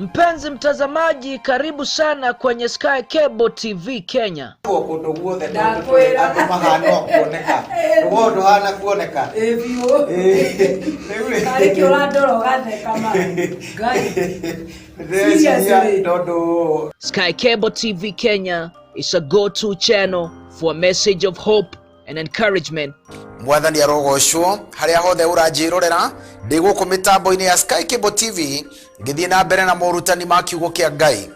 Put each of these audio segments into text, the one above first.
Mpenzi mtazamaji, karibu sana kwenye Sky Cable TV Kenya. Sky Cable TV Kenya is a go-to channel for a message of hope and encouragement. Mwathani arogoshwo haria hothe uranjirorera ndi guku mitambo-ini ya Sky Cable TV ngithie na mbere na morutani ma kiugo kia Ngai.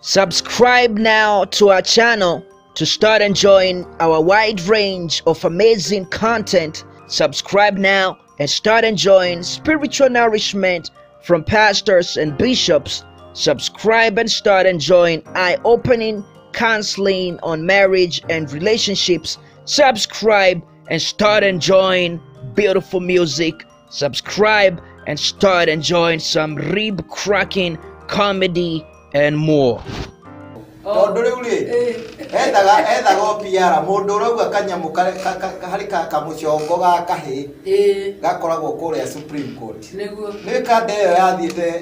Subscribe now to our channel to start enjoying our wide range of amazing content. Subscribe now and start enjoying spiritual nourishment from pastors and bishops. Subscribe and start enjoying eye-opening counseling on marriage and relationships. Subscribe and start enjoying beautiful music. Subscribe and start enjoying some rib-cracking comedy and more. Supreme Court.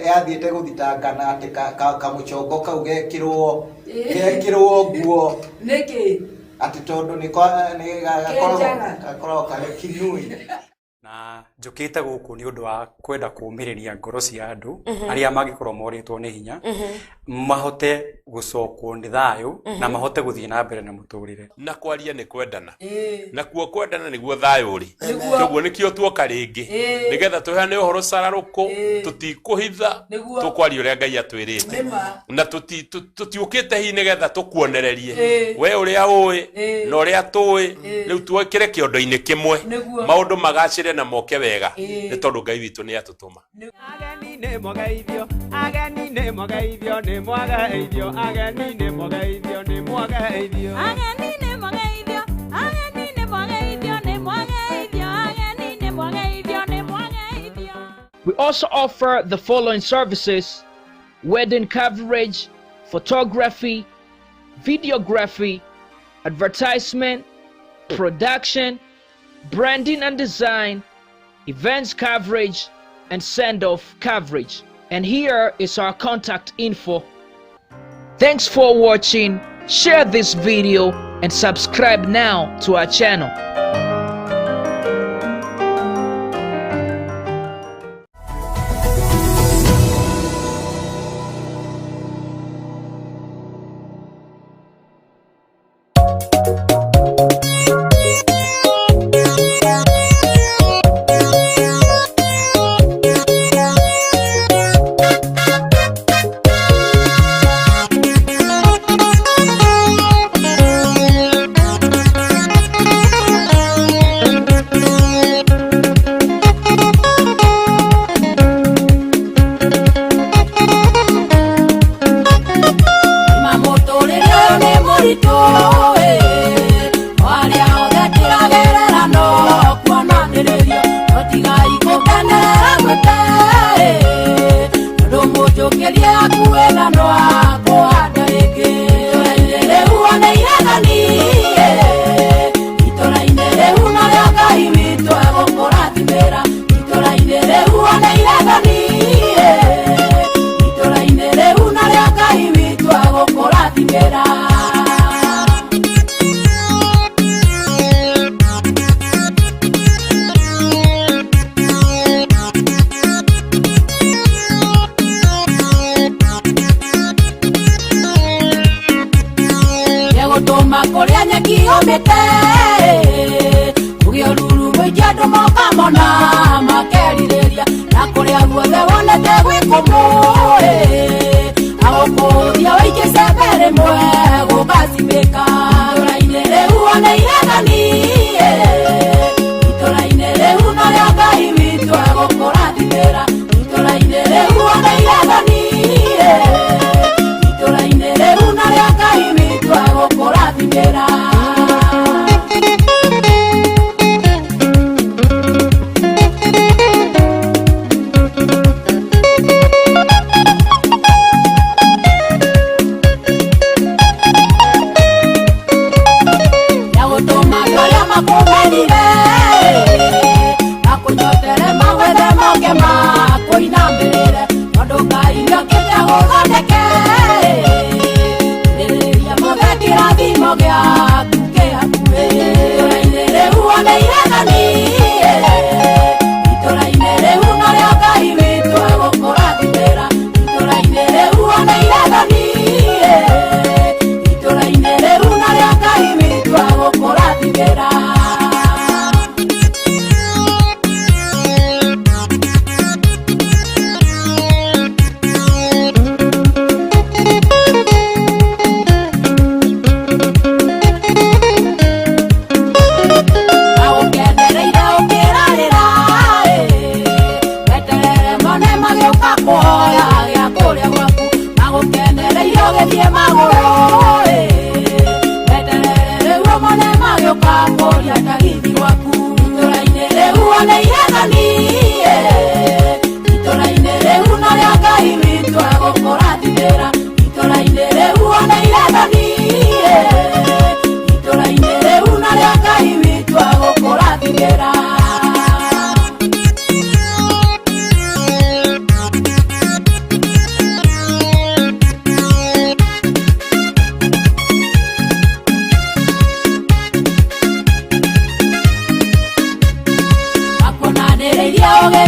Yathiete guthitangana ati kamuchongo kau gekirwo nguo niki ati tondu ni gakorwo kare kinui na njukite guku ni undu wa kwenda kuumiriria ngoro cia andu aria magikorwo moritwo ni hinya mahote gucokwo ni thayu na mahote guthie na mbere na muturire na kwaria ni kwendana na kuo kwendana niguo thayu ri koguo nikio tuoka ringi nigetha tuheane uhoro cararuku tutikuhitha tukwaria uria Ngai atwirite na tutiukite hi nigetha tukuonererie we uria ui na uria tui riu tuikire kiondo-ini kimwe maundu magacire na moke wega ni tondu Ngai witu ni atutuma. Ageni ne mogeithio ageni ne mogeithio ne mogeithio ageni ne mogeithio ne mogeithio ageni ne mogeithio ageni ne mogeithio ne mogeithio ageni ne mogeithio ne mogeithio. We also offer the following services: wedding coverage, photography, videography, advertisement, production, branding and design, events coverage, and send-off coverage. And here is our contact info. Thanks for watching. Share this video and subscribe now to our channel.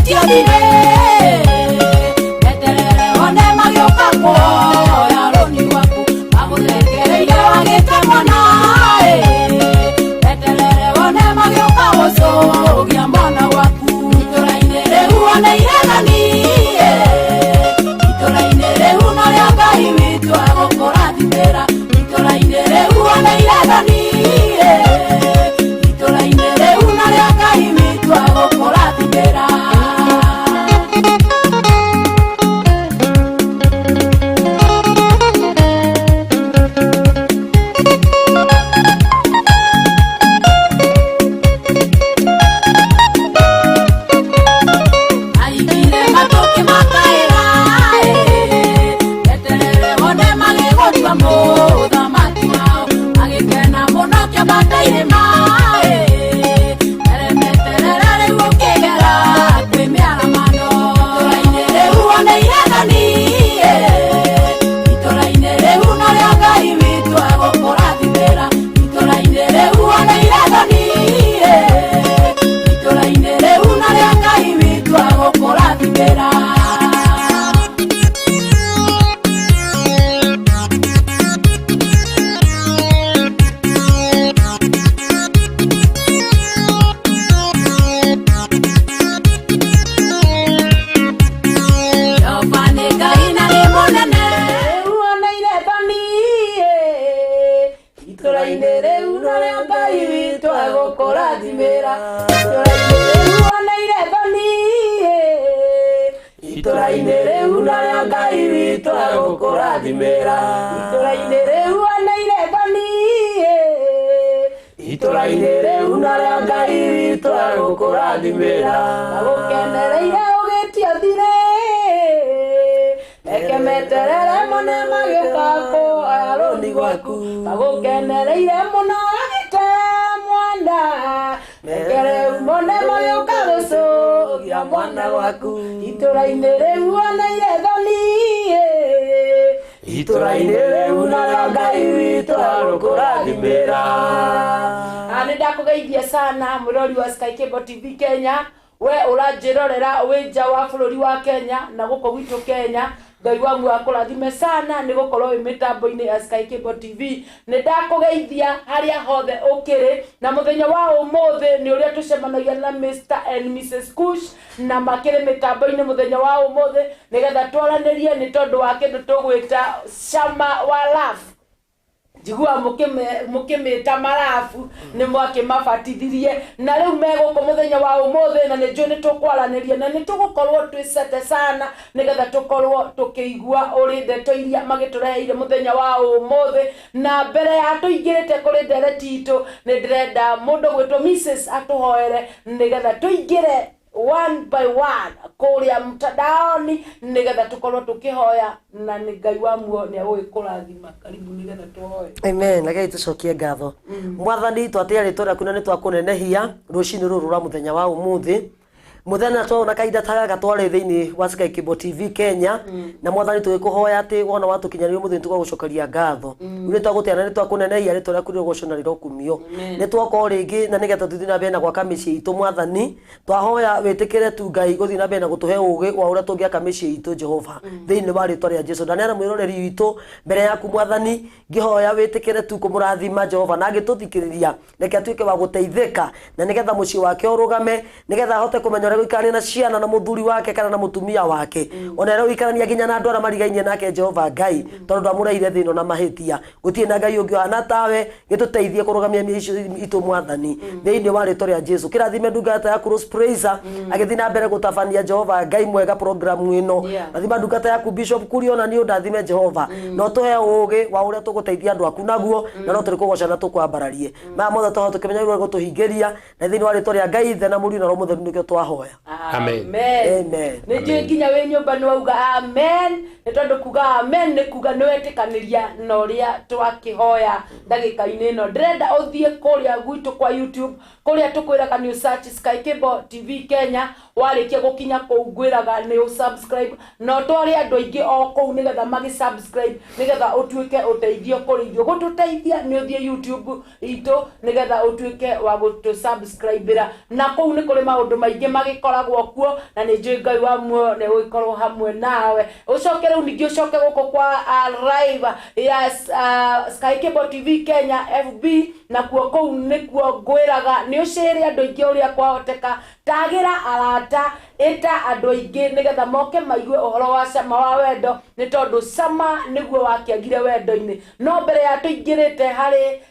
getiathire eterere one magioka kuoya roni waku magutherekereire wagite mwana eterere one magioka gucugia mwana waku itũra-inĩ rĩu one irethani itũra-inĩ rĩu no rĩa Ngai witũ agũkũrathimĩra itũra-inĩ rĩu one irethani itũra-inĩ rĩu no rĩa Ngai witũ agũkũrathimĩra Ndakugeithia sana murori wa Sky Cable TV Kenya we uranjirorera winja wa bururi wa Kenya na guko gwitu Kenya Ngai wangu akurathime sana ni gukorwo wi mitambo-ini ya Sky Cable TV ni ndakugeithia haria hothe ukiri na muthenya wa umuthi ni uria tucemanagia na Mr and Mrs Kush na makiri mitambo-ini muthenya wa umuthi nigetha twaranirie ni tondu wa kindu tugwita Shama wa Love jigua mukimita marafu ni mwake mabatithirie na riu meguko muthenya wa umuthi na ni njuni tukwaranirie na ni tugukorwo twisete sana nigetha tukorwo tukiigua uri ndeto iria magitureheire muthenya wa umuthi na mbere ya tuingirite kuri ndereti itu ni ndirenda mundu gwitwo Mrs atuhoere nigetha tuingire one by one kuria mtandaoni nigetha tukorwo tukihoya na ni Ngai wa muo ni agukurathima karibu nigetha tuhoye amen nagai tucokie ngatho mwathani twatiari tora kuna ni twakunenehia rucini ruru rwa muthenya wa umuthi muthenya twona kaida tagaga tware thiini wa Sky Cable TV Kenya na mwathani twikuhoya ati wona watukinyanirio muthenya tugagucokeria ngatho uri twaguteana ni twakunenehia ni twaria kuri gocona riro kumio ni twako ringi na nigetha tuthii na bena kwa kamici itu mwathani twahoya witikire tu Ngai guthii na bena gutuhe ugi wa uria tungiaka mici itu Jehova thiini wa ritwa ria Jesu ndaniara mwiroreri witu mbere yaku mwathani ngihoya witikire tu kumurathima Jehova na ngituthikiriria reke atuike wa guteithika na nigetha muci wake urugame nigetha hote kumenyora guikania na ciana na muthuri wake kana na mutumia wake ona rero ikarania nginya na ndwara marigainie nake Jehova Ngai tondu amuraire thino na mahitia gutie na Ngai ungi ana tawe gituteithie kurugamia miicio itu mwathani thiini wa ritwa ria Jesu kirathime ndungata yaku Rose Praiser agithii na mbere gutafania Jehova Ngai mwega programu ino rathima ndungata yaku Bishop Kurio na ni undathime Jehova no tuhe ugi wa uria tuguteithia andu aku naguo na no turi kugocana tukwambararie ma mothe toho tukimenya iguru gutuhingiria na thiini wa ritwa ria Ngai the na muri na ro mutheru nikio twahoya amen amen ni nginya we nyumba ni wauga amen ni tondu kuga amen ni kuga ni wetikaniria na uria twakihoya ndagika-ini ino ndirenda uthie kuria gwitu kwa YouTube kuria tukwiraga ni search Sky Cable TV Kenya warikia gukinya kuu ngwiraga ni subscribe no twari andu aingi o kuu nigetha magi subscribe nigetha utuike uteithio kuri ithio gututeithia ni uthie YouTube itu nigetha utuike wa gutu subscribe na kuu ni kuri maundu maingi magi gikoragwo kuo na ni njui Ngai wa muoyo ne gukorwo hamwe nawe ucoke riu ningi ucoke guko kwa live ya Sky Cable TV Kenya FB na kuo kou nikuo ngwiraga ni ucire andu ingi uria kwahoteka tagira arata eta andu ingi nigetha moke maigue uhoro wa cama wa wendo ni tondu cama niguo wakiagire wendo-ini no mbere ya tuingirite hari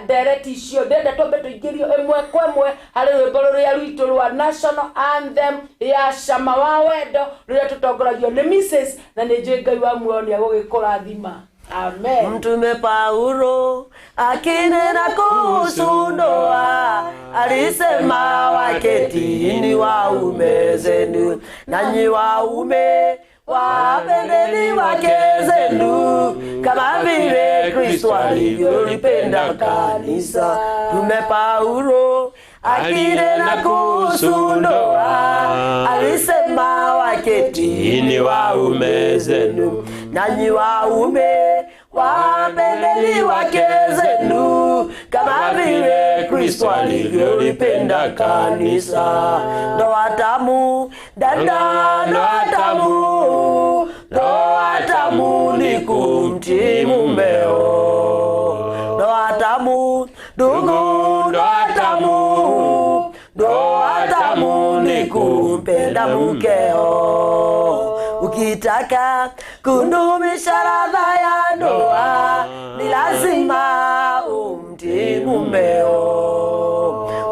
direct icio ndenda twambe tuingirio imwe kwa imwe hari rwimbo ruria rwitu rwa national anthem ya cama wa wendo ruria tutongoragio ni Mrs na ni njui Ngai wa muoyo ni agugikurathima. Amen. Mtume Paulo akinena kuhusu ndoa alisema waketini waume zenu, nanyi waume wapendeni wake zenu kama vile Kristo alivyolipenda kanisa. Mtume Paulo akinena kuhusu ndoa alisema waketini waume zenu, nanyi waume wapendeni wake zenu kama vile Kristo alivyolipenda kanisa. Ndoa tamu dada, ndoa tamu, ndoa tamu ni kumtii mumeo. Ndoa tamu ndugu, ndoa tamu, ndoa tamu ni kumpenda mkeo. Ukitaka kudumisha ladha ya ndoa ni lazima umtii mumeo.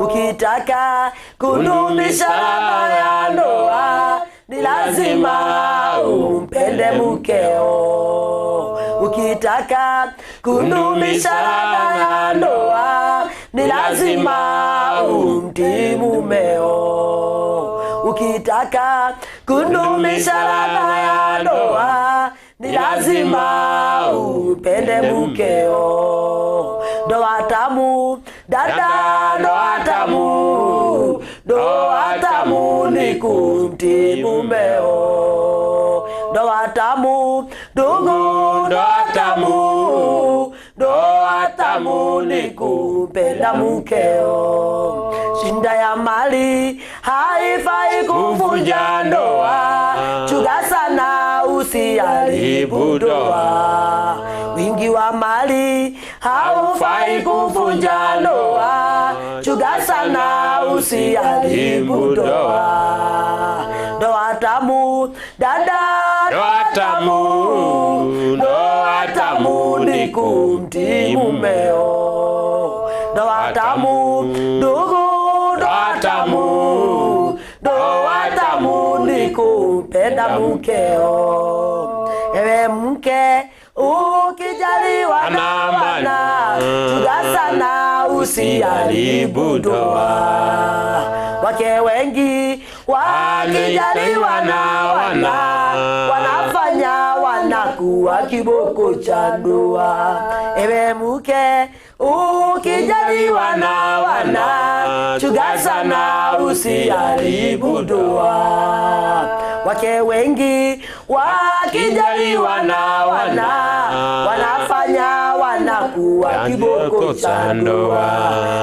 Ukitaka kudumisha ladha ya ndoa ni lazima umpende mkeo. Ukitaka kudumisha ladha ya ndoa ni lazima umtii mumeo. Ukitaka kudumisha ladha ya ndoa ni lazima upende mkeo. Ndoa tamu dada, ndoa tamu, ndoa tamu ni kumtii mumeo. Ndoa tamu ndugu, ndoa tamu, ndoa tamu ni kupenda mkeo. Shinda ya mali haifai kuvunja ndoa, chunga sana usiharibu ndoa. Wingi wa mali haufai kuvunja ndoa, chunga sana usiharibu ndoa. Ndoa tamu dada, ndoa tamu, ndoa tamu ni kumtii mumeo. Ndoa tamu ndugu, ndoa tamu, ndoa tamu ni kumpenda mkeo. Ewe mke ukijaliwa na wana, chunga sana usiharibu ndoa. Wake wengi wakijaliwa na wana, wanafanya wanakuwa kiboko cha ndoa. Ewe mke ukijaliwa na wana, chunga sana usiharibu ndoa. Wake wengi wakijaliwa na wana, wanafanya wanakuwa kiboko cha ndoa.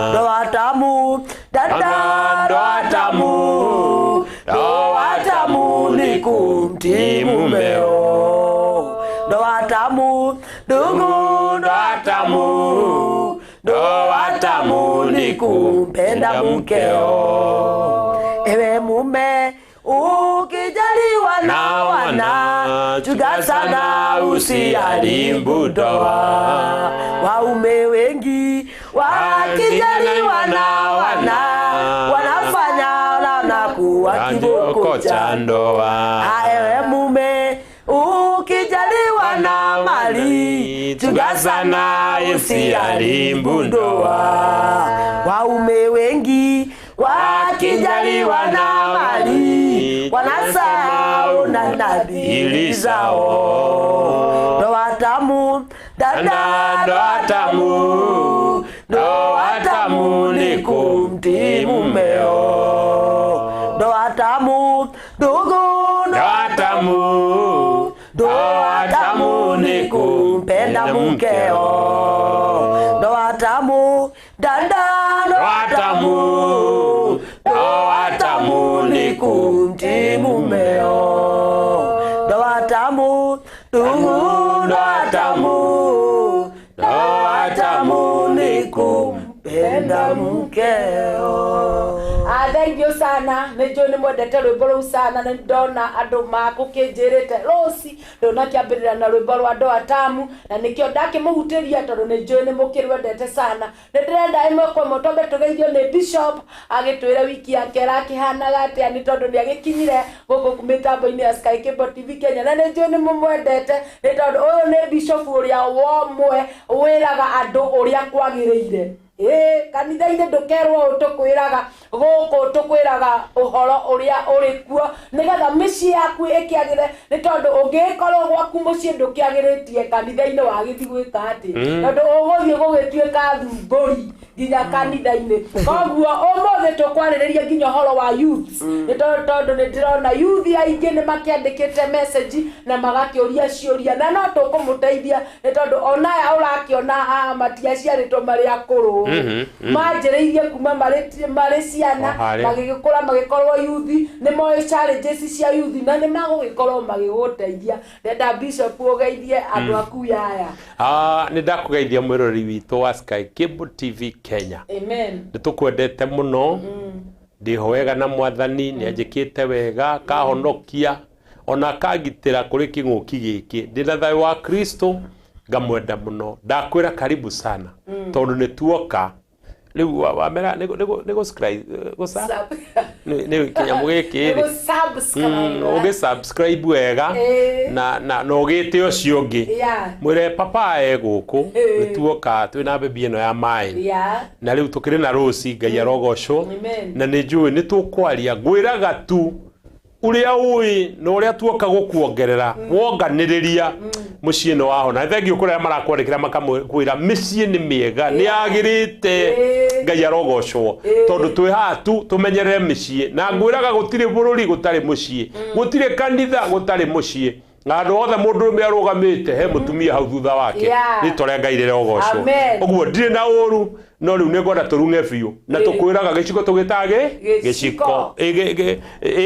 Ndoa tamu dada, ndoa tamu, ndoa tamu ni kumtii mumeo. Ndoa tamu ndugu, ndoa tamu, ndoa tamu ni kumpenda mkeo. Ewe mume ukijaliwa na wana, chunga sana usiharibu ndoa. Waume wengi wakijaliwa na wana, wanafanya wanakuwa kiboko cha ndoa. Ewe mume ukijaliwa na mali, chunga sana usiharibu ndoa. Waume wengi wakijaliwa na mali, wanasahau na nadhiri zao. Ndoa tamu dada, ndoa tamu, ndoa tamu ni kumtii mumeo. Ndoa tamu ndugu, ndoa tamu, ndoa tamu ni kumpenda mkeo. Ndoa tamu dada, ndoa tamu, ndoa tamu ni nikumti mumeo ndoa tamu ndoa tamu nikumpenda mkeo. Thank you sana. Nejo ni mwendete rwimbo ruu sana. Ni ndona andu makukinjirite Rosi ndona kiambirira na rwimbo rwa ndoa tamu na nikio ndakimuhutiria tondu nejo ni mukirwendete sana. Ndirenda imwe kwa motombe tugeithio ni Bishop agitwira wiki yake rakihanaga atia ni tondu ni agikinyire guku mitambo-ini ya Sky Cable TV Kenya na nejo ni mumwendete ni tondu uyu ni Bishop uria womwe wiraga andu uria kwagiriire. Kanitha-inĩ ndũkerwo ũtũkwĩraga gũkũ tũkwĩraga ũhoro ũrĩa ũrĩ kuo nĩgetha mĩciĩ yaku ĩkĩagĩre nĩ tondũ ũngĩkorwo gwaku mũciĩ ndũkĩagĩrĩtie kanitha-inĩ wagĩthi gwĩka atĩ tondũ ũgũthiĩ gũgĩtuĩka thumbũri nginya kanitha-inĩ. Koguo ũmũthĩ tũkwarĩrĩria nginya ũhoro wa youth nĩ tondũ nĩ ndĩrona youth aingĩ nĩ makĩandĩkĩte message na magakĩũria ciũria na no tũkũmũteithia nĩ tondũ onaya ũrakĩona matiaciarĩtwo marĩ akũrũ manjĩrĩirie kuma marĩ ciana magĩgĩkũra magĩkorwo yuthi nĩ moĩ challenges cia yuthi na nĩ magũgĩkorwo magĩgũteithia. Ndenda Bishop ũgeithie andũ aku yaya. Nĩ ndakũgeithia mwĩrori witũ wa Sky Cable TV Kenya. Amen. Nĩ tũkwendete mũno ndĩho wega na mwathani nĩ anjĩkĩte wega kahonokia ona kagitĩra kũrĩ kĩng'ũki gĩkĩ ndĩna thayũ wa Kristo ngamwenda mũno ndakwĩra karibu sana tondũ nĩ tuoka rĩu wamera nĩ kĩnyamũ gĩkĩ ũgĩ-subscribe wega na ũgĩte ũcio ũngĩ mwĩre papa gũkũ nĩ tuoka twĩna mbembe ĩno ya maĩ na rĩu tũkĩrĩ na Rosi Ngai arogocwo na nĩ njũĩ nĩ tũkwaria ngwĩraga tu uria ui no uria tuoka gukuongerera wonganiriria muciĩ no wahona. Thengiũ kũrĩa marakwandĩkĩra makakwĩra mĩciĩ nĩ mĩega nĩ yagĩrĩte Ngai arogocwo tondũ twĩ haha tu tũmenyerere mĩciĩ na ngwĩraga gũtirĩ bũrũri gũtarĩ mũciĩ gũtirĩ kanitha gũtarĩ mũciĩ na andũ othe mũndũ ũrũme arũgamĩte he mũtumia hau thutha wake rĩtwa rĩa Ngai rĩrogocwo. Ũguo ndirĩ na ũru no rĩu nĩ ngwenda tũrung'e biũ na tũkwĩraga gĩciko tũgĩtage gĩciko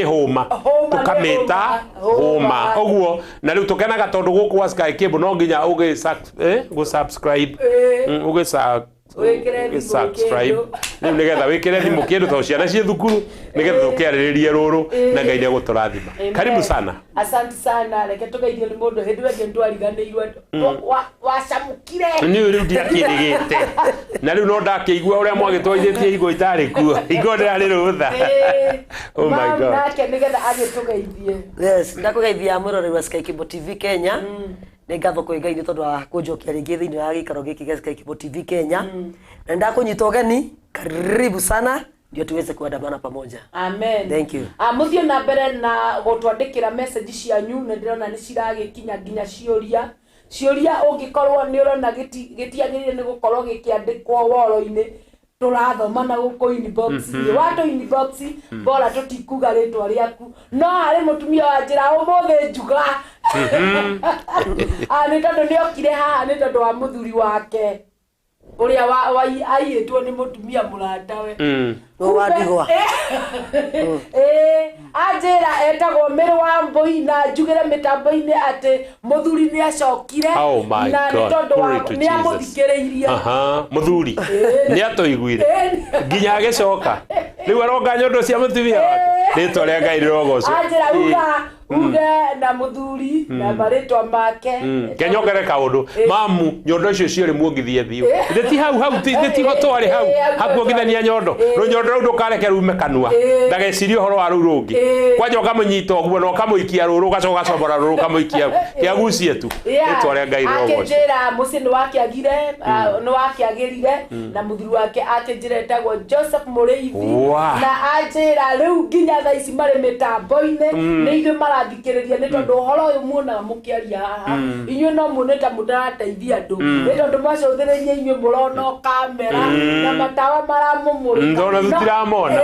hũma tũkamĩta hũma. Ũguo na rĩu tũkenaga tondũ gũkũ wa Sky Cable no nginya ũgĩ-subscribe subscribe rĩu nĩgetha wĩkĩre thimũ kĩndũ tondũ ciana ciĩ thukuru nĩgetha tũkĩarĩrĩrie rũrũ na Ngai nĩ egũtũrathima. Karibu sana. Asante sana. Reke tũgeithie nĩ mũndũ hĩndĩ wengĩ nĩtwariganĩirwo wacamũkire niĩ rĩu ndiakĩrĩgĩte na rĩu no ndakĩigua ũrĩa mwagĩtwarithĩtie igũ itarĩ kuo igũ rĩarĩ rũtha. Oh my God. Nake nĩgetha agĩtũgeithie. Yes, ndakũgeithia mwĩrori wa Sky Cable TV Kenya. Nĩ ngatho kwĩ Ngai nĩ tondũ wa kũnjokia rĩngĩ thĩinĩ wa gĩikaro gĩkĩ gĩa Sky Cable TV Kenya. Na ndakũnyita ũgeni, karibu sana ndio tuweze kuandamana pamoja. Amen. Thank you. Muthio na mbere na gũtwandĩkĩra message cianyu nĩ ndĩrona nĩ ciragĩkinya nginya ciũria ũngĩkorwo nĩ ũrona gĩtiagĩrĩire nĩ gũkorwo gĩkĩandĩkwo woro-inĩ tũrathoma na gũkũ inbox watu inbox bora tũtikuga rĩtwa rĩaku no harĩ mũtumia wa njĩra ũmũthĩ njuga nĩ tondũ nĩ okire haha nĩ tondũ wa mũthuri wake ũrĩa aiyĩtwo nĩ mũtumia mũratawe wandigwa anjĩra etagwo Mĩrũ wa Mbũi na njugĩre mĩtambo-inĩ atĩ mũthuri nĩ acokire na nĩ tondũ wa nĩ amũthikĩrĩirie mũthuri nĩ atũiguire nginya agĩcoka rĩu aronga nyondo cia mũtumia wake rĩtwa rĩa Ngai rĩrogocwo. Anjĩra uge na mũthuri na marĩtwa make kenyongere kaũndũ mamu nyondo icio ciorĩ muongithie thiũ thĩti hau thĩti twarĩ hau hakuongithania nyondo rũnyondo rũu ndũkareke rume kanua ndagecirie ũhoro wa rũu rũngĩ kwanja ũkamũnyita ũguo na ũkamũikia rũrũ ũgacoka ũgacomora rũrũ ũkamũikia kĩagucie tu rĩtwa rĩa Ngai rĩrogocwo. Akĩnjĩra mũciĩ nĩ wakĩagĩrire na mũthuri wake akĩnjĩra etagwo Joseph Mũrĩithi na anjĩra rĩu nginya thaa ici marĩ mĩtambo-inĩ nĩ ithuĩ marathikiriria nĩ tondũ ũhoro ũyũ muonaga mũkĩaria haha inyuĩ no muone ta mũtarateithia andũ nĩ tondũ macũthĩrĩirie inyuĩ mũrona kamera na matawa maramũmũrĩka ndona tutiramona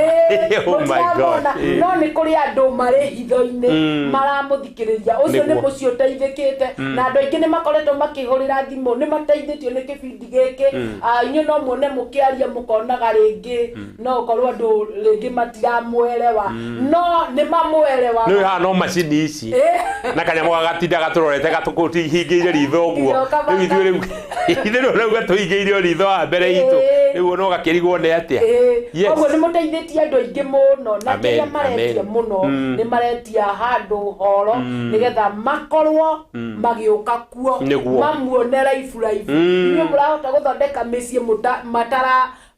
oh my god no nĩ kũrĩ andũ marĩ hitho-inĩ maramũthikĩrĩria ũcio nĩ mũciĩ ũteithĩkĩte na andũ aingĩ nĩ makoretwo makĩhũrĩra thimũ nĩ mateithĩtio nĩ kĩbindi gĩkĩ inyuĩ no muone mũkĩaria mũkonaga rĩngĩ no ũkorwo andũ rĩngĩ matiramwerewa no nĩ mamwerewa nĩ haha no macini ici na kanyamũ gagatinda gatũrorete gatũkũhingĩire ritho ũguo rĩu ithuĩ rĩu gatũhingĩire ritho wa mbere itũ rĩu no gakĩrigwo nĩ atĩa ũguo nĩ mũteithĩtie andũ aingĩ mũno na kĩrĩa maretia mũno nĩ maretia handũ horo nĩgetha makorwo magĩũka kuo mamuone life inyuĩ mũrahota gũthondeka mĩciĩ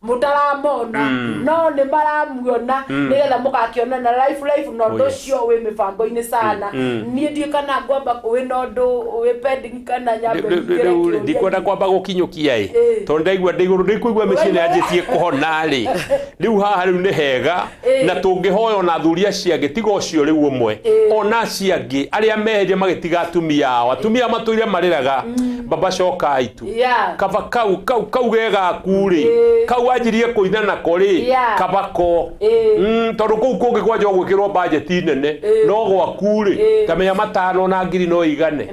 mutaramona no nĩ maramuona nĩgetha mũgakĩona na life na ũndũ ũcio wĩ mĩbango-inĩ sana niĩ ndiĩ kana ngwamba wĩna ũndũ wĩ pending kana nyambe ndikwenda kwamba gũkinyũkia tondũ ndaigua ndĩigũrũ ndĩkũigua mĩciĩ yanjĩtie kũhona rĩu haha rĩu nĩ hega na tũngĩhoya ona athuri acio angĩ tiga ũcio rĩu ũmwe ona acio angĩ arĩa meheria magĩtiga atumia ao atumia matũire marĩraga baba cokai tu kaba kau gegaku-rĩ kau anjirie kũina nako rĩ kabako tondũ kũu kũngĩ kwanja gwĩkĩrwo bajeti nene no gwaku-rĩ tamenya 5 na 1,000 no igane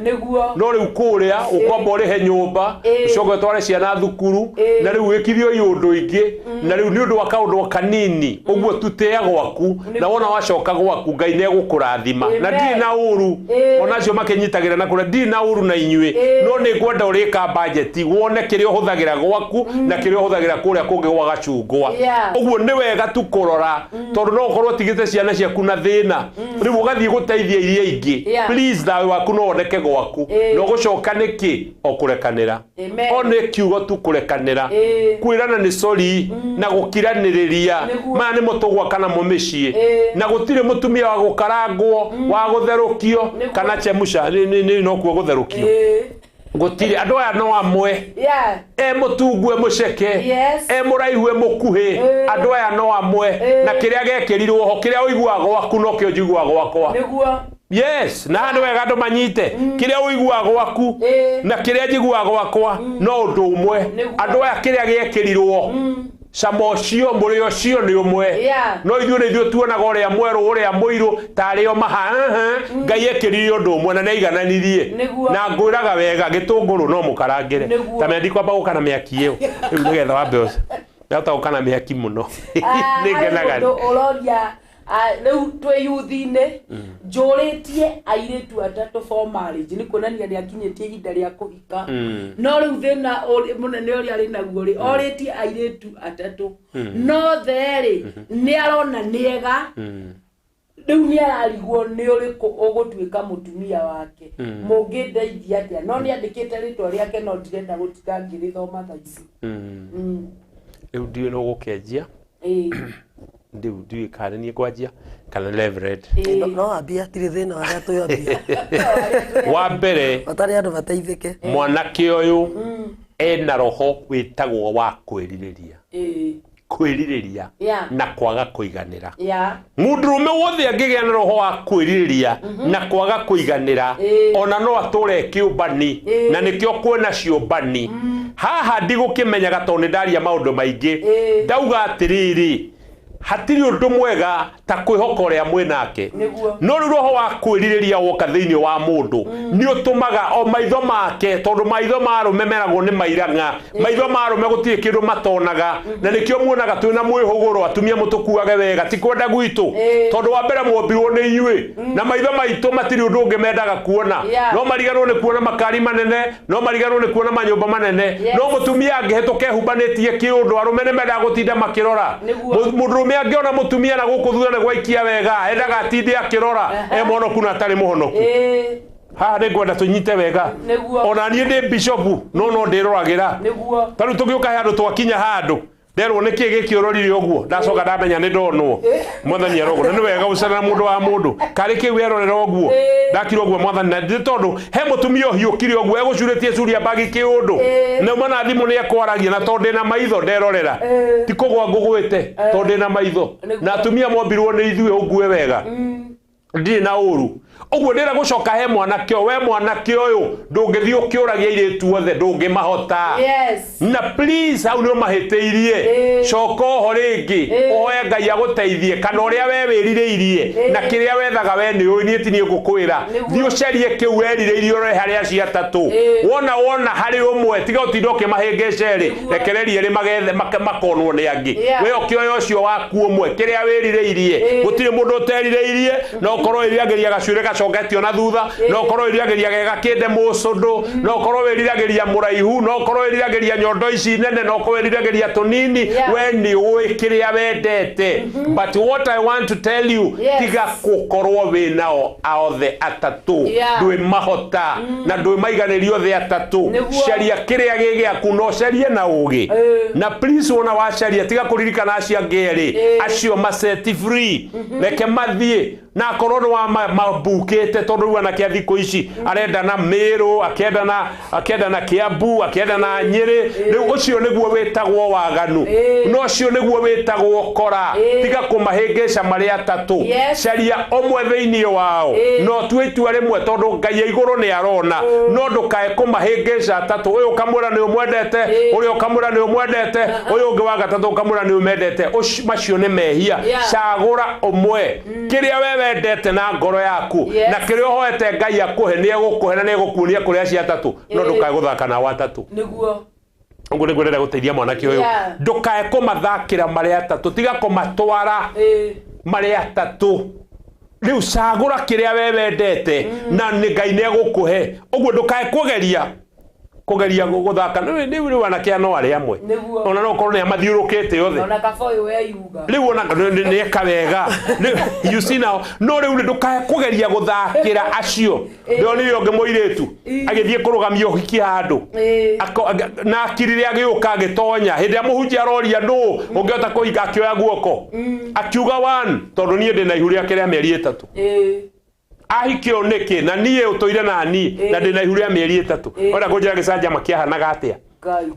no rĩu kũrĩa ũkwamba ũrĩhe nyũmba ũcoke ũtware ciana thukuru na rĩu wĩkithio iũndũ ingĩ na rĩu nĩ ũndũ wa kaũndũ kanini ũguo tutĩa gwaku na wona wacoka gwaku Ngai nĩegũkũrathima na ndirĩ na ũru onacio makĩnyitagĩra na kũrĩa ndirĩ na ũru na inyuĩ no nĩ ngwenda ũrĩka bajeti wone kĩrĩa ũhũthagĩra gwaku na kĩrĩa ũhũthagĩra kũrĩa kũngĩ gwa gacungwa ũguo nĩ wega tu kũrora tondũ no ũkorwo tigĩte ciana ciaku na thĩna rĩu ũgathiĩ gũteithia iria ingĩ please thayũ waku no woneke gwaku no gũcoka nĩkĩ o kũrekanĩra o nĩ kiugo tu kũrekanĩra kwĩrana nĩ sorry na gũkiranĩrĩria maya nĩ mũtũgwa kana mũmĩciĩ na gũtirĩ mũtumia wa gũkarangwo wa gũtherũkio kana chemusha no kuo gũtherũkio gũtirĩ andũ aya no amwe mũtungu mũceke mũraihu mũkuhĩ andũ aya no amwe na kĩrĩa gekĩrirwo ho kĩrĩa ũiguaga gwaku no kĩo njiguaga gwakwa yes na handũ wega andũ manyite kĩrĩa ũiguaga gwaku na kĩrĩa njiguaga gwakwa no ũndũ ũmwe andũ aya kĩrĩa gekĩrirwo cama ũcio mũrĩ ũcio nĩ ũmwe no ithuĩ nĩ ithuĩ tuonaga ũrĩa mwerũ ũrĩa mũirũ tarĩ o maha Ngai ekĩrire ũndũ ũmwe na nĩaigananirie na ngwĩraga wega gĩtũngũrũ no mũkarangĩre tamenya ndikwamba gũkana mĩaki ĩyo rĩu nĩgetha wambe ndahota gũkana mĩaki mũno nĩngenaga ũroria rĩu twĩ yuthi-inĩ njũrĩtie airĩtu atatũ for marriage nĩ kuonania nĩ akinyĩtie ihinda rĩa kũhika no rĩu thĩna mũnene ũrĩa arĩ naguo rĩ orĩtie airĩtu atatũ no therĩ nĩ arona nĩega rĩu nĩ ararigwo nĩ ũrĩkũ ũgũtuĩka mũtumia wake mũngĩndeithia atĩa no nĩ andĩkĩte rĩtwa rĩake no ndirenda gũtinda ngĩrĩthoma thaa ici rĩu ndiũĩ no gũkenjia ndiũĩ kana niĩ kwanjia kana Reverend no ambia tirĩ thĩna warĩa twĩambia wa mbere batarĩ andũ bateithĩke mwanake ũyũ ena roho wĩtagwo wa kwĩrirĩria na kwaga kũiganĩra mũndũrũme wothe angĩgĩa na roho wa kwĩrirĩria na kwaga kũiganĩra ona no atũre kĩũmbani na nĩkĩo kwĩna ciũmbani haha ndigũkĩmenyaga tondũ nĩ ndaria maũndũ maingĩ ndauga atĩrĩrĩ hatirĩ ũndũ mwega ta kwĩhoka ũrĩa mwĩnake no rĩu roho wa kwĩrirĩria woka thĩinĩ wa mũndũ nĩ ũtũmaga o maitho make tondũ maitho ma arũme meragwo nĩ mairang'a maitho ma arũme gũtirĩ kĩndũ matonaga na nĩkĩo muonaga twĩna mwĩhũgũro atumia mũtũkuage wega ti kwenda gwitũ tondũ wa mbere mwombirwo nĩ inyuĩ na maitho maitũ matirĩ ũndũ ũngĩ mendaga kuona no mariganwo nĩ kuona makari manene no mariganwo nĩ kuona manyũmba manene no mũtumia angĩhĩtũka ehumbanĩtie kĩũndũ arũme nĩ mendaga gũtinda makĩrora mũndũrũme angĩona mũtumia na gũkũ thutha nĩ gwaikia wega endaga atinde akĩrora mũhonoku na atarĩ mũhonoku haha nĩ ngwenda tũnyite wega ona niĩ ndĩ bishop no ndĩroragĩra tarĩu tũgĩũka handũ twakinya handũ nderwo nĩ kĩĩ gĩkĩũrorire ũguo ndacoka ndamenya nĩ ndonwo mwathani arogo nĩ wega gũcana mũndũ wa mũndũ karĩ kĩu erorera ũguo ndakire ũguo mwathani na tondũ he mũtumia ũhiũkire ũguo egũcurĩtie curia bagi kĩũndũ nauma na thimũ nĩ ekwaragia na tondũ ndĩna maitho nderorera ti kũgwa ngũgwĩte tondũ ndĩna maitho na atumia mombirwo nĩ ithuĩ ũngue wega ndirĩ na ũru Oguo ndira gucoka he mwanake we mwanake uyu ndungithii ukiuragia iritu othe ndungimahota. Yes. Na please hau ni mahiteirie coka ho ringi oye Ngai aguteithie kana uria we wiririirie na kiria wethaga we ni uyu ni tini ngukwira thi ucerie kiu weririirie ore haria cia tatu wona hari umwe tiga utinda ukimahingeceri rekererie ri magethe makonwo ni angi we okioyo ucio waku umwe kiria wiririirie gutire mundu uterireirie no korwo iriageria gacure gacoketio na thutha no korwo iriageria gega kinde mucundu no korwo wirirageria muraihu no korwo wirirageria nyondo ici nene no korwo wirirageria tunini we ni uwi kiria wendete but what I want to tell you tiga gukorwo winao aothe atatu ndwi mahota na ndwi maiganirio the atatu sharia kiria gigiaku no sharia na ugi na please wona wa sharia tiga kuririkana acia ngeri acio ma set free reke mathie na korwo wa mabukete tondu wana kia thiko ici arenda na Meru akenda na Kiambu akenda na Nyeri riu ucio niguo wetagwo waganu no ucio niguo wetagwo kora tiga kumahingica mari atatu sharia omwe theini wao no twitua rimwe tondu Ngai iguru ni arona no ndukae kumahingica atatu uyu kamura ni umwendete uyu kamura ni umwendete uyu ungi wa gatatu kamura ni umendete macio ni mehia cagura omwe kiria wewe wendete na ngoro yaku na kiria hoete Ngai akuhe ni egukuhe na ni egukunia kuria cia tatu no ndukae guthaka na watatu niguo ngo ni ngwenda guteithia mwanake uyu ndukae kumathakira mari atatu tiga kumatwara mari atatu riu cagura kiria wewe wendete na ni Ngai ni egukuhe uguo ndukae kugeria guthaka ni wana kia no ari amwe ona no korwo ni amathiurukite othe ona kaboyo we yuga riu ona ni ekawega you see now no riu ndukae kugeria guthakira acio ndoni yo ngemoiretu agithie kurugamia uhiki handu na akirire agiuka agitonya hindi amuhunjia roria no ungiota kuiga akioya guoko akiuga one tondu nie ndina ihuria kiria mieri 3 ahikio niki na nie utoire nani na ndina ihuria mieri 3 ora kunjira gicanja makiahanaga atia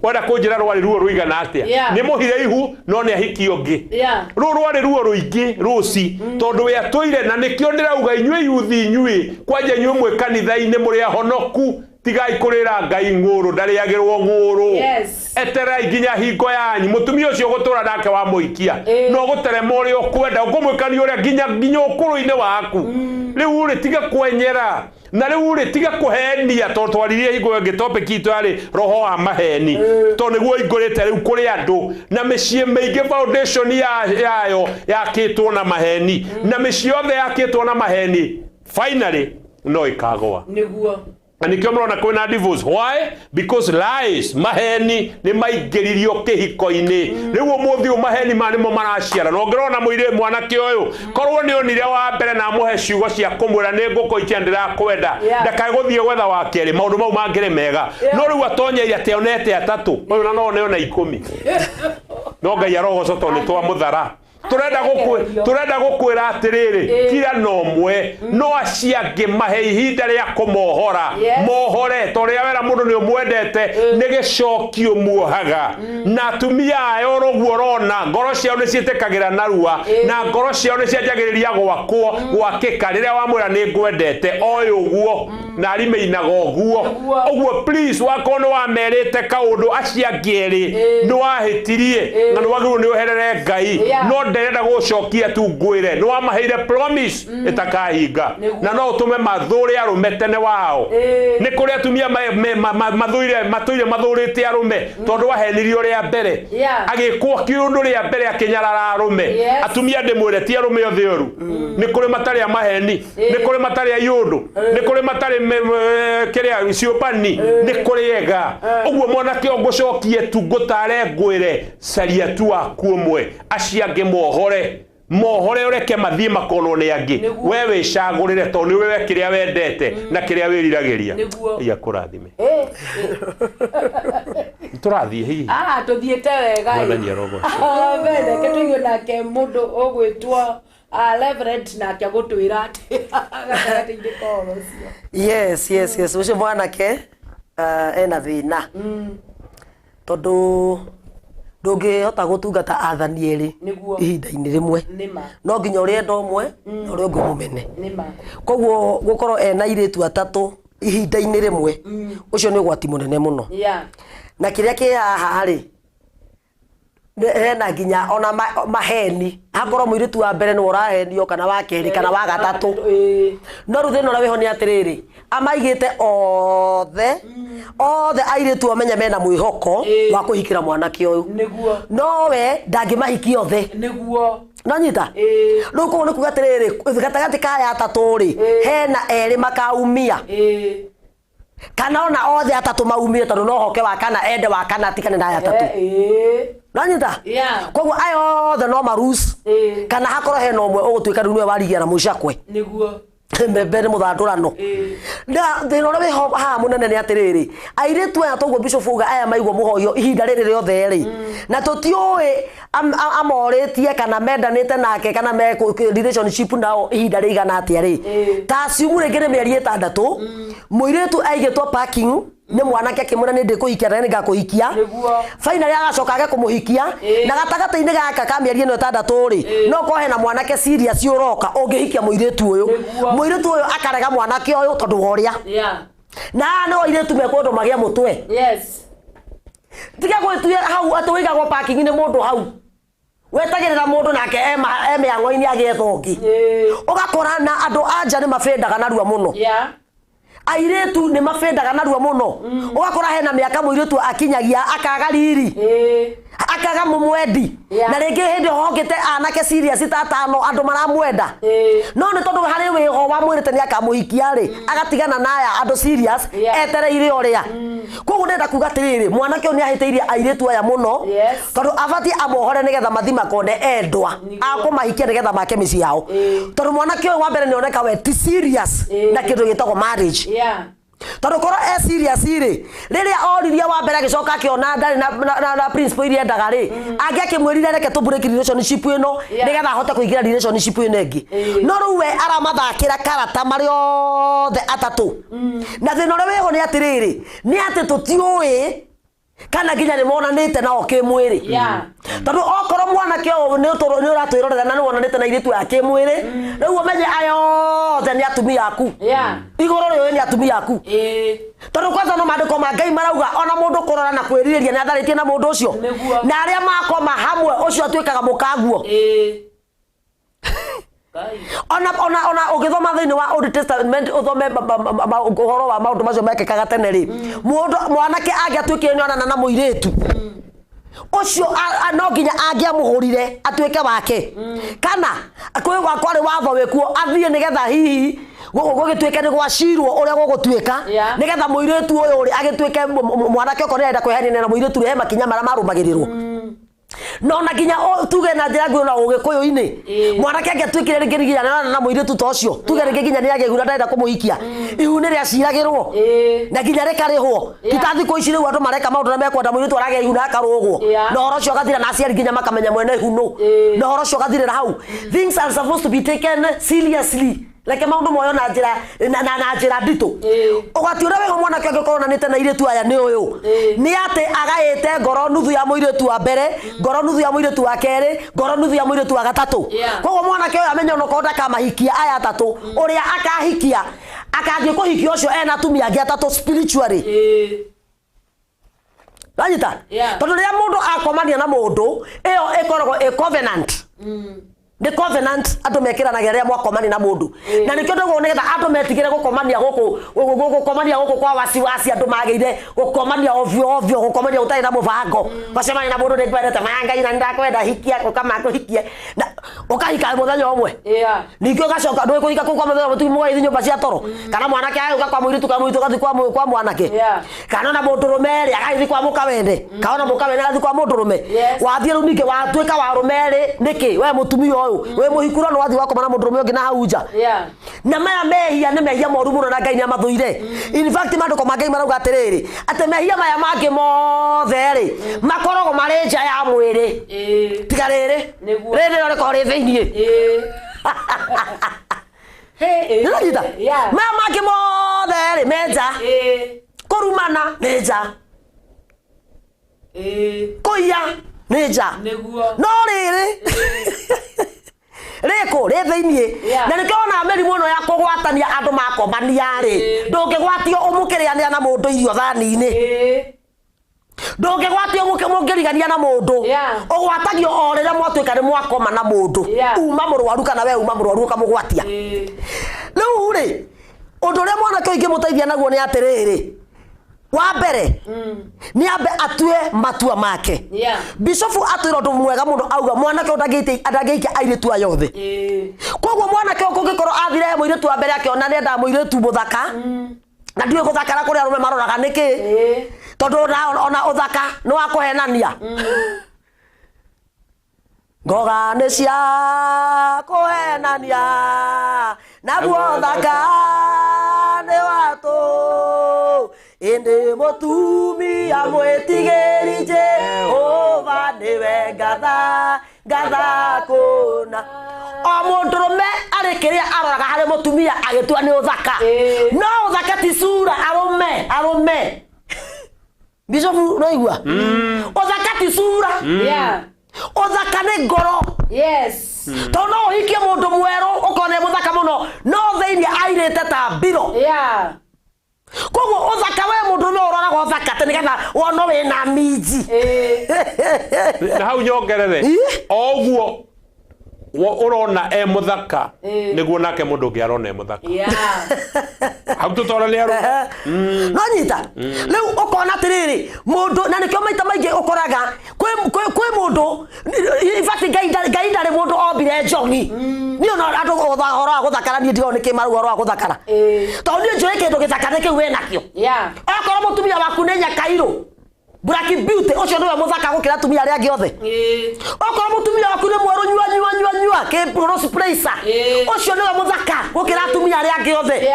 ora kunjira rwari ruo ruigana atia ni muhire ihu no ni ahikio ngi ru rwari ruo ruingi ruci tondu we atoire na nikio ndirauga inyui yuthi inyui kwanja inyui mwe kanitha-ini muri ahonoku tigai kurira Ngai nguru ndariagirwo nguru eterai nginya hingo yanyu mutumia ucio gutura nake wa muikia no guterema uri ukwenda ukumwikania uria nginya ukuru-ini waku riu uri tiga kwenyera na riu uri tiga kuhenia tondu twaririe hingo ngi topic itu ari roho wa maheni tondu niguo ingurite riu kuri andu na micii maingi foundation yayo yakitwo na maheni na micii yothe yakitwo na maheni finally no ikagwa niguo. And nikio mrona kwina divorce. Why? Because lies, maheni ni maigiririo kihiko-ini. Riu umuthi maheni manimo maraciara. No ngirona muire mwanake uyu korwo ni onire wa mbere na muhe ciugo cia kumwira ni nguko ikia ndirakwenda ndakae guthie gwetha wa keri maundu mau mangire mega no riu atonyeire ati onete atatu uyu na no na 10 no Ngai arogocoto ni twa muthara turenda gukwira atiriri kira no mwe no aciange mahe ihinda ria kumohora mohore toria wera mundu ni umwendete ni gicokio muohaga na atumia ayo roguo rona ngoro ciao ni cietekagira narua na ngoro ciao ni cianjagiriria gwakika riria wamwira ni ngwendete oyo guo na arimeinaga guo oguo please wakono wamerete kaundu aciangeri no wahitirie na no wagiru ni uherere Ngai no nderenda gucokia tu ngwire no amaheire promise itakahinga na no utume mathuri arume tene wao ni kuri atumia mathuire mathurite arume tondu wahenirio ria mbere agikwo kiundu ria mbere akinyarara arume atumia ndimwire ti arume othe oru ni kuri matari amaheni ni kuri matari ayundu ni kuri matari kiria ciopani ni kuri ega uguo mwanake ongucokie tu ngutare ngwire caria tu akumwe aciange mohore ureke mathie makonwo ni angi we wicagurire to ni wewe kiria wendete na kiria wiriragiria ya kurathime turathie hihi tuthiete wega wende ketuigwe nake mundu ugwitwa Reverend nake agutwira ati gatagati-ini koro cio yes ucio mwanake ena thina tondu ndungihota gutungata athani eri Niguo. ihinda-ini rimwe Nima. no nginya uri enda umwe na uri ungi mumene Nima. koguo gukorwo ena iritu atatu ihinda-ini rimwe ucio ni ugwati munene muno Yeah. na kiria ki haha ri hena nginya ona maheni hakorwo muiritu wa mbere ni urahenio kana wa keri kana wa gatatu no ru thina uria wiho ni atiriri amaigite othe airitu amenya mena mwihoko wa kuhikira mwanake uyu Niguo. no we ndangimahikia othe Niguo. nanyita riu koguo ni kuga atiriri gatagati ka aya atatu ri hena eri makaumia kana ona othe atatu maumire tondu no hoke wa kana ende wa kana tikane na aya atatu nanyita Yeah. koguo aya othe no marus kana hakorwo hena umwe ugutuika riu niwe warigia na mucakwe Niguo. mbere muthandurano na thina uria wiho haha munene ni atiriri airitu aya toguo bishop uga aya maigwo muhoyo ihinda riri riothe ri na tutiui amoritie kana mendanite nake kana me relationship nao ihinda rigana atia ri ta ciumu ringi ni mieri 6 muiritu aigitwo parking ni mwanake akimwira ni ndikuhikia na ni ngakuhikia finally agacoka age kumuhikia na gatagata-ini gaka ka mieri ino 6 ri no kohe na mwanake serious uroka ungihikia muiritu uyu akarega mwanake uyu tondu woria na no iretu mekondo magia mutwe tiga gwituye hau atuigagwo parking ni mundu hau wetagirira mundu nake emiango-ini agethongi ugakora na andu anja ni mafendaga narua muno airetu ni mafendaga narua muno ugakora hena miaka muiritu akinyagia akaga riri akaga mumwendi na ringi hindi hongite anake serious tatano andu maramwenda no ni tondu hari wiho wa mwirite ni akamuhikia ri agatigana naya andu serious etereire uria koguo ndenda kuga atiriri mwanake ni ahiteirie airetu aya muno tondu abati amohore nigetha mathima kone endwa akumahikia nigetha make mici yao tondu mwanake wa mbere ni oneka we ti serious na kindu gitagwo marriage tondu korwo serious ri riria oririe wa mbere agicoka akiona ndari na principle iria endaga ri angiakimwirire reke tu break relationship ino nigetha ahote kuigira relationship ino ingi no riu we aramathakira karata mari othe atatu na thina uria wiho ni atiriri ni ati tutiui kana nginya ni monanite nao kimwiri tondu okorwo mwanake uyu ni uratwirorera na ni wonanite na iritu ya kimwiri riu umenye ayo the ni atumia aku igoro riu ni atumia aku tondu kwanza no mandiko ma Ngai marauga ona mundu kurora na kwiririria ni atharitie na mundu ucio na aria makoma hamwe ucio atuikaga mukaguo ona ugithoma thiini wa Old Testament uthome uhoro wa maundu macio mekikaga tene ri mundu mwanake angiatuikire ni onana na muiritu ucio no nginya angiamuhurire atuike wake kana kwigwa kwari watho wikuo athie nigetha hihi gugituike ni gwacirwo uria gugutuika nigetha muiritu uyu uri agituike mwanake uko nenda kwehania na muiritu ri he makinya mara marumagirirwo no na nginya tuge na njira ngwina ugikuyu-ini mwanake angiatuikire ringi nginya na muiritu ta ucio tuge ringi nginya ni agegura ndenda kumuhikia ihu ni riaciragirwo na nginya rikarihwo titathi ku ici riu andu mareka maundu na mekwenda muiritu arage ihu na akarugwo na horo ucio gathira na aciari nginya makamenya mwene ihu no na horo ucio gathirira hau things are supposed to be taken seriously like maundu moyo na njira ndito ugati uria weho mwanake angikorwo nanite na iritu aya ni uyu ni ati agaite ngoro nuthu ya muiritu wa mbere ngoro nuthu ya muiritu wa keri ngoro nuthu ya muiritu wa gatatu koguo mwanake uyu amenya no konda kamahikia aya atatu uria akahikia akangi kuhikia ucio ena atumia angi atatu spiritually ranyita tondu riria mundu akomania na mundu iyo ikoragwo a covenant the covenant andu mekiranagia riria mwakomani na mundu na nikio ndugo nigetha andu metigire gukomania guku kwa wasiwasi andu mageire gukomania ovyo gukomania utai na mubango bacemani na mundu ndigwendete mangai na ndakwenda hikia ukama kuhikia na ukahika muthenya umwe nikio gacoka ndu kuhika kwa muthenya mutu mwe nyumba cia toro kana mwanake ayuka kwa muiritu gathi kwa mwanake kana na mundurume agathi kwa mukawende kana mukawende gathi kwa mundurume wathie ru nike watuika wa rumeri niki we mutumia we muhikura no wathi wako mana mundurume ungi na hauja na maya mehia ni mehia moru muno na Ngai ni amathuire in fact mandiko ma Ngai marauga atiriri ate mehia maya mangi mothe ri makorogo mari nja ya mwiri tiga riri riri ko ri thiini niranyita maya mangi mothe ri menja kurumana menja kuya nija Niguo. no riri riko ri thiini na nikiona merimu no ya kugwatania andu makomania ri ndungigwatio umukiriania na mundu irio thani-ini ndungigwatio mukirigania na mundu ugwatagio o riria mwatuika ni mwakoma na mundu uma murwaru kana we uma murwaru ukamugwatia riu ri undu ria mwana kio ingimuteithia naguo ni atiriri wa mbere ni ambe atue matua make bisofu atwira undu mwega muno auga mwana kio ndagite airetu ayothe koguo mwana kio kungikoro athire muiretu wa mbere akiona ni nda muiretu muthaka na ndiwe guthakara kuria rume maroraga niki tondu ona uthaka ni wa kuhenania ngoga ni cia kuhenania naguo uthaka ni watu indi mutumia mwitigiri Jehova niwe ngatha kuna o mundurume ari kiria aroraga hari mutumia agitua ni uthaka no uthaka ti sura arume bisofu no igua uthaka ti sura uthaka ni ngoro tono hikie mundu mweru ukone muthaka muno no thiini airite ta mbiro koguo uthaka we mundu no uroraga uthaka te nigetha wono wina miji na hau nyongerere oguo urona muthaka niguo nake mundu ungi arona muthaka hau tutorania no nyita riu ukona tiriri mundu na nikio maita maingi ukoraga kwi mundu ifati ngai ndari mundu ombire njogi ni ona andu horo guthakara ni ndio niki maru horo guthakara tondu ni njoi kindu githakara kiu we nakio okorwo mutumia waku ni nyakairu Black Beauty ucio niwe muthaka gukira tumia ria giothe okorwo mutumia waku ni mweru nyua ke Rose Placer ucio niwe muthaka gukira tumia ria giothe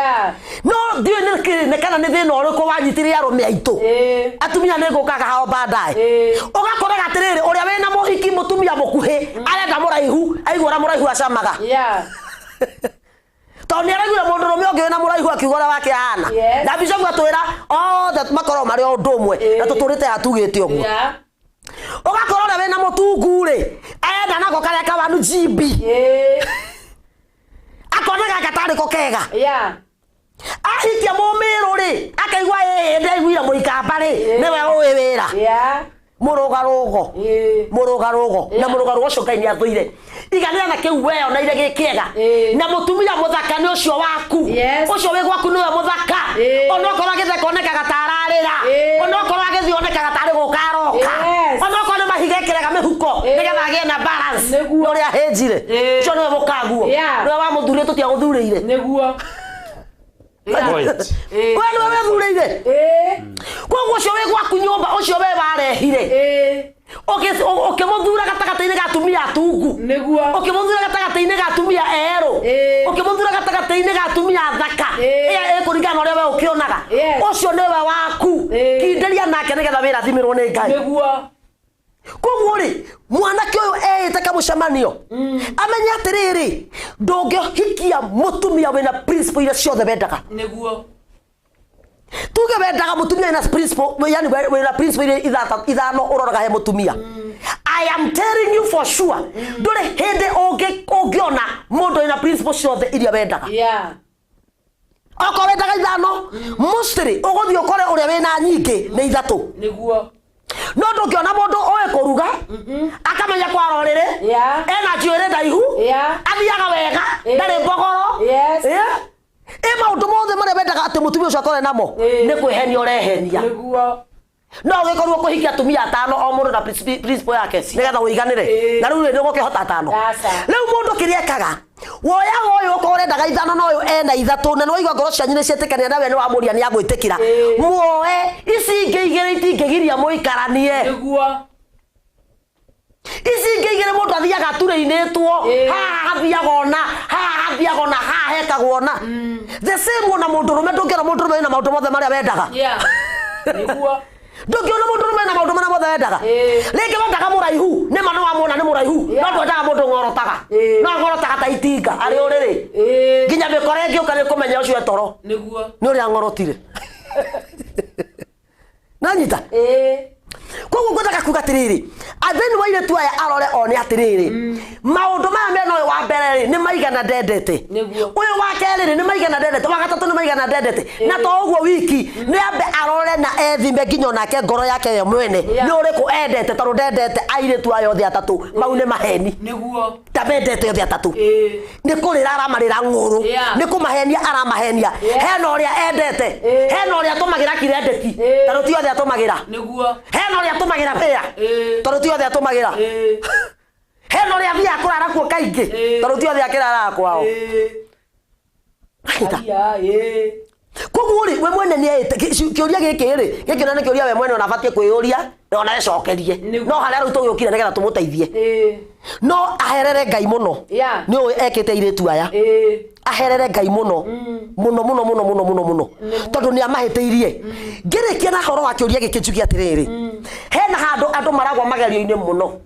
no ndiwe ni kana ni thina uriku wanyitire arume aitu atumia ni gukaga hao baadaye ugakora gatiriri uria wena muhiki mutumia mukuhi arenda muraihu aigura muraihu acamaga toni aragura mundu rume onge na muraihu akiugora wake ana na bisofu atwira that makoro mari o ndumwe na tuturite hatugite ogwo ugakora we na mutungu ri enda nako kare kawanu GB akonaga gatari ko kega ahikia mumiru ri akaigwa ndaiguira muikamba ri niwe uwi wira murugarugo na murugarugo ucio Ngai ni athuire iganira na kiu we ona ire gikiega na mutumia muthaka ni ucio waku ucio we gwaku niwe muthaka ona okora githe koneka gatararira ona okora githi oneka gatari gukaroka ona okora ni mahiga ikirega mihuko nigetha agie na balance uria henjire ucio niwe mukaguo niwe wa muthuri tutia guthurire niguo we niwe wethureire koguo ucio we gwaku nyumba ucio we barehire ukimuthura gatagata-ini gatumia atungu ukimuthura gatagata-ini gatumia eru ukimuthura gatagata-ini gatumia thaka iya ikuringana uria we ukionaga ucio niwe waku kinderia nake nigetha wira thimirwo ni Ngai koguo ri mwanake uyu eite kamucemanio amenye atiriri ndungihikia mutumia wina principle iria ciothe wendaga tuge wendaga mutumia na principle yani wina principle iria ithano uroraga he mutumia I am telling you for sure nduri hindi ungiona mundu wina principle ciothe iria wendaga oko wendaga ithano mostly uguthii ukore uria wina nyingi ni ithatu no ndukiona mundu oe kuruga akamenya kwarorire ena njuire ndaihu athiaga wega ndari mbogoro maundu mothe maria wendaga ati mutumia ucio akore namo ni kwihenia urehenia no gikorwo kuhikia atumia atano o mundu na principle yake nigetha uiganire na riu ni gukihota atano riu mundu kiriekaga woya uyu uko urendaga ithano no uyu ena ithatu na no igwa ngoro cianyu ni cietikania nawe ni wa muria ni agwitikira muoe ici ingi igiri itingigiria muikaranie ici ingi igiri mundu athiaga ature-initwo haha athiaga ona haha hekagwo na the same ona mundu rume ndungiona mundu rume na maundu mothe maria wendaga ndungiona mundu rume na maundu maria mothe wendaga ringi wendaga muraihu ni manu wa muona ni muraihu no ndwendaga mundu ngorotaga no ngorotaga ta itinga ari uriri nginya mikore ngiuka ni kumenya ucio etoro ni uria ngorotire nanyita koguo ngwenda kuga atiriri atheni wa ile tu aya arore one atiriri maundu maya mena uyu wa mbere ni maigana ndendete uyu wa keriri ni maigana ndendete wa gatatu ni maigana ndendete na to uguo wiki ni ambe arore na ethime nginya nake ngoro yake ye mwene ni uriku endete tondu ndendete aire tu ayo thia tatu mau ni maheni niguo tabendete thia tatu ni kurira aramarira nguru ni kumahenia aramahenia hena uria endete hena uria tumagira kirendeti tondu ti othe atumagira niguo hena uria atumagira pia tondu ti othe atumagira hena uria bia kurara kuo kaingi tondu ti othe akirara kwao koguo ri we mwene ni kiuria gikiri gikina ni kiuria we mwene unabatie kwiyuria na ona ecokerie no haria ru tugukira nigetha tumuteithie no aherere Ngai muno ni uyu ekite iretu aya aherere Ngai muno muno tondu ni amahiteirie ngirikia na horo wa kiuria gikijugi atiriri hena handu andu maragwa magerio-ini muno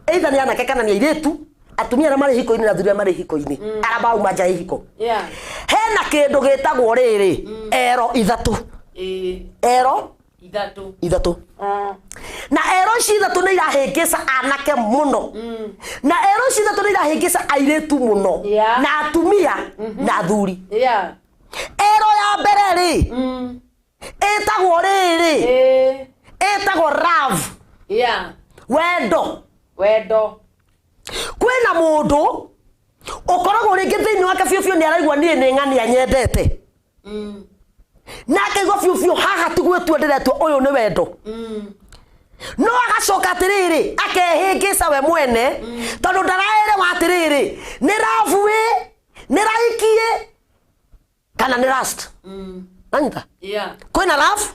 either ni anake kana ni iretu atumia na mari hiko-ini na thuria mari hiko-ini arabau maja hiko hena kindu gitagwo riri ero ithatu ero ithatu na ero ithatu ni irahingisa anake muno na ero ithatu ni irahingisa airetu muno na atumia na athuri ero ya mbere ri etagwo riri etagwo love wendo kwina mundu ukoragwo ringi thiini wake biu ni araigua ni ng'ania nyendete na akaigua biu haha tigwe twenderetwo uyu ni wendo no agacoka atiriri akehingisa we mwene tondu ndaraerewa atiriri ni love we ni raikie kana ni lust anta kwina love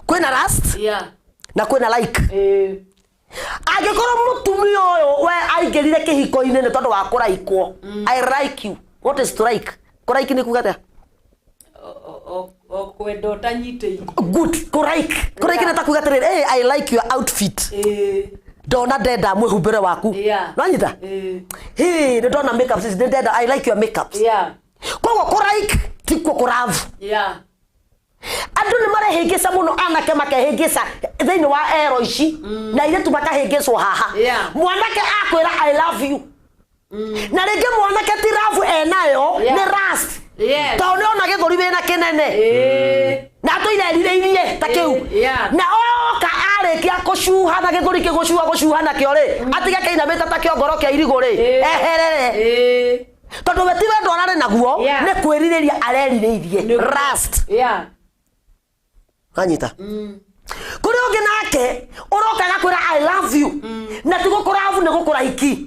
kwina lust na kwina like agikoro mutumia uyu we aingerire kihiko-ini ni tondu wa kuraikwo I like you. What is to like? Kuraiki ni kugata kwendo tanyite good kuraiki na takugatirira I like your outfit dona deda mwehumbire waku nanyita dona makeup sis deda I like your makeup kwa kuraiki tiko kuravu andu ni marehingisa muno anake makehingisa thiini wa ero ici na ile tu makahingiswo haha mwanake akwira I love you na ringi mwanake ti love enayo ni lust to ni ona githuri wina kinene na tuirerireirie ta kiu na oka arikia kucuha na githuri kigucuha na kio ri atiga kainamite ta kio ngoro kia irigu ri eherere tondu we ti wendo arari naguo ni kwiririria arerireirie lust anyita kuri ungi nake uroka gakwira I love you na tigukuravu ni gukuraiki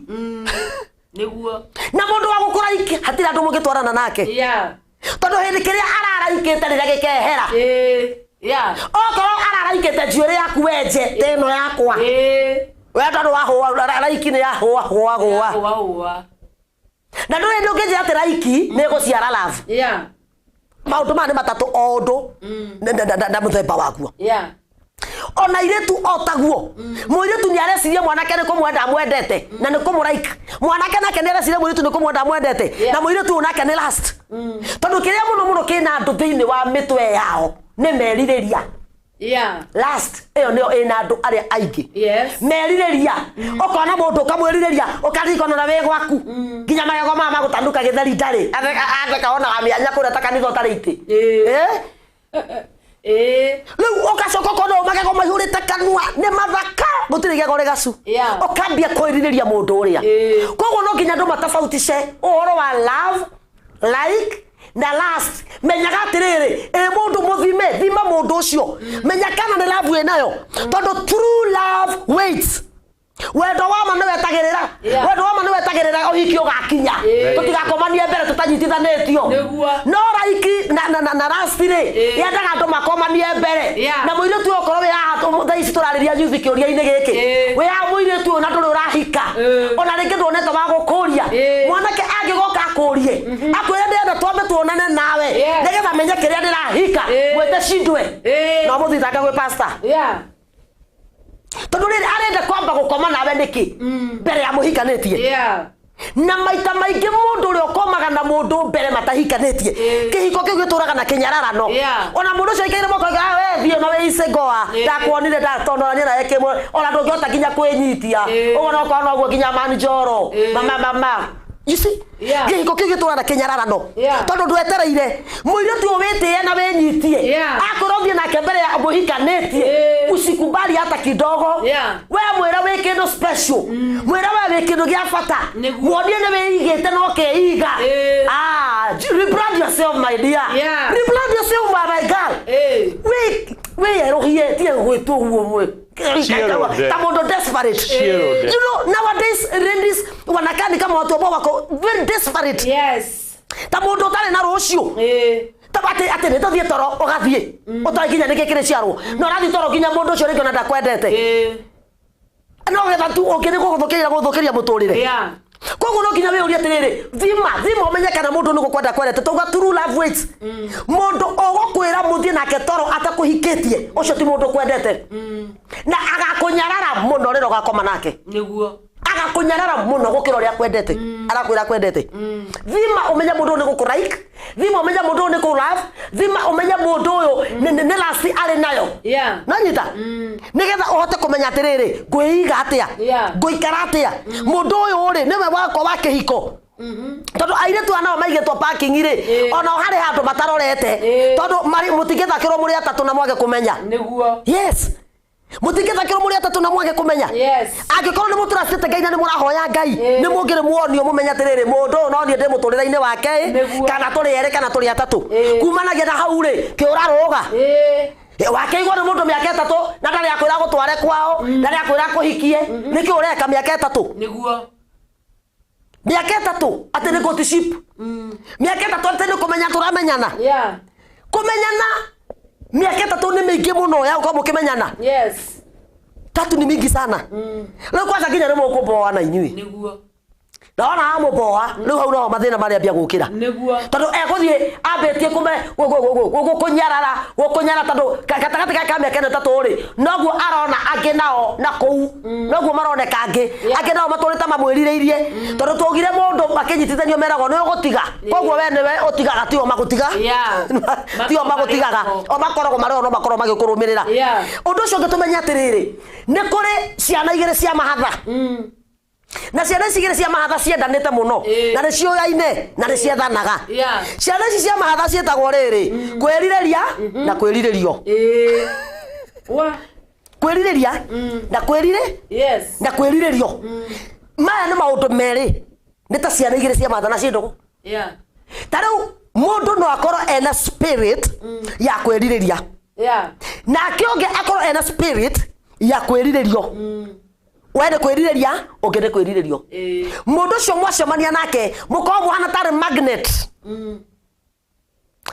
niguo na mundu wa gukuraiki hatira andu mugitwarana nake tondu hindi kiria araraikite riria gikehera okoro araraikite njuiri yaku wenje teno yakwa we tondu wa raiki ni ya hua na ndu ndi unginjira ati raiki ni guciara love maundu mani matatu ondu na muthemba waguo ona iretu otaguo muiretu ni areciria mwanake ni kumwenda mwendete na ni kumuraika mwanake nake ni areciria muiretu ni kumwenda mwendete na muiretu nake ni last tondu kiria muno kina andu thiini wa mitwe yao ni meririria last eyo nio ina andu aria aingi meririria ukona mundu kamwiririria ukarikona na we gwaku nginya magego mama gutanduka githeri ndari atheka ona amianya kureta kanitha utariti riu ugacoka ukona magego mahurite kanua ni mathaka gutiri gego rigacu ukambia kwiririria mundu uria koguo no nginya andu matafautice uhoro wa love like na last menyaga atiriri mundu muthime thima mundu ucio menya kana ni love enayo tondu true love waits wendo wa ma ni wetagirira uhiki ugakinya tutigakomanie mbere tutanyitithanitio no raiki na last ri yendaga andu makomanie mbere na muiretu okoro we haha thaici turariria yuthi kiuria-ini giki we ha muiretu ona nduri urahika ona ringi ndonete wa gukuria mwanake angigoka akurie akwire ndenda twambe tuonane nawe nigetha menye kiria ndirahika mwete cindwe no muthitanga gwi pastor tondu riri arenda kwamba gukoma nawe niki mbere ya muhikanitie na maita maingĩ mũndũ ũrĩa ũkomaga na mũndũ mbere matahikanĩtie kĩhiko kĩu gĩtũraga na kĩnyararano ona mũndũ ũcio ikaire moko we thiĩ na wĩice ngoa ndakuonire ndatondorania nawe kĩmwe ona ndũngĩhota nginya kwĩnyitia ũguo no kwa noguo nginya manjoro mama you see kĩhiko kĩu gĩtũraga na kĩnyararano tondũ ndwetereire mũirĩtu ũwĩtĩe na wĩnyitie akorwo nake mbere ya mũhikanĩtie usikubali hata kidogo we mwĩra wĩ kĩndũ special mwĩra we wĩ kĩndũ gĩa bata muonie nĩ wĩigĩte no keiga rebrand yourself my dear rebrand yourself my girl wĩyerohie tie gwĩtwo guo mwe tamondo desperate you know nowadays ladies wanakaa ni kama watu ambao wako very desperate tamondo tale na rocio tabate ate ne tathie toro ugathie utaginya nikikire ciaro no rathi toro ginya mundu ucio ringi ona ndakwendete no getha tu okire guthukiria muturire koguo no ginya we uri atiriri thima umenye kana mundu nuko kwenda kwendete tuga true love waits mundu ogokwira muthie nake toro atakuhikitie ucio ti mundu kwendete na agakunyarara muno rero gakoma nake niguo agakunyarara muno gukira uria kwendete arakwira kwendete thima umenye mundu ni gukurike thima umenye mundu ni ku love thima umenye mundu uyu ni last ari nayo nanyita nigetha uhote kumenya atiriri ngwiiga atia nguikara atia mundu uyu ri niwe wako wa kihiko tondu airetu anao maigetwo parking ri ona hari handu matarorete tondu mutigethakirwo muri atatu na mwage kumenya niguo yes mutigethakirwo muri atatu na mwage kumenya angikorwo ni muturacite Ngai na ni murahoya Ngai ni mungire muonio mumenya atiriri mundu no nie ndi muturira-ini wake kana turi ere kana turi atatu kumanagia na hau ri kiuraruga wake igwa ni mundu miaka 3 na ndari akwira gutware kwao ndari akwira kuhikie niki ureka miaka 3 niguo miaka 3 ati ni courtship miaka 3 ati ni kumenya turamenyana kumenyana miaka 3 ni mingi muno ya uko mukimenyana 3 ni mingi sana leo kwanza ginya remo kuboa na inyui niguo naona amuboa leo hau no mathina mari ambia gukira niguo tondu eguthie ambetie kunyarara tondu gatagati ka kamia kene 3 ri noguo arona angi nao na kou noguo maroneka angi nao maturita mamwirireirie tondu tugire mundu makinyitithanio merago ni ugutiga koguo we niwe utigaga tio magutiga tio magutigaga o makorogo mareo no makoro magikurumirira undu ucio ngitumenya atiriri ni kuri ciana igire cia mahatha na ciana igire cia mahatha ciendanite muno na ni cioyaine na ni ciethanaga ciana cia mahatha cietagwo riri kwirireria na kwiriririo kwiririria na kwirire na kwiriririo maya ni maundu meri ni ta ciana igire cia mahatha na ciendogo tariu mundu no akorwo ena spirit ya kwiririria na kionge akorwo ena spirit ya kwiriririo wende kwirireria ungende kwiriririo mundu ucio mwacemania nake mukorwo muhana tari magnet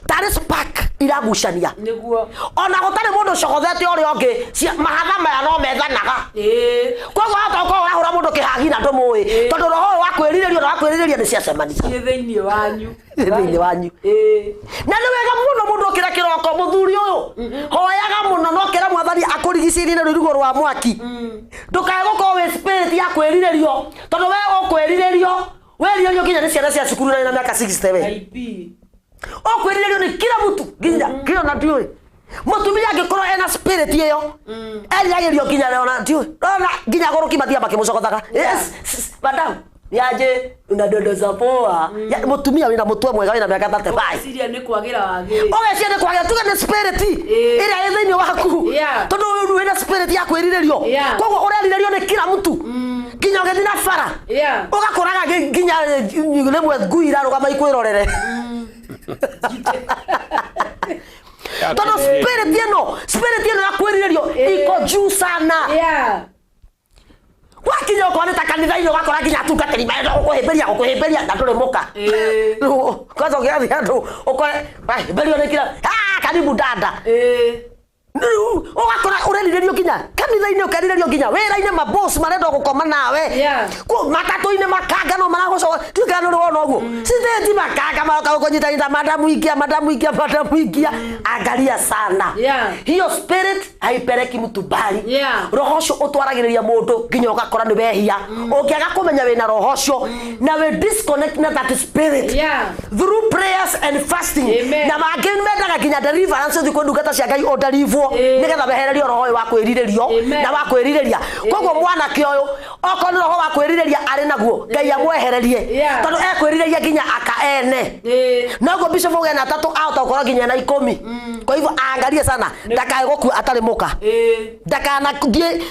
tari spark iragucania niguo ona gutari mundu cogothete uri ongi mahatha maya no methanaga koguo hata ukorwo urahura mundu kihagi na ndumui tondu roho wa kwiririria ni ciacemania thiini wanyu na ni wega muno mundu ukira kiroko muthuri uyu hoyaga muno no kira mwathani akurigicirie na rurugo rwa mwaki ndukae gukorwo wi spirit ya kwiriririo tondu we ukwiriririo weririo nginya ni ciana cia cukuru na miaka 67 okwiririo ni kila mtu ginya kio na ndioi mutumia angikorwo ena spirit iyo eliagirio ginya leona ndioi ona ginya goro kimathia bakimucogothaga madam yaje una dodo za poa mutumia wina mutwe mwega wina miaka 35 siria ni kwagira wagi ogecia ni kwagira tuga ni spirit ira ithini waku tondu uyu wina spirit ya kwiriririo koguo ureriririo ni kila mtu ginya ugethi na bara ugakoraga ginya rimwe nguira rugama ikwirorere tondu spirit ino ya kwiriririo iko juu sana wakinya uko nita kanitha iyo gakora ginya atungatiri maendo gukuhimberia na nduri muka kwanza ugiathi andu uko berio ni kila karibu dada Ugakora urerirerio nginya kanitha-ini ukerirerio nginya wira-ini maboss marenda gukoma nawe ku matatu-ini makanga no maragoco tikano rwona uguo sitheti makanga maroka kunyita madamu ingia angalia sana hiyo spirit haipeleki mtu bali roho ucio utwaragiriria mundu nginya ugakora ni wehia ungiaga kumenya wina roho ucio na we disconnect na that spirit through prayers and fasting na mangi mendaga nginya deliverance thiku ndungata cia Ngai odarivo nigetha wehererio roho wa kwiriririo na wa kwirireria koguo mwana kioyo okono roho wa kwirireria ari naguo Ngai amwehererie tondu ekwirireria nginya akaene noguo bishop ugena tatu out okora nginya na 10 kwa hivyo angalie sana ndakae gukua atari muka ndakana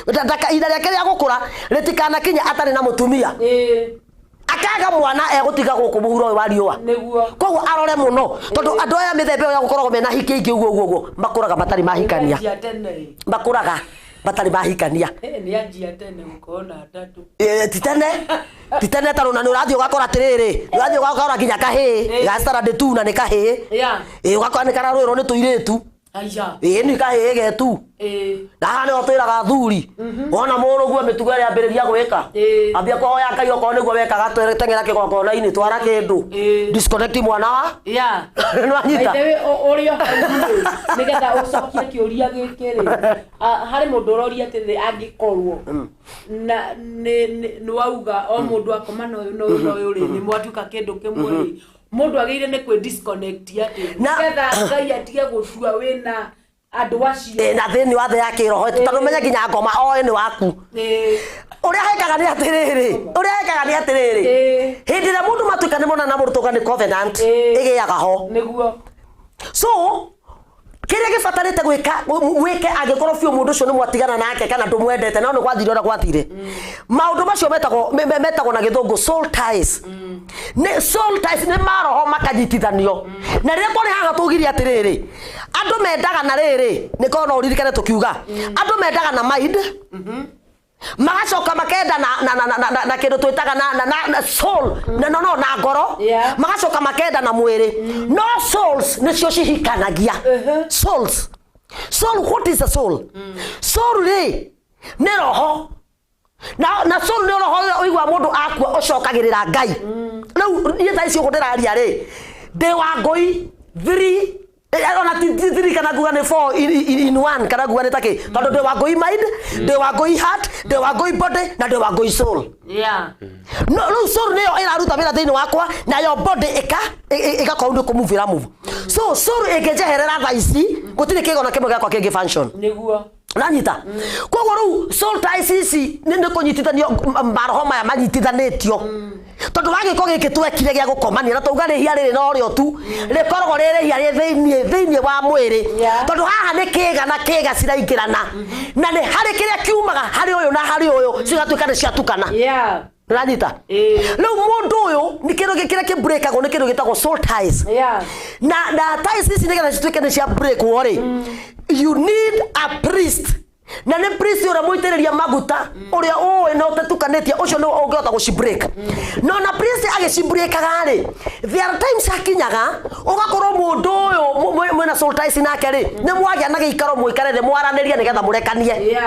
ndaka ida rĩake rĩa gukura ritikana kinya atari na mutumia akaga mwana egutiga guku muhuro wa riua koguo arore muno tondu andu aya mithembe ya gukoragwo mena hiki ingi uguo makuraga batari mahikania makuraga batari mahikania ni anjia tene mkona tatu titene taruna ni urathio gakora tiriri urathio gakora nginya kahi gastara de tu na ni kahi ugakora ni kararwiro ni tuiretu aya ni kahi getu na ne otiraga thuri ona moro guo mitugo ya mbiriria gwika ambia kwa hoya Ngai okone guo weka gatengera kigoko na ini twara kindu disconnect mwana no anyita ewe orio nigetha ucokie kiuria gikiri hari mundu uroria ati angikorwo na ni wauga o mundu akoma no uyu ni mwatuka kindu kimwe mundu ageire ni kwi disconnect ati nigetha Ngai atige gutua wina andu acio na thini wathe ya kiroho tondu menya nginya ngoma o ni waku uria hekaga ni atiriri hindi na mundu matuka ni mona na murutuka ni covenant igiaga ho niguo so kiria gibatarite gwike angikorwo biu mundu ucio ni mwatigana nake kana ndumwendete no ni gwathire maundu macio metagwo na githungu soul ties ne soul ties ni maroho makanyitithanio na riria kwari haga tugiria atiriri andu mendaga na riri ni kono uririkane tukiuga andu mendaga na mind magacoka makenda na kindu twitaga na soul no na ngoro magacoka makenda na mwiri no souls nicio cihikanagia souls soul what is a soul soul ni roho na soul ni roho uigwa mundu akua ucokagirira Ngai riu yeta icio gutiraria ndi wa ngoi 3 ona titiri kana guga ne 4 in 1 kana guga ne take tondu de wa goi mind de wa goi heart de wa goi body na de wa goi soul no soul neo iraruta wira thiini wakwa na your body ika kaundu ku move so soul egejeherera thaici gutire kigona kimwe gakwa kingi function niguo nanyita koguo riu soul ties ici ni kunyitithanio maroho maya manyitithanitio tondu wagiko giki twekire gia gukomania na tuga ri hia riri no rio tu rikoragwo riri hia ri thiini wa mwiri tondu haha ni kiga na kiga ciraingirana na ni hari kiria kiumaga hari uyu na hari uyu cigatuika ni ciatukana nanyita riu mundu uyu ni kindu gikiria ki breakagwo ni kindu gitagwo soul ties na ties ici nigetha cituike ni cia break wori you need a priest na ne priest ora muitiriria maguta uria uwe no tetukanitie ucio no ungehota gucibreak no na priest agicibreakaga ri there are times akinyaga ugakorwo mundu uyu mwena soul ties nake ri ni mwagia na giikaro muikare mwaraniria nigetha murekanie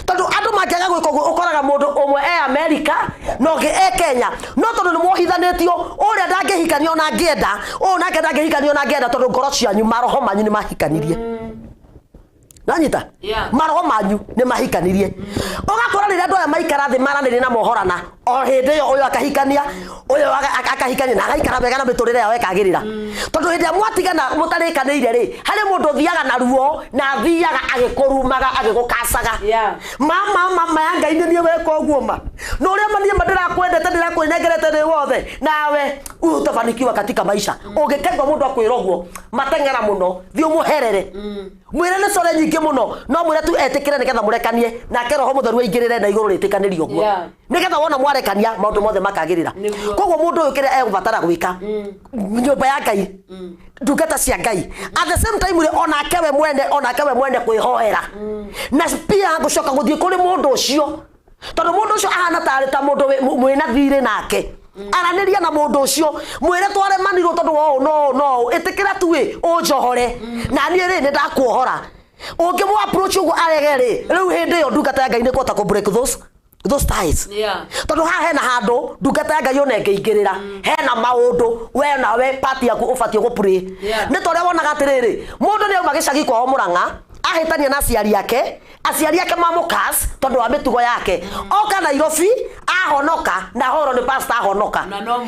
tondu andu mangiaga gwika ukoraga mundu umwe America no ngi Kenya no tondu ni mwohithanitio uria ndangihikania ona ngienda nake ndangihikania ona ngienda tondu ngoro cianyu maroho manyu ni mahikanirie nanyita maroho manyu ni mahikanirie ugakora rira andu aya maikara thi maranire na mohorana o hindi yo uyu akahikania uyu akahikania na agaikara wega na miturire yao ekagirira tondu hindi mwatigana mutarikaniire ri hari mundu thiaga na ruo na thiaga agikurumaga agigukacaga mama ya Ngai ni weka uguo ma no uria manie mandirakwendete ndirakwinengerete ni wothe nawe utafanikiwa katika maisha ungikengwa mundu akwira uguo matengera muno thi umuherere mwire ni sore nyingi muno no mwire tu etikire nigetha murekanie na keroho mutheru aingirire na iguru ritikanirio guo nigetha wona mwarekania maundu mothe makagirira koguo mundu uyu kiria egubatara gwika nyumba ya Ngai ndungata cia Ngai at the same time onake we mwende kwihoera na pia gucoka guthie kuri mundu ucio tondu mundu ucio ahana ta mundu mwina thire nake araniria na mundu ucio mwire tware maniro tondu no itikira tu unjohore na ni ri ni ndakuohora Oke mo approach ugo aregere. Riu hindi yo ndungata ya Ngai ni kota ko break those ties. Yeah. Tondu ha hena handu ndungata ya Ngai ona ngeingirira. Hena maundu we nawe party yaku ubatie go pray. Ni toria wonaga atiriri. Mundu ni auma gicagi kwao Murang'a ahitania na aciari yake mamukas tondu wa mitugo yake. Oka Nairobi ahonoka na horo ni pastor ahonoka. Na no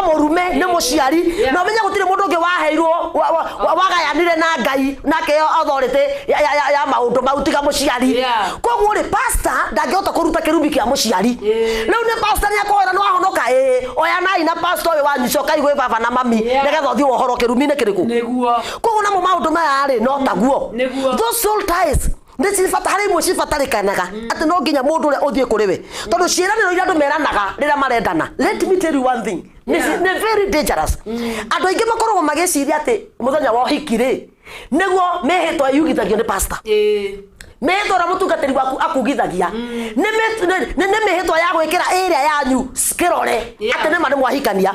murume ni muciari. Na menya gutire mundu ungi waheirwo wagayanire na Ngai nake authority ya maundu mautiga muciari. Koguo ri pastor ndangihota kuruta kirubi kia muciari. Riu ni pastor ni akoera no ahonoka oya nai na pastor we wanyicoka igwe baba na mami nigetha uthii wohoro kirumi ni kiriku. Niguo. Koguo na maundu maya ri no taguo. Those soul ties ndicifata hari imwe cibatarikanaga ati no nginya mundu uria uthie kuri we tondu ciiraniro iria andu meranaga rira marendana. Let me tell you one thing, this is very dangerous. Andu aingi makoragwo magiciria ati muthenya wa hikiri niguo mehitwa yugithagio ni pastor. Mehitwa ra mutungatiri waku akugithagia ni mehitwa ya gwikira area yanyu skirore ati ni mari mwahikania.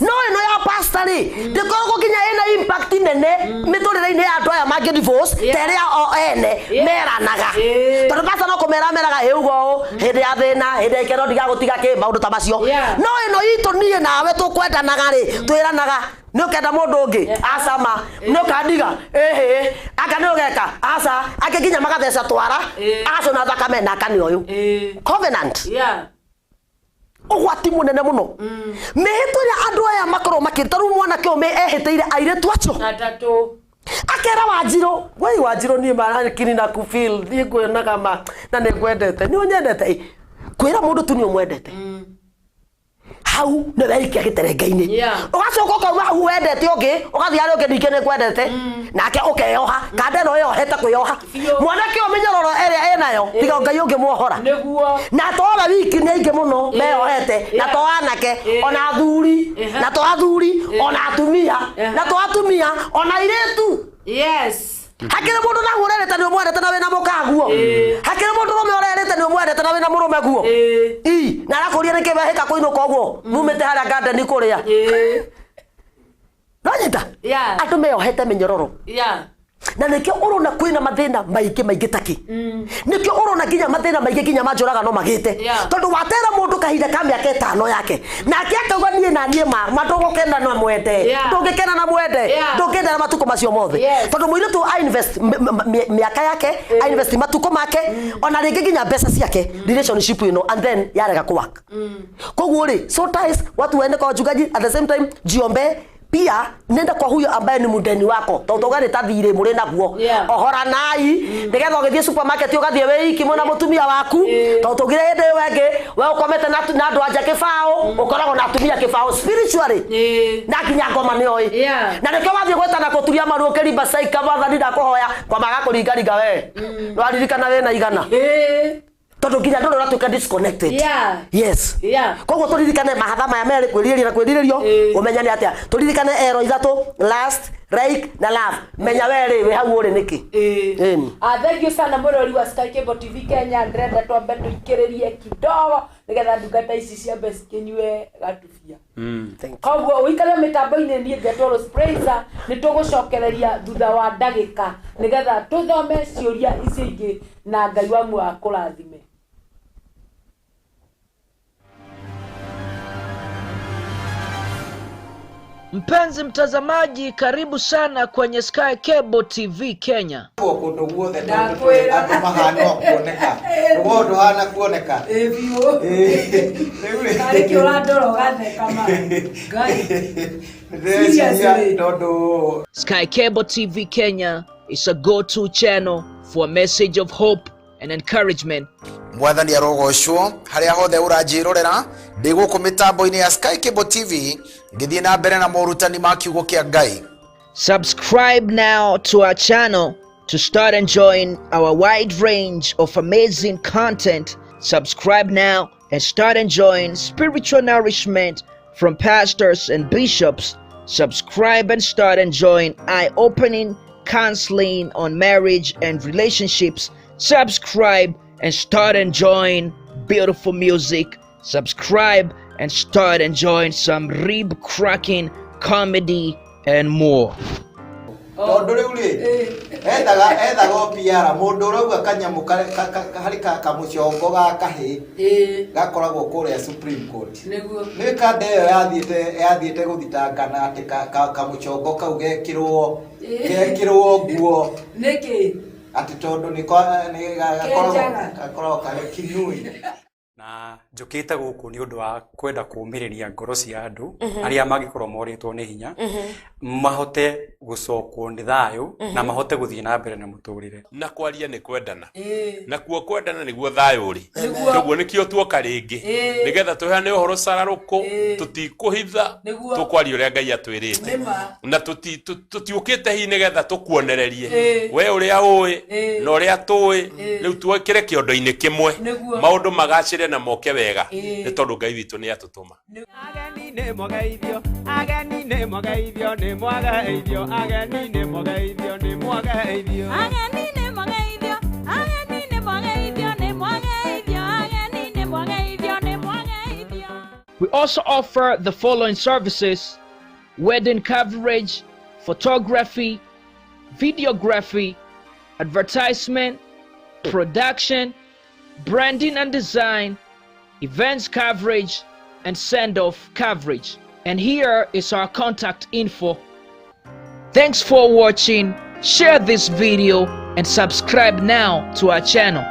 No ino ya pastor ri ndikoragwo nginya ina impact nene miturire-ini ya andu aya mangi divorce teria o ene meranaga tondu pastor no kumerameraga ugo hindi ya thina hindi ikero ndigagutiga ki maundu ta macio. No ino itu nie nawe tukwendanaga ri twiranaga no kenda mundu ungi acama no kandiga aka no geka aca ake nginya magatheca twara acona thakame na kani uyu covenant ugwati munene muno. Mihitwa ya andu aya makorwo makiritaru mwana kio me ehiteire aire twacho atatu akera Wanjiru wai Wanjiru ni marakini na kufeel ni kwena kama na ne kwendete ni unyendete kwira mundu tu ni umwendete hau ne weikia giterenga-ini ugacoka ukauma hau wendete ungi ugathia ari ungi ndikene kwendete nake ukeyoha kanda no yohete kwiyoha mwanake umenyororo area enayo tiga Ngai ungi muohora na tora wiki ni aingi muno meyohete na to anake ona athuri na to athuri ona atumia na to atumia ona iretu. Hakire mundu na urerete ni umwendete na wina mukaguo. Hakire mundu no urerete ni umwendete na wina murume guo. Na arakuria ni kibehika kuinuka uguo mumite haria garden kuria. Nonyita andu meyohete minyororo. Na nikio urona kwina mathina maingi taki. Nikio urona nginya mathina maingi nginya manjuraga no magite tondu watera mundu kahinda ka miaka 5 yake nake akauga nie na nie matugukena na mwende ndungikena na mwende ndungikena na matuko macio mothe tondu muire tu invest miaka yake invest matuko make ona ringi nginya mbeca ciake relationship ino and then yarega ku work. Koguo ri so ties watu waende kwa wachungaji at the same time jiombe pia nenda kwa huyo ambaye ni mudeni wako tautoga ni tathire muri naguo ohora nai nigetha ugithie supermarket ugathie wiki mona mutumia waku tautogire hinde wenge we ukomete na andu anja kibao ukoragwo na atumia kibao spiritually na kinya ngoma ni oi na nikio wathie gwetana kuturia maru ukiriba saika wathani ndakuhoya kwa maga kuringaringa we ndwaririkana we na igana tondu nginya ndu ratuka disconnected. Koguo turirikane mahatha maya meri kwiriria na kwiririo umenya ni atia turirikane ero ithatu last like na love menya weri we hau uri niki. Thank you sana murori wa Sky Cable TV Kenya ndrenda twambe tuikiririe kidogo nigetha ndungata ici cia best kinywe gatubia. Koguo uikare mitambo-ini ni Getoro Sprayza ni tugucokereria thutha wa ndagika nigetha tuthome ciuria ici ingi na Ngai wamu akurathime. Mpenzi mtazamaji, karibu sana kwenye Sky Cable TV Kenya. Kundu guothe ndakwira mahano kuoneka wondo hana kuoneka biu kari kiura ndoro gathe kama Ngai Sky Cable TV Kenya is a go-to channel for a message of hope and encouragement. Mwathani arogocwo haria hothe uranjirorera ndi guku mitambo-ini ya Sky Cable TV ngithie na mbere na morutani ma kiugo kia Ngai. Subscribe now to our channel to start enjoying our wide range of amazing content. Subscribe now and start enjoying spiritual nourishment from pastors and bishops. Subscribe and start enjoying eye-opening counseling on marriage and relationships. Subscribe and start enjoying beautiful music. Subscribe and start enjoying some rib-cracking comedy and more. tondu riu ri ethaga opiara mundu urauga kanyamu hari kamucongo gakahi gakoragwo kuria Supreme Court ni kande yo yathiite guthitangana ati kamucongo kau gekirwo nguo niki ati tondu ni gakoragwo kare kinui na njukite guku ni undu wa kwenda kumiriria ngoro cia andu aria magikorwo moritwo ni hinya mahote gucokwo ni thayu na mahote guthii na mbere na muturire na kwaria ni kwendana na kuo kwendana niguo thayu ri koguo nikio tuoka ringi nigetha tuheane uhoro sararuko tutikuhitha tukwaria uria Ngai atwirite na tutiukite hi nigetha tukuonererie we uria ui na uria tui riu twekire kiondo-ini kimwe maundu magacire na moke wega ni tondu Ngai witu ni atutuma ageni ni mogeithio ageni ni mogeithio ni mwageithio ageni ni mogeithio ni mwageithio ageni ni mogeithio ageni ni mogeithio ni mwageithio ageni ni mogeithio ni mwageithio. We also offer the following services: wedding coverage, photography, videography, advertisement, production, branding and design, events coverage, and send-off coverage. And here is our contact info. Thanks for watching. Share this video and subscribe now to our channel.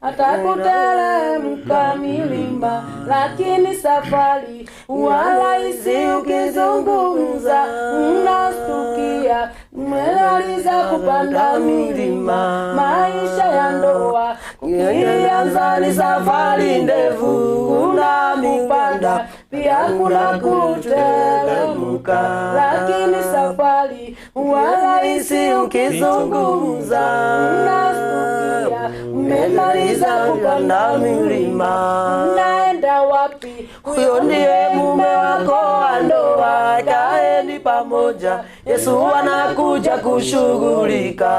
Atakuteremka milima, lakini safari wala isi ukizungumza unastukia umemaliza kupanda milima. Maisha ya ndoa ukianza ni safari ndefu, kuna mipanda pia kuna kuteremka, lakini safari mbali, walaisi ukizungumza, umemaliza kupanda milima. Unaenda wapi? Huyo ndiye mume wako wa ndoa, kaeni pamoja, Yesu anakuja kushughulika.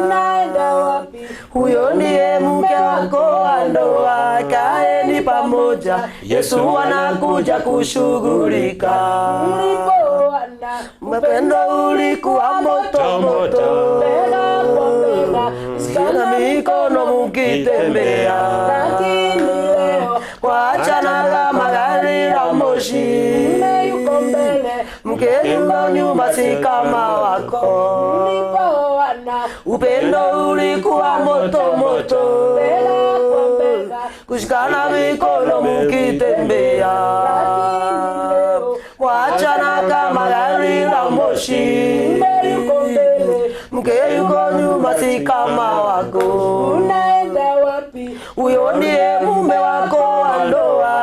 Unaenda wapi? Huyo ndiye mke wako wa ndoa, kaeni pamoja, Yesu anakuja kushughulika. Mlipoana Mapendo ulikuwa moto moto, bega kwa bega, shikana mikono mukitembea, lakini leo wachana kama gari la moshi, yuko mbele. mke yuko nyuma si kama wako. Mlipoana Upendo ulikuwa moto moto, bega kwa bega, kushikana mikono mukitembea, wachana kama gari la moshi, yuko mbele. mke yuko nyuma si kama wako. Unaenda wapi? Huyo ndiye mume wako wa ndoa,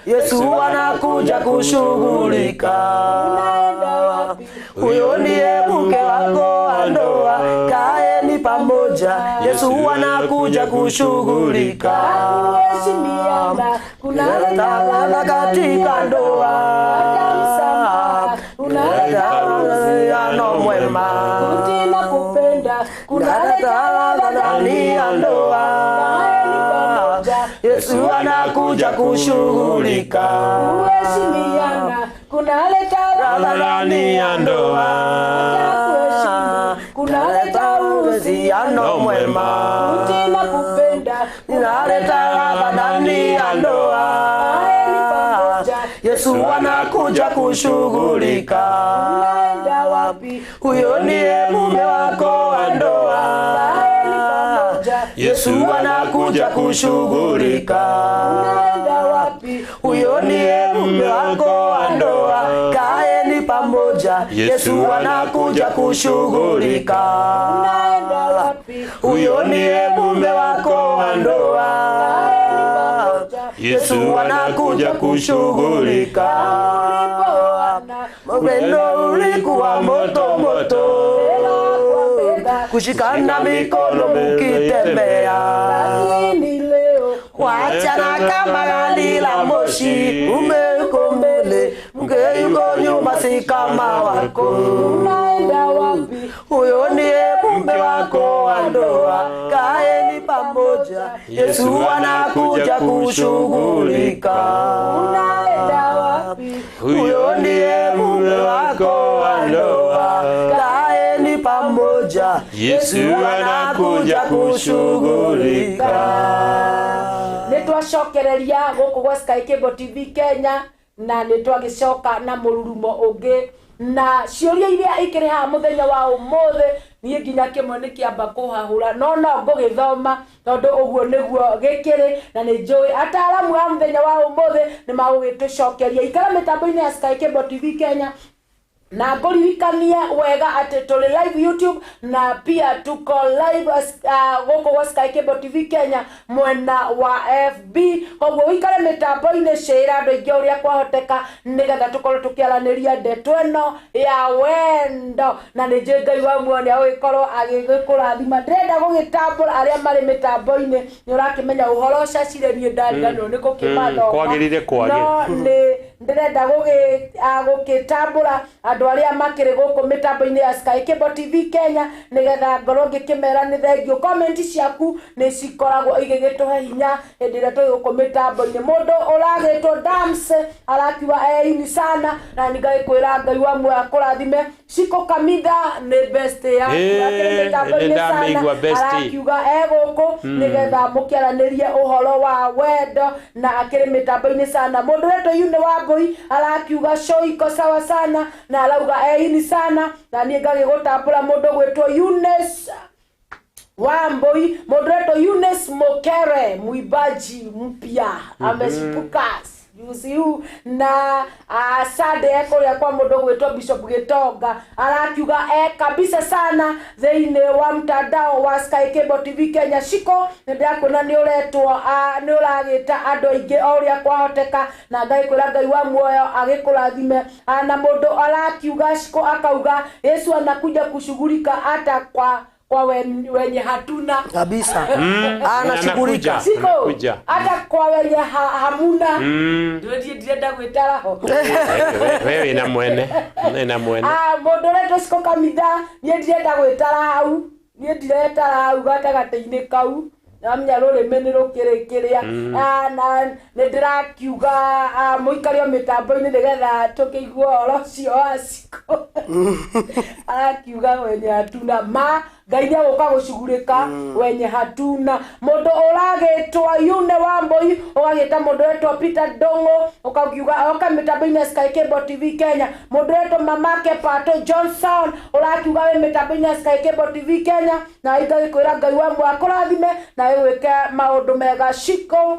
Yesu anakuja kushughulika. Unaenda wapi? Huyo ndiye mke wako wa ndoa, kaeni pamoja, Yesu anakuja kushughulika. Kuheshimiana Kunaleta katika ndoa, kunaleta uhusiano mwema, kutina kupenda kunaleta ndani ya ndoa, Yesu anakuja kushughulika. kuheshimiana kunaleta Ndani ya ndoa, kunaleta uhusiano mwema, kutina kupenda kunaleta ndani ya ndoa, Yesu anakuja kushughulika. unaenda wapi? Huyo ndiye mume wako wa ndoa, Yesu anakuja kushughulika. Unaenda wapi? Huyo ndiye mume wako wa ndoa, kaeni pamoja, Yesu anakuja kushughulika. Unaenda wapi? Huyo ndiye mume wako wa ndoa, Yesu anakuja kushughulika. Upendo ulikuwa moto moto, kushikana mikono mukitembea, Lakini leo wachana kama gari la moshi, mume yuko mbele, mke yuko nyuma si kama wako. unaenda wapi? Huyo ndiye mume wako wa ndoa, kaeni pamoja, Yesu anakuja kushughulika. Unaenda wapi? Huyo ndiye mume wako wa ndoa, kaeni pamoja, Yesu anakuja kushughulika. Nitwacokereria guku gwa Sky Cable TV Kenya na nitwagicoka na mururumo ungi na ciuria iria ikiri ha muthenya wa umuthe nie nginya kimwe ni kiamba kuhahura no ngugithoma tondu uguo niguo gikiri na ni njui ataramu a muthenya wa umuthe ni magugitucokeria ikara mitambo-ini ya Sky Cable TV Kenya na ngũririkania wega atĩ tũrĩ live YouTube na pia tuko live gũkũ gwa Sky Cable TV Kenya mwena wa FB. Koguo wĩkare mĩtambo-inĩ cĩra andũ aingĩ ũrĩa kwahoteka nĩgetha tũkorwo tũkĩaranĩria ndeto ĩno ya wendo na nĩ njũĩ Ngai wa muoyo nĩagũgĩkorwo agĩgĩkũrathima. Ndĩrenda gũgĩtambũra arĩa marĩ mĩtambo-inĩ nĩ ũrakĩmenya ũhoro ũcacirĩrie ndariganĩrwo nĩ gũkĩmathoma kwagĩrĩire kwagĩ no nĩ ndĩrenda gũgĩtambũra andũ arĩa makĩrĩ gũkũ mĩtambo-inĩ ya Sky Cable TV Kenya nĩgetha ngorwo ngĩkĩmera nĩ thengio. Comment ciaku nĩ cikoragwo igĩgĩtũhe hinya hĩndĩ ĩrĩa tũrĩ gũkũ mĩtambo-inĩ. Mũndũ ũragĩtwo Dams arakiuga ini sana na nĩngagĩkwĩra Ngai wa muoyo akũrathime. Shiko Kamitha nĩ best ya mĩtambo-inĩ sana arakiuga gũkũ nĩgetha mũkĩaranĩrie ũhoro wa wendo na akĩrĩ mĩtambo-inĩ sana. Mũndũ wetwo Yune Wambui arakiuga show iko sawa sana na arauga ini sana na niĩ ngagĩgũtambũra mũndũ gwĩtwo Eunice Wambui, mũndũ wetwo Eunice Mokere mwimbaji mpya ameshipuka Yusiu na Sade kuria kwa mundu gwitwo Bishop Gitonga arakiuga kabisa sana thĩinĩ wa mtandao wa Sky Cable TV Kenya Shiko ndakuona ni uretwo ni uragita andu aingi oria kwahoteka na Ngai kwira Ngai wa muoyo agikurathime na mundu arakiuga Shiko akauga Yesu anakuja kushughulika hata kwa wenye hatuna kabisa. Anashughulika Shiko hata kwa wenye hamuna. Ndio ndienda gwitara ho wewe na mwene mundu reto Shiko Kamitha ni ndienda gwitara hau ni ndiretara hau gatagata-inĩ kau namenya rũrĩmĩ nĩ rũkĩrĩkĩrĩa na nĩ ndĩrakiuga mũikari wa mĩtambo-inĩ nĩgetha tũkĩigua ũhoro ũcio wa Shiko arakiuga wenye hatuna Ngai nĩagũka gũcugurĩka wenye hatuna mũndũ ũragĩtwo Yune Wambui ũgagĩta mũndũ wetwo Peter Ndung'u ũkakiuga oka mĩtambo-inĩ Sky Cable TV Kenya mũndũ wetwo Mamake Pato Johnson ũrakiuga wĩ mĩtambo-inĩ Sky Cable TV Kenya na igagĩkwĩra Ngai wa mwako kũrathime na wĩke maũndũ mega Shiko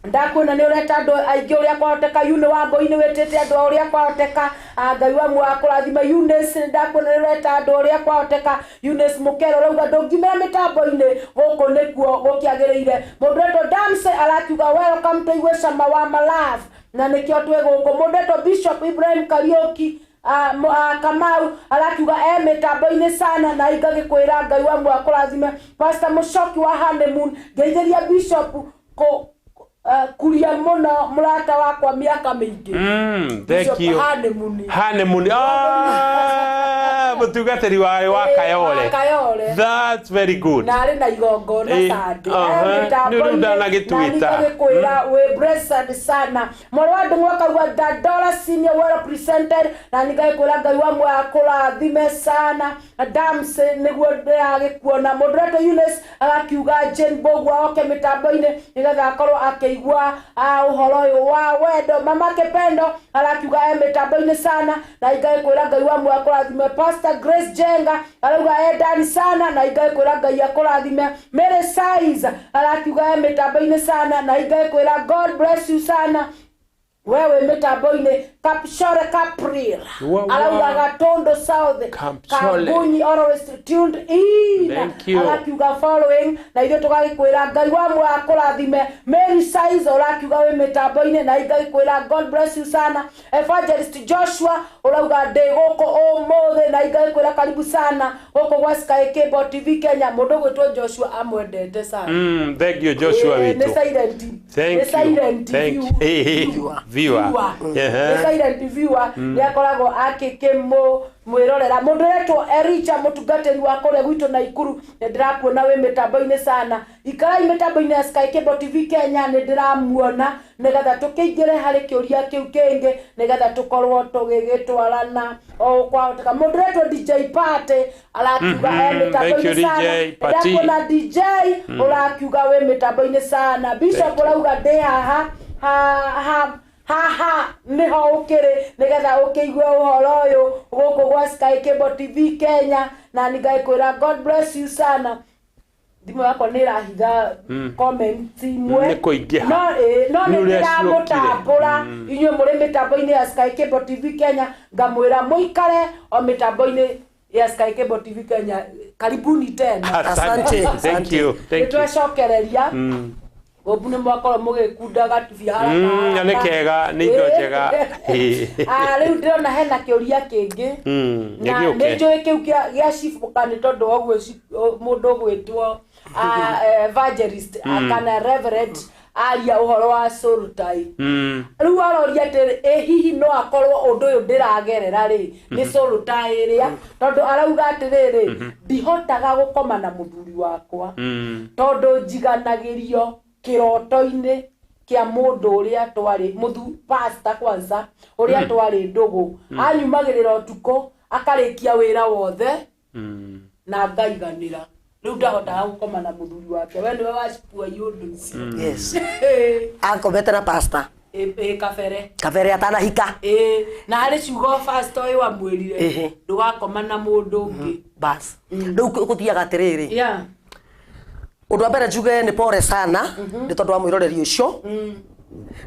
ndakuona ni ureta andu aingi uria kwahoteka Yune Wambui ni wetete andu uria kwahoteka Ngai wa mwako kũrathime Eunice ndakuona ni ureta andu uria kwahoteka Eunice Mukero rauga ndungimira mitambo-inĩ guku nikuo gukiagiriire mundu wetwo Damse arakiuga welcome to iwe Shama wa Malav na nikio twe guku mundu wetwo Bishop Ibrahim Kariuki Kamau arakiuga mitambo-inĩ sana na igagĩkwĩra Ngai wa mwako kũrathime Pastor Mushoki wa Honeymoon ngeithĩria Bishop kuria muno murata wakwa miaka mingi thank you Honeymoon mutugatĩri wa Kayole that's very good na ari na igongona Sande nĩ ndanagĩtwĩta we blessed sana mwana wa Ndung'u akauga Dadora senior well represented na nĩngagĩkwĩra Ngai wa mwako kũrathime sana Damse nĩguo ndĩragĩkuona mũndũ wetwo Eunice agakiuga Jane Bogwa oke mĩtambo-inĩ nĩgetha akorwo akĩigua ũhoro ũyũ wa wendo Mamake Pendo arakiuga mĩtambo-inĩ sana na igagĩkwĩra Ngai wa mwako kũrathime Pastor Grace Jenga arauga ndani sana na igagĩkwĩra Ngai akũrathime Mary Size arakiuga mĩtambo-inĩ sana na igagĩkwĩra God bless you sana wewe mĩtambo-inĩ Kapshore Capril arauga Gatondo South Kangunyi always tuned in arakiuga following na ithuĩ tũgagĩkwĩra Ngai wa mwako kũrathime Mary Size arakiuga wĩ mĩtambo-inĩ na igagĩkwĩra God bless you sana Evangelist Joshua urauga ndĩ gũkũ ũmũthĩ na igagĩkwĩra karibu sana gũkũ gwa Sky Cable TV Kenya mũndũ gwĩtwo Joshua amwendete sana thank you Joshua witũ thank you viewer silent viewer nĩakoragwo mwĩrorera mũndũ wetwo Ericha mũtungatĩri wa kũrĩa gwitũ Naikuru ndĩrakuona wĩ mĩtambo-inĩ sana ikarai mĩtambo-inĩ ya Sky Cable TV Kenya nĩndĩramuona nĩgetha tũkĩingĩre harĩ kĩũria kĩu kĩngĩ nĩgetha tũkorwo tũgĩgĩtwarana o kwahoteka mũndũ wetwo DJ Party arakiuga mĩtambo-inĩ sana ndĩrakuona DJ ũrakiuga wĩ mĩtambo-inĩ sana Bishop ũrauga ndĩ haha niho ukiri nigetha ukigwe uhoro uyu guku gwa Sky Cable TV Kenya na nĩngagĩkwĩra God bless you sana thimũ yakwa nĩ irahitha comment imwe no nĩndĩramũtambũra inyuĩ mũrĩ mĩtambo-inĩ ya Sky Cable TV Kenya ngamwĩra mũikare o mĩtambo-inĩ ya Sky Cable TV Kenya karibuni tena asante thank you nĩtwecokereria Obu nĩ mwakorwo mũgĩkundaga tũbiara nĩ kega nĩ indo njega rĩu ndĩrona hena kĩũria kĩngĩ na nĩ njũĩ kĩu gĩa cibũka nĩ tondũ ũguo mũndũ ũgwĩtwo evangelist kana reverend aria ũhoro wa Soltai rĩu aroria atĩrĩ hihi no akorwo ũndũ ũyũ ndĩragerera rĩ nĩ Soltai ĩrĩa tondũ arauga atĩrĩrĩ ndihotaga gũkoma na mũthuri wakwa tondũ njiganagĩrio kiroto-inĩ kia mũndũ ũrĩa twarĩ pastor kwanza ũrĩa twarĩ ndũgũ anyumagĩrĩra ũtukũ akarĩkia wĩra wothe na ngaiganĩra rĩu ndahotaga gũkoma na mũthuri wake we nĩwe wacipua yũndũ icio yes akomete na pastor kabere atanahika na harĩ ciugo pastor ũyũ amwĩrire ndũgakoma na mũndũ ũngĩ bas rĩu gũthiaga atĩrĩrĩ undu wa mbere njuge ni pore sana ni tondu wa mwiroreri ucio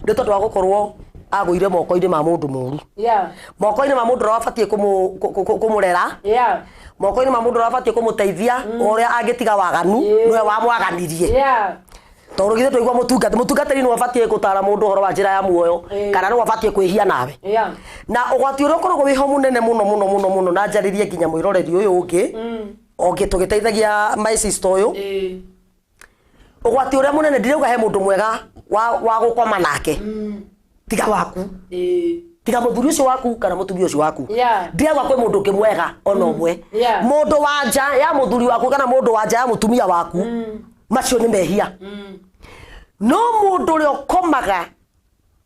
nĩ tondũ wa gũkorwo agũire moko-inĩ ma mũndũ mũru moko-inĩ ma mũndũ ũrĩa abatiĩ kũmũrera moko-inĩ ma mũndũ ũrĩa abatiĩ kũmũteithia ũrĩa angĩtiga waganu nĩwe wamwaganirie tondũ githĩ tũigua mũtungatĩri nĩ abatiĩ gũtara mũndũ ũhoro wa njĩra ya muoyo kana nĩ abatiĩ kwĩhia nawe na ũgwati ũrĩa ũkoragwo wĩho mũnene mũno na njarĩrie nginya mwĩroreri ũyũ ũngĩ tũgĩteithagia my sister ũyũ ũgwati ũrĩa mũnene ndirauga he mũndũ mwega wa gũkoma nake tiga waku tiga mũthuri ũcio waku kana mũtumia ũcio waku ndirauga kwĩ mũndũ ũngĩ mwega ona ũmwe mũndũ wa nja ya mũthuri waku kana mũndũ wa nja ya mũtumia waku macio nĩ mehia no mũndũ ũrĩa ũkomaga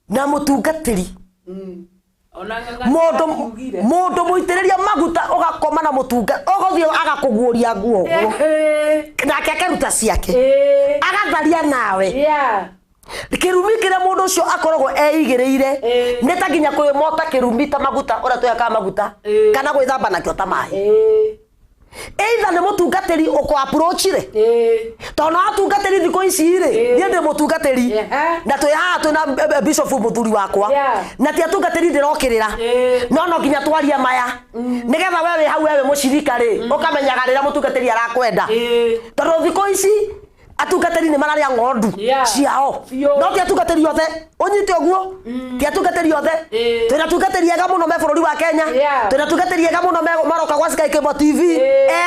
na mũtungatĩri mũndũ mũitĩrĩria maguta ũgakoma na mũtunga ũgũthiĩ agakũguũria nguo nake akaruta ciake agatharia nawe kĩrumi kĩrĩa mũndũ ũcio akoragwo eigĩrĩire nĩ ta nginya kwĩmota kĩrumi ta maguta ũrĩa tũyakaga maguta kana gwĩthamba nakĩo ta maĩ either nĩ mũtungatĩri ũko approach-re tondũ atungatĩri thikũ ici-rĩ niĩ ndĩ mũtungatĩri na twĩ haha twĩna bishop mũthuri wakwa na ti atungatĩri ndĩrokĩrĩra no nginya twarie maya nĩgetha we wĩ hau we wĩ mũcirika-rĩ ũkamenyaga rĩrĩa mũtungatĩri arakwenda tondũ thikũ ici atungatĩri nĩ mararĩa ng'ondu ciao no ti atungatĩri othe ũnyite ũguo ti atungatĩri othe twĩna atungatĩri ega mũno me bũrũri wa Kenya twĩna atungatĩri ega mũno maroka gwa Sky Cable TV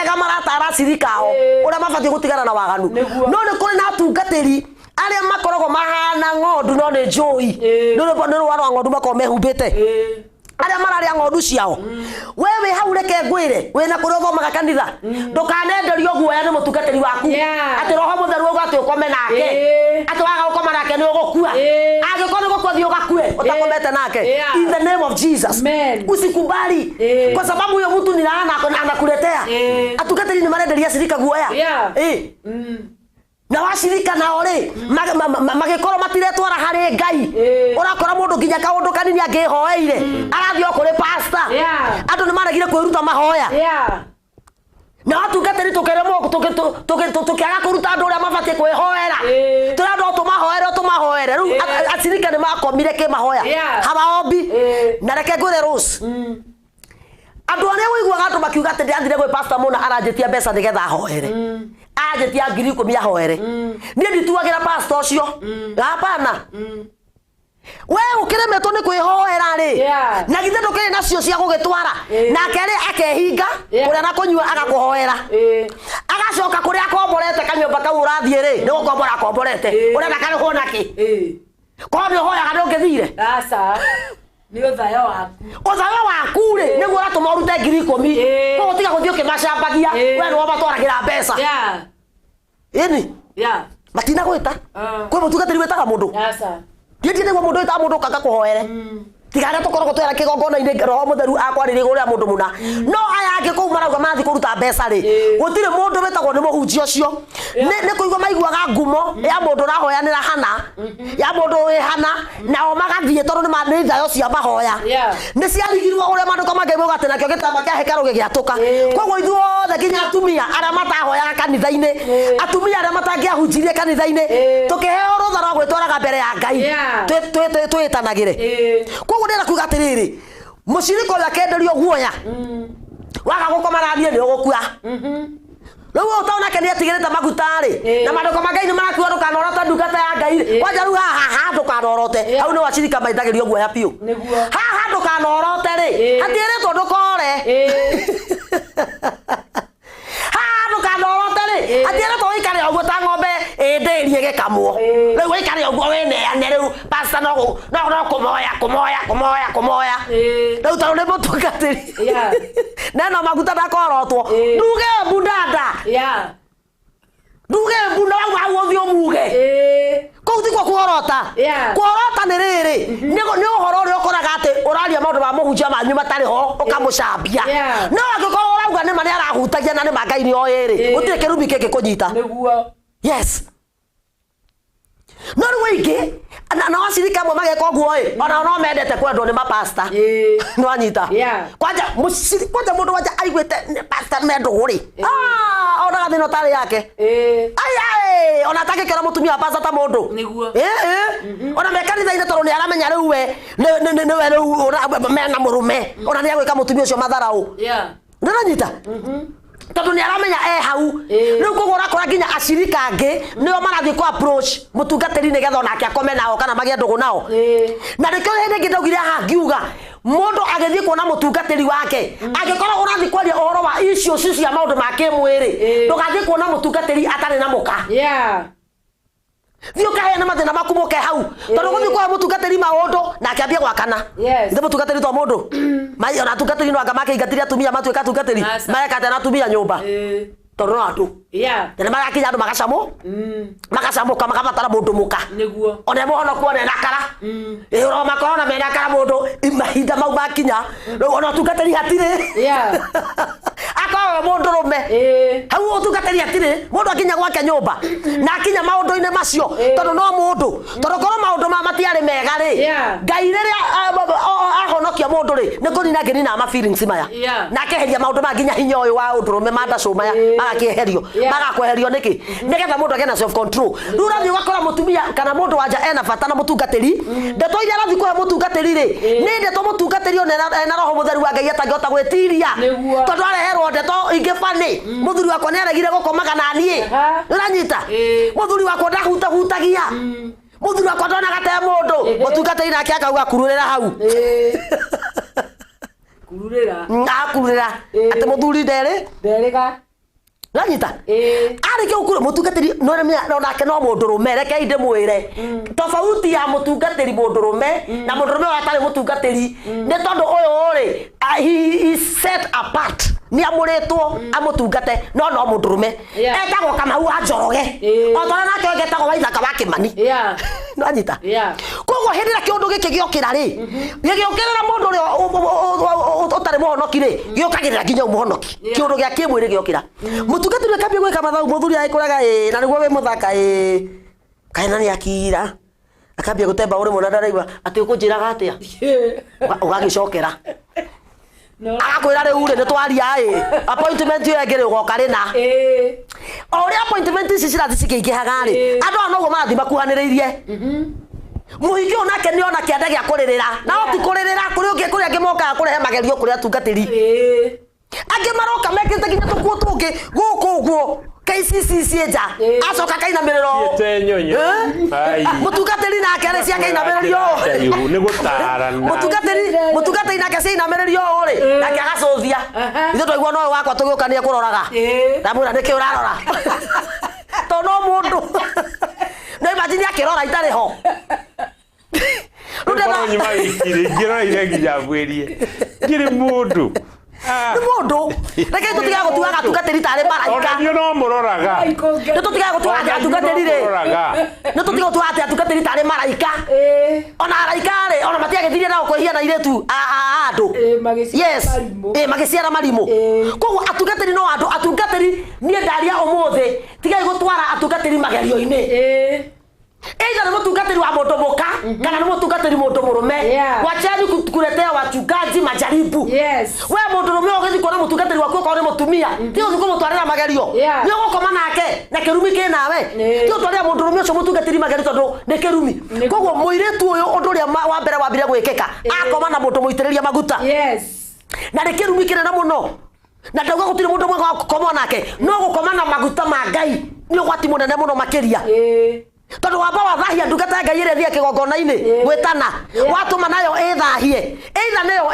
ega maratara acirika ao ũrĩa mabatiĩ gũtigana na waganu no nĩ kũrĩ na atungatĩri arĩa makoragwo mahana ng'ondu no nĩ njũi nĩ rũa rwa ng'ondu makoragwo mehumbĩte arĩa mararĩa ng'ondu ciao we wĩ hau reke ngwĩre wĩna kũrĩa ũthomaga kanitha ndũkanenderio guoya nĩ mũtungatĩri waku atĩ roho mũtheru auga atĩ ũkome nake atĩ waga gũkoma nake nĩ ũgũkua angĩkorwo nĩ gũkua thiĩ ũgakue ũtakomete nake in the name of Jesus usikubali kwa sababu huyo mtu ni laana anakuletea atungatĩri nĩ marenderia shirika guoya na washirika nao-rĩ magĩkorwo matiretwara harĩ Ngai ũrakora mũndũ nginya kaũndũ kanini angĩhoeire arathiĩ kũrĩ pastor andũ nĩ maregire kwĩruta mahoya na atungatĩri tũkĩaga kũruta andũ ũrĩa mabatiĩ kwĩhoera tũrenda tũmahoere rĩu acirika nĩ makomire kĩmahoya habaombi na reke ngwĩre Rose andũ arĩa wĩiguaga andũ makiuga atĩ ndĩrathire gwĩ pastor mũna aranjĩtia mbeca nĩgetha ahoere anjĩtia 10,000 ahoere niĩ ndituagĩra pastor ũcio hapana we ũkĩremetwo nĩ kwĩhoera-rĩ na githĩ ndũkĩrĩ nacio cia gũgĩtwara nake-rĩ akehinga kũrĩa na kũnyua agakũhoera agacoka kũrĩa akomborete kanyũmba kau ũrathiĩ-rĩ nĩ gũkombora akomborete ũrenda karĩhwo nakĩ korwo nĩ ũhoyaga ndũngĩthire nĩ ũthayo waku-rĩ nĩguo ũratũma ũrute 10,000 no ũtiga gũthiĩ ũkĩmacambagia we nĩwo matwaragĩra mbeca ĩni matinagwĩta kwĩ mũtungatĩri wĩtaga mũndũ ndiĩ nĩguo mũndũ wĩtaga mũndũ ũkanga kũhoere tigana tũkoragwo twera kĩgongona-inĩ roho mũtheru akwarĩria ũrĩa mũndũ mũna no aya angĩ kũu marauga marathiĩ kũruta mbeca-rĩ gũtirĩ mũndũ wĩtagwo nĩ mũhunjia ũcio nĩ kũigua maiguaga ngumo ya mũndũ ũrahoyanĩra hana ya mũndũ wĩ hana nao magathiĩ tondũ nĩ thayo cia mahoya nĩ ciarigirwo ũrĩa mandĩko mangĩmoiga atĩ nakĩo gĩtama kĩa hekarũ gĩgĩatũka koguo ithuothe nginya atumia arĩa matahoyaga kanitha-inĩ atumia arĩa matangĩahunjirie kanitha-inĩ tũkĩheo rũtha rwa gwĩtwaraga mbere ya Ngai twĩtanagĩre koguo ndĩra kuga atĩrĩrĩ mũcirika ũrĩa akenderio guoya waga gũkoma na niĩ nĩ ũgũkua rĩu ũtonake nĩ atigĩrĩte maguta-rĩ na mandĩko ma Ngai nĩ marakiuga ndũkanorote ndungata ya Ngai kwanja rĩu haha ndũkanorote hau nĩ wacirika maithagĩrio guoya biũ haha ndũkanorote-rĩ hatiĩrĩtwo ndũkore haha ndũkanorote-rĩ hatiĩrĩtwo wĩikare ũguo ta ng'ombe ndĩrie gĩkamwo rĩu wĩikare ũguo wĩneane rĩu pastor no kũmoya rĩu tondũ nĩ mũtungatĩri neno maguta ndakorotwo nduge mbundanda nduge mbunda wauma hau ũthiĩ ũmuge kũu tikuo kuorota nĩ rĩrĩ nĩ ũhoro ũrĩa ũkoraga atĩ ũraria maũndũ ma mũhunjia manyu matarĩ ho ũkamũcambia no angĩkorwo ũrauga nĩma nĩ arahutagia na nĩma Ngai nĩ oĩ-rĩ gũtirĩ kĩrumi kĩngĩ kũnyita yes no rĩu ingĩ na wacirika amwe mageka ũguo-ĩ ona no mendete kwendwo nĩ mapasta nĩ wanyita kwanja mũndũ wanja aiguĩte pasta mendũgũ-rĩ onaga thĩna ũtarĩ yake ona take kera mutumia wa pastor ta mundu Niguo. Ona mekanitha-inĩ tondũ nĩaramenya rĩu we nĩwe rĩu mena mũrũme ona nĩagwĩka mũtumia ũcio matharau nĩranyita tondũ nĩaramenya hau rĩu koguo ũrakora nginya acirika angĩ nĩo marathiĩ kũ approach mũtungatĩri nĩgetha onake akome nao kana magĩe ndũgũ nao na nĩkĩo hĩndĩ ĩngĩ ndaugire haha ngiuga mũndũ agĩthiĩ kuona mũtungatĩri wake angĩkorwo ũrathiĩ kwaria ũhoro wa issues cia maũndũ ma kĩmwĩrĩ ndũgathiĩ kuona mũtungatĩri atarĩ na mũka thiĩ ũkaheana mathĩna maku mũke hau tondũ gũthiĩ kuoya mũtungatĩri maũndũ na akĩambia gwakana ithe mũtungatĩri twa mũndũ ona atungatĩri no anga makĩingatire atumia matuĩka atungatĩri mareka atĩa na atumia nyũmba tondũ no andũ tene magakinya andũ magacamũka makabatara mũndũ mũka ona mũhonoku ona enakara ũromakora ona menakara mũndũ mahinda mau makinya ona ũtungatĩri hatirĩ akorwo mũndũrũme hau ũtungatĩri hatirĩ mũndũ akinya gwake nyũmba na akinya maũndũ-inĩ macio tondũ no mũndũ tondũ korwo maũndũ maya matiarĩ mega rĩ Ngai rĩrĩa ahonokia mũndũ rĩ nĩ kũnina angĩnina ma feelings maya na akeheria maũndũ maya nginya hinya ũyũ wa ũndũrũme mandacũ maya magakĩeherio magakweherio nĩkĩ nĩgetha mũndũ agĩe na self control rĩu ũrathiĩ ũgakora mũtumia kana mũndũ wanja ena bata na mũtungatĩri ndeto iria arathiĩ kũhe mũtungatĩri rĩ nĩ ndeto mũtungatĩri ona ena roho mũtheru wa Ngai atangĩhota gwĩtiria tondũ areherwo ndeto ingĩ bani mũthuri wakwa nĩaregire gũkomaga na niĩ nĩũranyita mũthuri wakwa ndahutahutagia mũthuri wakwa ndonaga ta mũndũ mũtungatĩri nake akauga kururĩra hau kururĩra atĩ mũthuri nderĩga nanyita arĩkia gũkũra mũtungatĩri nonake no mũndũrũme reke ndĩmwĩre tofauti ya mũtungatĩri mũndũrũme na mũndũrũme ũrĩa atarĩ mũtungatĩri nĩ tondũ ũyũ rĩ he is set apart nĩamũrĩtwo amũtungate no mũndũrũme etagwo Kamau wa Njoroge otona nake ngetagwo Waithaka wa Kĩmani nanyita koguo hĩndĩ ĩrĩa kĩũndũ gĩkĩ gĩokĩra rĩ gĩgĩũkĩrĩra mũndũ ũrĩa ũtarĩ mũhonoki rĩ gĩũkagĩrĩra nginya mũhonoki kĩũndũ gĩa kĩmwĩrĩ gĩokĩra mũtungatĩri akambia gwĩka mathabu mũthuri agĩkũraga na nĩguo wĩ mũthaka kaena nĩakira akambia gũtemba ũrĩ mwana ndaraigua atĩ ũkũnjĩraga atĩa ũgagĩcokera agakwĩra rĩu rĩ nĩtwaria appointment ĩyo ĩngĩ rĩ ũgoka rĩna o ũrĩa appointment ici cirathiĩ cikĩingĩhaga rĩ andũ aya noguo marathiĩ makuhanĩrĩirie mũhiki ũyũ nake nĩona kĩanda gĩa kũrĩrĩra na ti kũrĩrĩra kũrĩ angĩ mokaga kũrehe magerio kũrĩ atungatĩri angĩ maroka mekĩte nginya tũkuo tũngĩ gũkũ ũguo KCC nja acoka kainamĩrĩro mũtungatĩri nake rĩ ciakainamĩrĩrio nĩ gũtarana mũtungatĩri nake ciinamĩrĩrio rĩ nake agacũthia ithuĩ twaigua nowe wakwa tũgĩũkania kũroraga ndamwĩra nĩkĩ ũrarora tondũ no mũndũ no imagine akĩrora itarĩ ho ingĩroreire nginya mbwĩrie ngĩrĩ mũndũ nĩ mũndũ reke tũtigaga gũtuaga atungatĩri tarĩ maraika no mũroraga nĩ tũtigaga gũtuaga atungatĩri rĩ nĩ tũtigaga gũtuaga atungatĩri tarĩ maraika ona araika rĩ ona matiagĩthirie na gũkũhia na irĩtu andũ magĩciara marimũ koguo atungatĩri no andũ atungatĩri niĩ ndaria ũmũthĩ tigai gũtwara atungatĩri magerio-inĩ either ni mũtungatĩri wa mũndũ mũka kana ni mũtungatĩri mũndũ mũrũme wacheni kuletea wachungaji majaribu we mũndũrũme ũgĩthiĩ kuona mũtungatĩri waku okorwo nĩ mũtumia tiga ũthiĩ kũmũtwarĩra magerio nĩ ũgũkoma nake na kĩrumi kĩ nawe tiga ũtwarĩra mũndũrũme ũcio mũtungatĩri magerio tondũ nĩ kĩrumi koguo mũirĩtu ũyũ ũndũ ũrĩa wa mbere wambire gwĩkĩka akoma na mũndũ mũitĩrĩria maguta na nĩ kĩrumi kĩnene mũno na ndauga gũtirĩ mũndũ mwega wa gũkoma nake no gũkoma na maguta ma Ngai nĩ ũgwati mũnene mũno makĩria tondũ wamba wathahia ndungata Ngai ĩrĩa thia kĩgongona-inĩ gwĩtana watũma nayo ĩthahie either nĩyo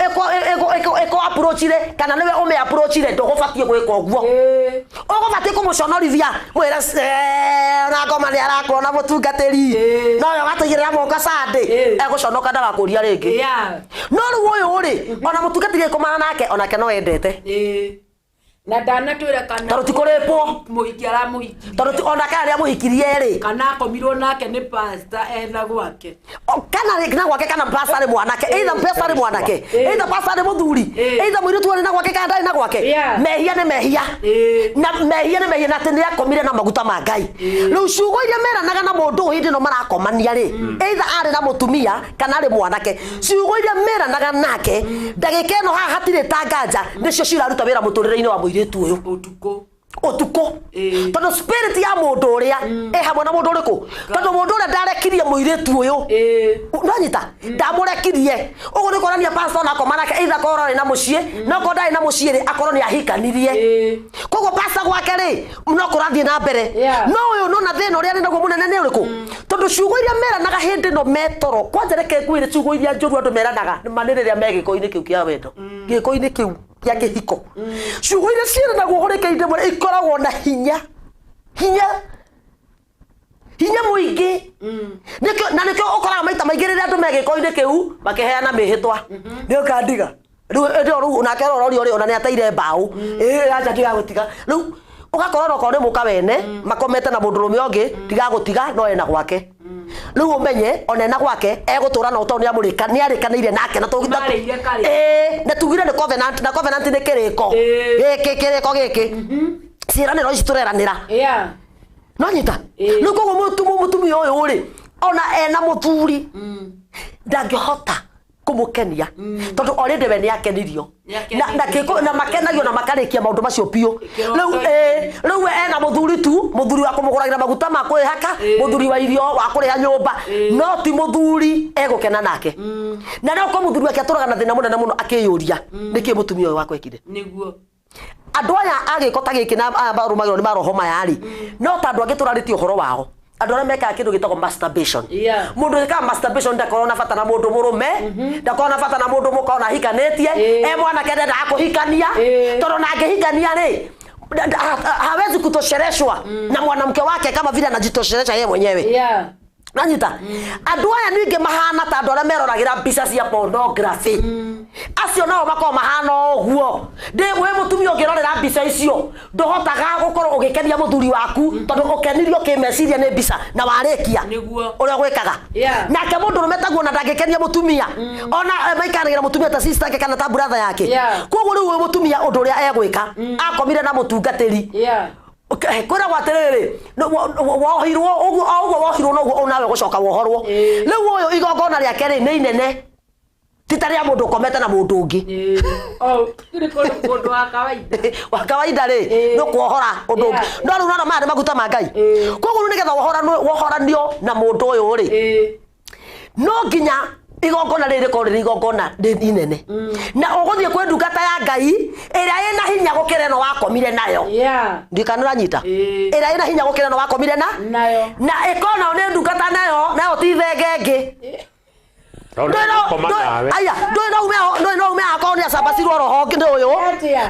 ĩkũ approachire kana nĩwe ũmĩ approachire ndũgũbatiĩ gwĩka ũguo ũgũbatiĩ kũmũconorithia mwĩre na ngoma nĩ arakuona mũtungatĩri noyo gatũigĩrĩra moko Sunday egũconoka ndagakũria rĩngĩ no rĩu ũyũ rĩ ona mũtungatĩri ĩkũmana nake onake no endete na ndanatwĩra kana tondũ ti kũrĩpwo mũhiki aramũhikirie tondũ ona kana rĩa mũhikirie rĩ kana akomirwo nake nĩ pastor etha gwake kana rĩ na gwake kana pastor arĩ mwanake either pastor arĩ mwanake either pastor arĩ mũthuri either mũirĩtu arĩ na gwake kana ndarĩ na gwake mehia nĩ mehia na mehia nĩ mehia na atĩ nĩakomire na maguta ma Ngai rĩu ciugo iria meranaga na mũndũ hĩndĩ ĩno marakomania rĩ either arĩ na mũtumia kana arĩ mwanake ciugo iria meranaga nake ndagĩka ĩno haha hatirĩ ta nganja nĩcio ciraruta wĩra mũtũrĩre-inĩ wa mũirĩtu ũyũ otuko tondu spirit ya mundu uria hamwe na mundu uriku tondu mundu uria ndarekirie muiretu uyu ndanyita ndamurekirie ugu ni korania pastor na komana ke either korore na mucie no kodai na mucie ri akorwo ni ahikanirie kogo pastor gwake ri no kurathie na mbere no uyu no na thina uria ninaguo munene ni uriku tondu ciugo iria meranaga hindi no metoro kwanja reke kwire ciugo iria njuru andu meranaga ni maniriria megiko-ini kiu kia wendo giko-ini kiu ya gihiko ciugo iria cienanagwo horekeinde mwe ikoragwo na hinya muingi nikio ukoraga maita maingi riria andu megiko-ini kiu makiheana mihitwa ni ukandiga riu nake rori ona ni ateire mbao acha ndiga gutiga riu ugakorwo ko ni muka wene makomete na mundu rume ongi ndiga gutiga no ena gwake riu umenye ona gwake egutura no tondu ni arikaniire nake na tugita na tugire ni covenant na covenant ni kiriko kiriko giki ciraniro ici tureranira no nyita no kogo mutumi uyu ri ona ena muthuri ndangihota kumukenia tondu already we ni akenirio na makenagio na makarikia maundu macio pio riu ena muthuri tu muthuri wa kumuguragira maguta ma kwihaka muthuri wa irio wa kuriha nyumba no ti muthuri egukena nake na no ko muthuri wake aturaga na thina munene muno akiyuria niki mutumia uyu wakwekire niguo andu aya agikota giki na barumagiro ni maroho mayari no tandu agiturarĩtie uhoro wao andu aria mekaga kindu gitagwo masturbation mundu eka masturbation ndakorwo na bata na mundu murume ndakorwo na bata na mundu mukona hikanitie mwana kende ndakuhikania tondu nangehikania ri hawezi kutoshereshwa na mwanamke wake kama vile anajitosheresha yeye mwenyewe nanyita andu aya ninge mahana ta andu aria meroragira mbica cia pornography acio nao makoo mahana uguo ndimwe mutumia ungirorera mbica icio ndohotaga gukorwo ugikenia muthuri waku tondu ukenirio kimeciria ni mbica na warikia uria gwikaga nake mundu rumetaguo na ndangikenia mutumia ona maikaragira mutumia ta sister yake kana ta brother yake koguo riu mutumia undu uria egwika akomire na mutungatiri kwira gwatiriri wohirwo uguo wohirwo no nawe gucoka wohorwo riu uyu igongona riake ri ni inene titaria mundu komete na mundu ungi kiri mundu wa kawaida ri no kuohora undu ungi no riu no mari maguta ma Ngai koguo ni getha wohoranio na mundu uyu ri no nginya igongona riri ko riri igongona inene na uguthie kwe ndungata ya Ngai iria ina hinya gukire no wakomire nayo ndikanura nyita iria ina hinya gukire no wakomire nayo na ikona ni ndungata nayo ti thengenge no ume akoni asabasirwo roho ngi uyu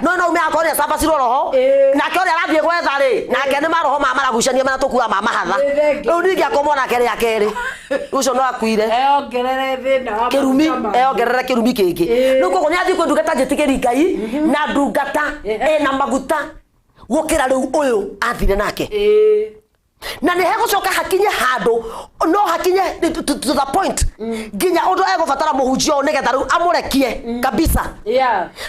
no ume akoni asabasirwo roho na ke uri arathie gwetha ri nake ni maroho ma maragucania mana tukua ma mahatha riu ningi akomona kere akeri ucio no akuire eongerere thina eongerere kirumi kingi no kogo ni athie kwendungata njitikiri Ngai na ndungata ena maguta gukira riu uyu athire nake na ni hegucoka hakinye handu no hakinye to the point ginya undu egubatara muhunjio nigetha riu amurekie kabisa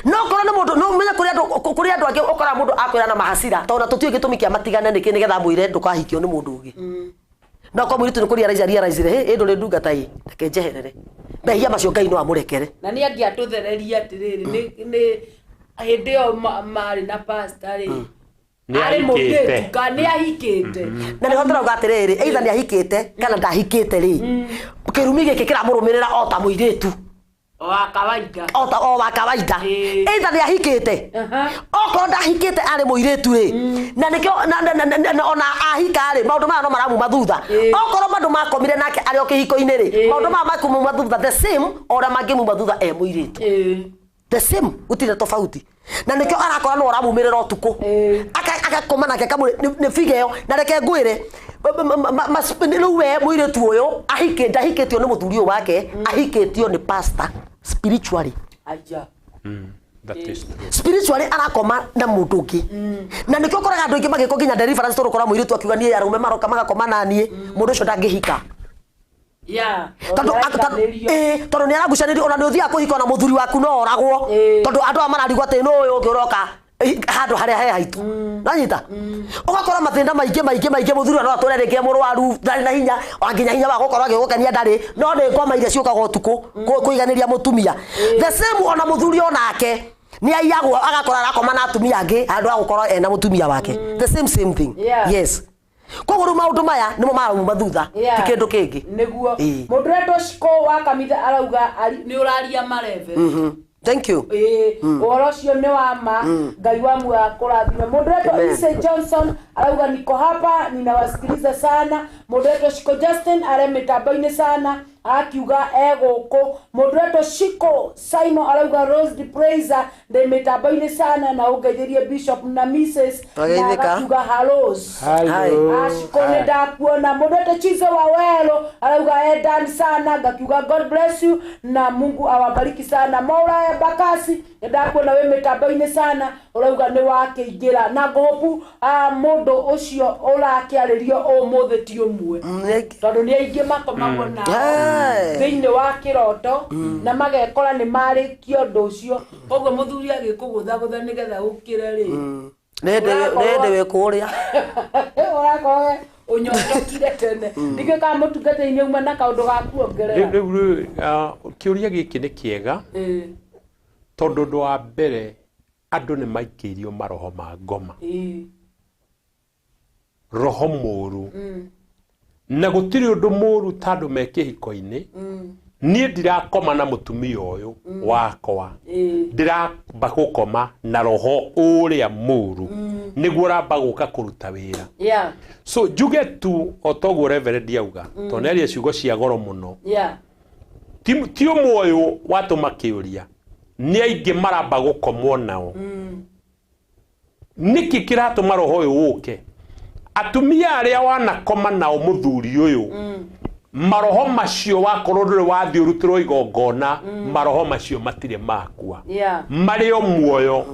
no korwo ni mundu no menya kuri andu angi ukora mundu akwira na mahasira tondu tutiyo gitumi kia matigane niki nigetha mwire ndukahikio ni mundu ungi no ko mwiritu ni kuri araizire nduri ndungata i ndekenjeherere behia macio Ngai no amurekere na ni angi atuthereria atiriri ni hindi yo mari na pastor ri ari mugetu kani ahikite na ni hotera ugatiriri either ni ahikite kana ndahikite ri kirumi giki kira murumirira ota muiretu wa kawaida either ni ahikite oko ndahikite ari muiretu ri na nikio ona ahika ri maundu ma no maramu mathutha okoro mandu makomire nake ari okihiko-ini ri maundu ma makumu mathutha the same ora mangimu mathutha muiretu the same utire tofauti na nikio arakora no ramumirira utuku akakoma nake kamuri ni figeo na reke ngwire riu we muiretu uyu ndahikitio ni muthuri uyu wake ahikitio ni pastor spiritually spiritually arakoma na mundu ungi na nikio koraga andu ingi magiko nginya deliverance turukora muiretu akiuga nie arume maroka magakoma nanie mundu ucio ndangihika tondu ni aragucanĩrio ona nĩ ũthiaga kũhika ona mũthuri waku no oragwo tondu andũ mararigwo atĩ no ũyũ ũngĩ ũroka handũ harĩa he haitũ nanyita ũgakora mathĩna maingĩ mũthuri no atũre rĩngĩ mũrwaru ndarĩ na hinya nginya hinya wa gũkorwo agĩgũkenia ndarĩ no nĩ ngoma iria ciũkaga ũtukũ kũiganĩria mũtumia the same ona mũthuri onake ni ayagwa agakora arakoma na atumia angi andu agukora ena mutumia wake the same thing. Yes, kogoro maundu maya nimo maruma thutha ti kindu kingi niguo mundu reto shiko wa kamitha arauga ni uraria mareve. Thank you. Oro cio ni wa ma ngai wa mu akurathime. Mundu reto Ise Johnson arauga niko hapa ninawasikiliza sana. Mundu reto Shiko Justin are mitambo-ini sana akiuga egoko. Mundu reto Shiko Simon arauga Rose the Praiser de mitambo-ini sana na ugetherie Bishop na Mrs. na akiuga hallos. Ashiko ne dakuona. Mundu reto Chizo Wawelo arauga edan sana ngakiuga God bless you na Mungu awabariki sana. Maura Bakasi ndakuona we mitambo-ini sana urauga ni wakiingira na ngopu mundu ucio urakiaririo umuthi ti umwe tondu ni aingi makomagwo na thiini wa kiroto na magekora ni marikio undu ucio koguo muthuri agikugutha gutha nigetha ukire ri nende we kuria urakoe unyotokire tene ndike ka mutungate-ini uma na kaundu ga kuongerera riu kiuria giki ni kiega tondu ndo wa mbere andu ni maikirio maroho ma ngoma roho muru na gutiri undu muru tandu me kihiko-ini nie ndirakoma na mutumia uyu wakwa ndiramba gukoma na roho uria muru niguo ramba guka kuruta wira so njuge tu otoguo reverend yauga toneria ciugo cia goro muno ti umwe uyu watuma kiuria ni aingi maramba gukomwo nao niki kiratuma roho uyu uke atumia aria wanakoma nao muthuri uyu maroho macio wakorwo nduri wathiurutirwo igongona maroho macio matire makua mari o muoyo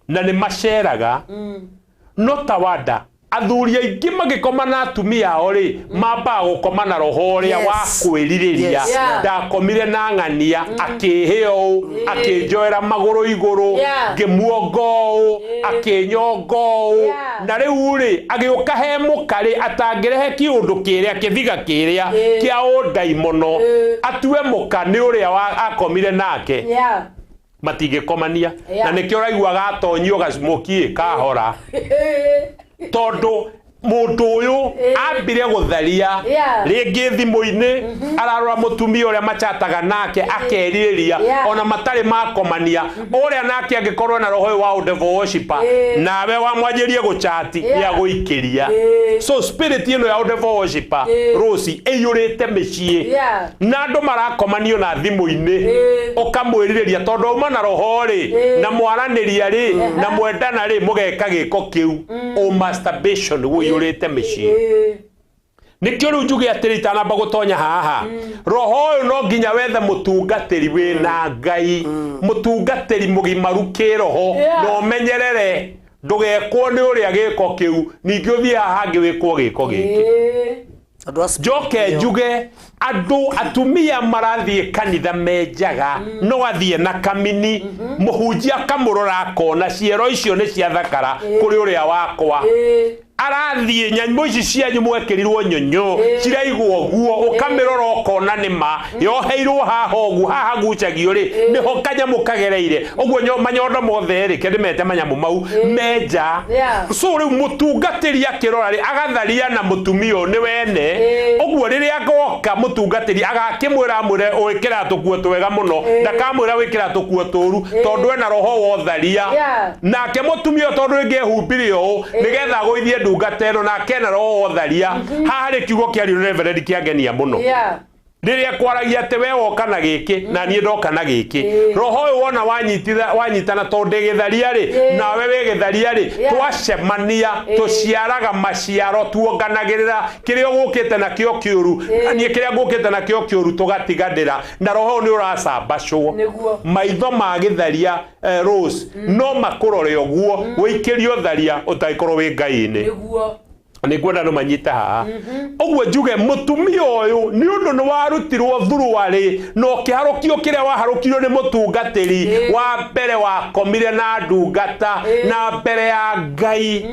na ni maceraga no tawada athuri aingi magikoma na atumia ao ri mamba gukoma na roho uria wa kwiririria ndakomire na ng'ania akiheo akinjoera maguru iguru ngimuongo akinyongo na riu ri agiuka he mukari atangirehe kiundu kiria kithiga kiria kia undaimono atue muka ni uria akomire nake matingikomania na nikio raiguaga atonyio gacimoki kahora tondu mundu uyu ambire gutharia ringi thimu-ini ararora mutumia uria machataga nake akeririria ona matari makomania uria nake angikorwo na roho wa devil worshiper nawe wamwanjirie guchati ya guikiria so spirit ino ya devil worshiper Rosi eyurite micii na andu marakomanio na thimu-ini ukamwiririria tondu uma na roho ri na mwaraniria ri na mwendana ri mugeka giko kiu o masturbation uyurite micii nikio riu njuge atiri tanamba gutonya haha roho uyu no nginya wethe mutungatiri wina ngai mutungatiri mugimaru kiroho no menyerere ndugekwo ni uria giko kiu ningi uthie haha ngi wikwo giko giki joke njuge andu atumia marathie kanitha menjaga no athie na kamini muhunjia kamurora akona ciero icio ni cia thakara kuri uria wakwa arathie nyambo ici cianyu mwekirirwo nyonyo ciraigwo guo ukamirora ukona nima yoheirwo haha ugu haha gucagio ri niho kanyamu kagereire uguo manyondo mothe ri kende mete manyamu mau menja so riu mutungatiri akirora ri agatharia na mutumio ni wene uguo riria goka mutungatiri agakimwira amwire wikira tukuo twega muno ndakamwira wikira tukuo turu tondu ena roho wotharia nake mutumio tondu ngehumbirie u nigetha guithie ndungatero na kena roho wotharia haha ri kiugo kia reverend kiangenia muno riria kwaragia ati we woka na giki na nie ndoka na giki roho uyu wona wanyitana tondu githaria ri nawe we githaria ri twacemania tuciaraga maciaro tuonganagirira kiria gukite na kio kiuru nie kiria gukite na kio kiuru tugatigadira na roho ni uracambacwo maitho ma githaria Rose no makurore oguo wikirio tharia utaikorwo wi ngai-ini niguo no manyita haha uguo njuge mutumia uyu ni undu ni warutirwo thuruari no kiharukio kiria waharukirwo ni mutungatiri wa mbere wa komire na ndungata na mbere ya ngai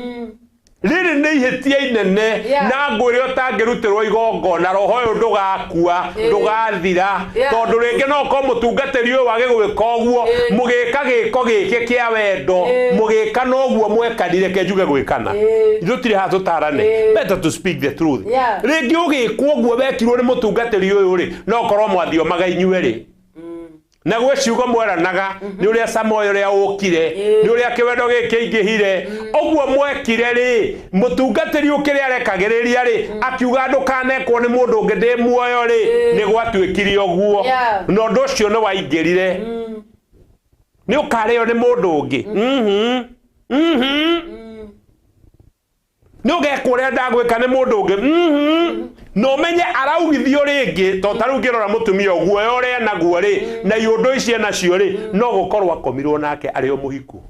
riri nĩ ihĩtia inene na ngwĩre ũtangĩrutĩrwo igongona roho ũyũ ndũgakua ndũgathira tondũ rĩngĩ no ko mũtungatĩri ũyũ wage gwĩka ũguo mũgĩka gĩko gĩkĩ kĩa wendo mũgĩka noguo mwekanire kenjuge gwĩkana ithutirĩ ha tũtarane better to speak the truth rĩngĩ ũgĩkwo ũguo wekirwo nĩ mũtungatĩri ũyũ rĩ no korwo mwathiomaga inyuĩ na gwe ciugo mweranaga ni uria Samuel uria ukire ni uria kiwendo gikingihire ogwo mwekire ri mutungatiri ukire arekagiriria ri akiuga ndukanekwo ni mundu ungi ndi muoyo ri ni gwatuikire ogwo no ndu ucio ni waingirire ni ukareo ni mundu ungi no gekũrĩa ndagwĩka nĩ mũndũ ũngĩ no menye araugithio rĩngĩ to tarĩu ngĩrora mũtumia ũguo ũrĩa naguo rĩ na iũndũ icio nacio rĩ no gũkorwo akomirwo nake arĩ o mũhiku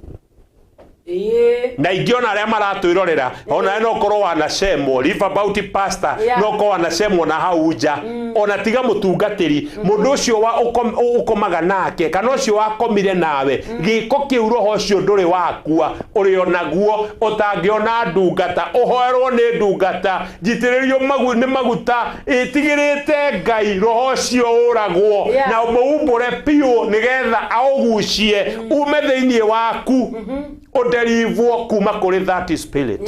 na ingĩona arĩa maratwĩrorera ona no korwo wanacemwo live about pastor no korwo wanacemwo na hau nja ona tiga mũtungatĩri mũndũ ũcio wa ũkomaga nake kana ũcio wakomire nawe gĩko kĩu roho ũcio ndũrĩ wakua ũrĩ onaguo ũtangĩona ndungata ũhoerwo nĩ ndungata njitĩrĩrio nĩ maguta ĩtigĩrĩte Ngai roho ũcio ũragwo na mũumbũre piũ nĩgetha aũgucie ume thĩinĩ waku uderivwo kuma kuri that spirit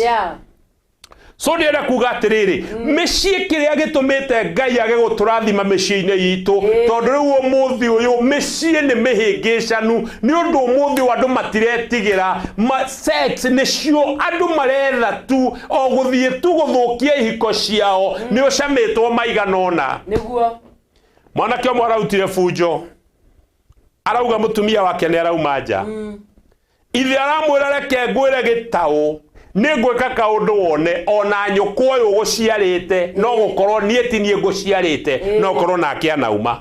so ndienda kuga atiriri mĩciĩ kĩrĩa gĩtũmĩte Ngai age gũtũrathima mĩciĩ-inĩ itũ tondũ rĩu ũmũthĩ ũyũ mĩciĩ nĩ mĩhĩngĩcanu nĩ ũndũ ũmũthĩ andũ matiretigĩra sex nĩcio andũ maretha tu o gũthiĩ tu gũthũkia ihiko ciao nĩ ũcamĩtwo maiganona nĩguo mwanake ũmwe arautire bunjo arauga mũtumia wake nĩ arauma nja ithe aramwĩra reke ngwĩre gĩtaũ nĩ ngwĩka kaũndũ wone ona nyũkwa ũyũ gũciarĩte no gũkorwo niĩ ti niĩ ngũciarĩte no korwo nake anauma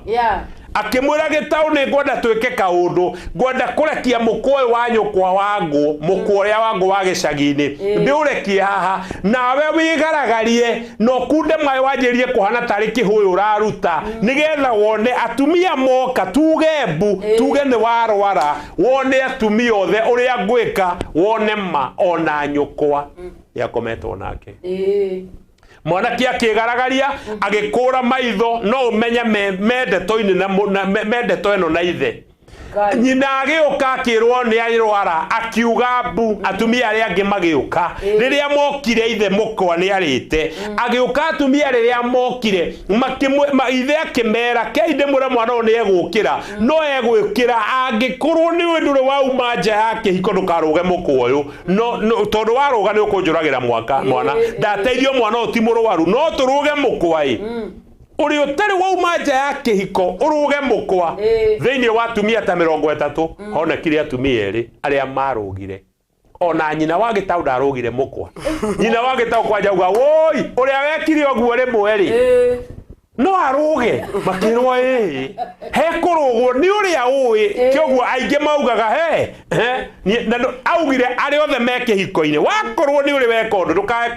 akĩmwĩra gĩtaũ nĩ ngwenda twĩke kaũndũ ngwenda kũrekia mũkwa ũyũ wa nyũkwa wangu mũkwa ũrĩa wangu wa gĩcagi-inĩ ndĩũrekie haha nawe wĩgaragarie no kunde maĩ wanjĩrie kũhana tarĩ kĩhũyũ ũraruta nĩgetha wone atumia moka tuge mbu tuge nĩ warwara wone atumia othe ũrĩa ngwĩka wone ma ona nyũkwa yakometwo nake mwanake akĩgaragaria agĩkũra maitho no ũmenye mendeto ĩno na ithe nyina agĩũka akĩrwo nĩ arwara akiuga mbu atumia arĩa angĩ magĩũka rĩrĩa mokire ithe mũkwa nĩ arĩte agĩũka atumia rĩrĩa mokire ithe akĩmera keinde mũre mwana ũyũ nĩ egũkĩra no egwĩkĩra angĩkorwo nĩ ũndũ wauma nja ya kĩhiko ndũkarũge mũkwa ũyũ tondũ warũga nĩ ũkũnjũragĩra mwana ndateithio mwana ũyũ ti mũrwaru no tũrũge mũkwa uri utari wauma nja ya kĩhiko uruge mũkwa thĩinĩ wa atumia ta 30 honekire atumia erĩ arĩa marũgire ona nyina wa gĩtaũ ndarũgire mũkwa nyina wa gĩtaũ kwanja uga woi ũrĩa wekire ũguo rĩmwe rĩ no arũge makĩrwo he kũrũgwo nĩ ũrĩa ũĩ kĩoguo aingĩ maugaga augire arĩ othe me kĩhiko-inĩ wakorwo nĩ ũrĩ weka ũndũ ndũkae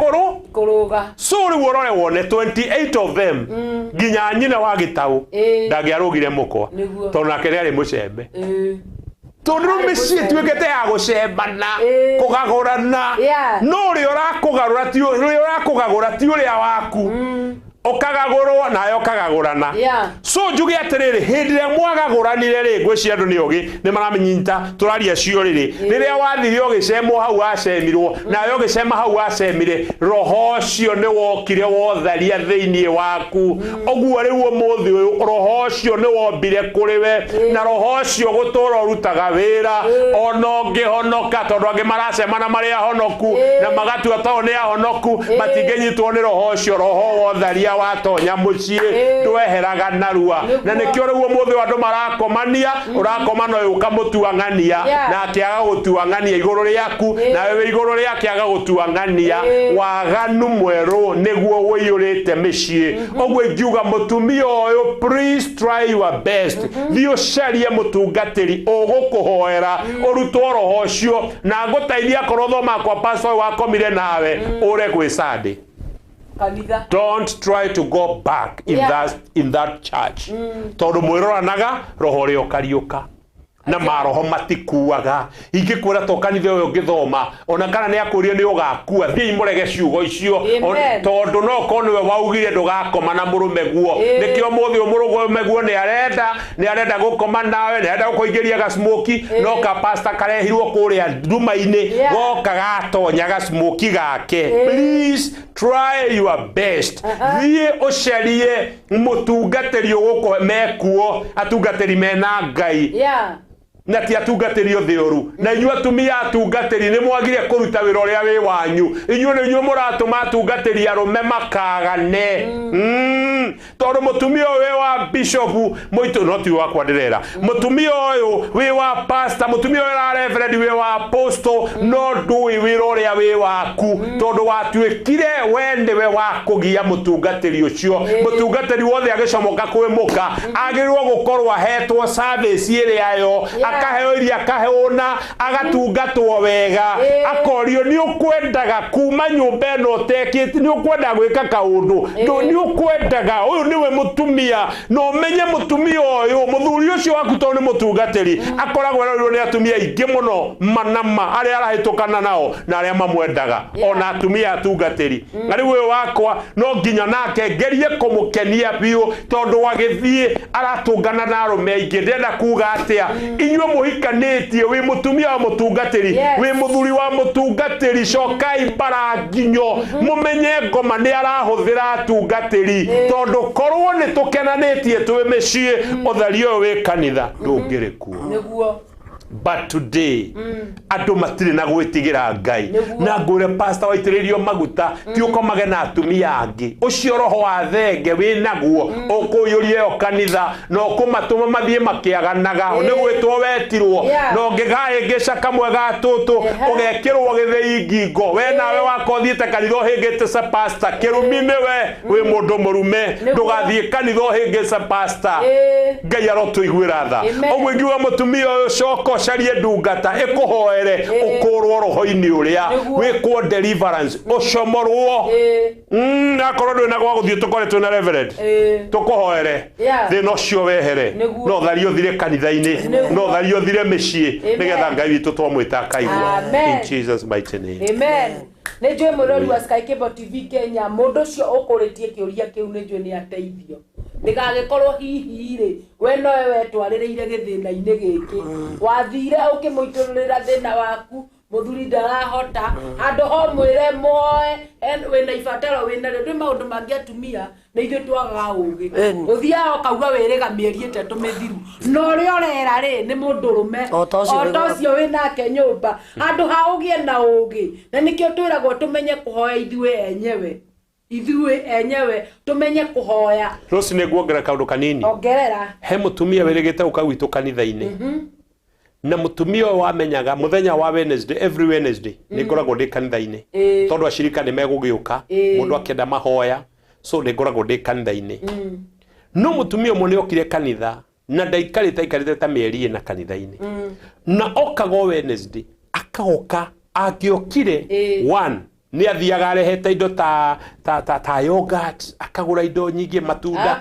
kũrũga so rĩu ũrore wone 28 of them nginya nyina wa gĩtaũ ndangĩarũgire mũkwa tondũ nake nĩ arĩ mũcembe tondũ mĩciĩ tuĩkĩte ya gũcembana kũgagũrana no ũrĩa ũrakũgagũra ti ũrĩa waku ukagagũrwo nayo ukagagũrana so njuge atĩrĩrĩ hĩndĩ ĩrĩa mwagagũranire rĩ ngwĩciria andũ nĩ ũgĩ nĩ maramenyita tũraria cio rĩrĩa wathire ũgĩcemwo hau wacemirwo nawe ũgĩcema hau wacemire roho ũcio nĩ wokire wotharia thĩinĩ waku ũguo rĩu ũmũthĩ ũyũ roho ũcio nĩ wombire kũrĩ we na roho ũcio gũtũra ũrutaga wĩra ona ũngĩhonoka tondũ angĩ maracemana marĩ ahonoku na magatua tao nĩ ahonoku matingĩnyitwo nĩ roho ũcio roho wotharia watonya muciĩ ndweheraga narua na nĩkĩo rĩu ũmũthĩ andũ marakomania ũrakomana ũyũ ũkamũtuang'ania na akĩaga gũtuang'ania igũrũ rĩaku nawe wĩ igũrũ rĩake aga gũtuang'ania waganu mwerũ nĩguo wĩiyũrĩte mĩciĩ ũguo ingiuga mũtumia ũyũ please try your best thiĩ ũcarie mũtungatĩri ũgũkũhoera ũrutwo roho ũcio na ngũteithia korwo thoma kwa pastor wakomire nawe ũre gwĩ Sunday. Don't try to go back in that church. Tondũ mwĩroranaga roho ũrĩa ũkariũka na maroho matikuaga ingikwira to kanitha uyu ngithoma ona kana ni akuria ni ugakua thii murege ciugo icio tondu no konwe waugire ndugakoma na murume guo nikio muthi umurume guo ni arenda gukoma nawe ni arenda gukuingiria gasmoki no ka pastor karehirwo kuria nduma-ini goka gatonya gasmoki gake. Please try your best. Thie ucerie mutungatiri uguko mekuo atungatiri mena Ngai na ti atungatiri otheoru na inyu atumia atungatiri ni mwagire kuruta wira uria wi wanyu inyu muratuma atungatiri arume makagane tondu mutumia uyu wa bishop moito no ti wakwa ndirera mutumia uyu wi wa pastor mutumia uyu wa reverend wi wa apostle no ndui wira uria wi waku tondu watuikire wende we wa kugia mutungatiri ucio mutungatiri wothe agicomoka kwimuka agirwo gukorwa hetwo service iria yo akaheo iria akaheona agatungatwo wega akorio ni ukwendaga kuma nyumba eno tekiti ni ukwenda gwika kaundu ni ukwendaga uyu niwe mutumia no menye mutumia uyu muthuri ucio waku to ni mutungatiri akoragwo rero ni atumia ingi muno manama aria arahitukana nao na aria mamwendaga ona atumia atungatiri na riu uyu wakwa no nginya nake ngerie kumukenia biu tondu wagithie aratungana na arume ingi ndenda kuga atia inywe muhikanitie wi mutumia wa mutungatiri wi muthuri wa mutungatiri cokai baranginyo mumenye ngoma ni arahuthira atungatiri tondu korwo ni tukenanitie twi micii uthario wi kanitha ndungirikuo niguo. But today andu matire na gwitigira Ngai na ngure pastor waitiririo maguta ti ukomage na atumia angi ucio roho wa thenge wi naguo ukuyurie o kanitha no kumatuma mathie makiaganaga ni gwitwo wetirwo no ngigae ngica kamwe gatutu ugekirwo githei ngingo we nawe wakothiete kanitha hingite sa pastor kirumine we wi mundu murume ndugathie kanitha hingite pastor Ngai arotuiguira tha ogwe ngiuga mutumia uyu coko carie ndungata ikuhoere ukurwo roho-ini uria wikwo deliverance ucomorwo akorwo ndwi na gwa guthie tukoretwo na reverend tukuhoere thina ucio wehere no thario thire kanitha-ini no thario thire micii nigetha Ngai witu twamwita akaigua in Jesus mighty name. Amen. Nĩ njũĩ mũrori wa Sky Cable TV Kenya mũndũ ũcio ũkũrĩtie kĩũria kĩu nĩ njũĩ nĩ ateithio ndĩgagĩkorwo hihi rĩ we nowe wetwarĩrĩire gĩthĩna-inĩ gĩkĩ wathire ũkĩmũitũrũrĩra thĩna waku muthuri ndarahota andũ ho mwĩre moe wĩna ibataro wĩna rĩo maũndũ mangĩ atumia na ithuĩ twagaga ũgĩ ũthiaga ũkauga wĩrĩga mĩeri 3 mĩthiru no ũrĩa ũrera rĩ nĩ mũndũrũme o ta ũcio wĩnake nyũmba andũ ha ũgĩe na ũgĩ na nĩkĩo twĩragwo tũmenye kũhoya ithuĩ enyewe tumenye kuhoya. Rosi ne guongera kaundu kanini. Ongerera. He mutumia werigite ukagwitu kanitha-ini. Na mutumia wamenyaga muthenya wa Wednesday every Wednesday ni ngoragwo ndi kanitha-ini. Tondu ashirika ni megugiuka mundu akenda mahoya so ni ngoragwo ndi kanitha-ini. No mutumia umwe ni okire kanitha na ndaikarite ta mieri na kanitha-ini. Na okago Wednesday akaoka akiokire one ni athiaga arehete indo ta yogurt akagura indo nyingi matunda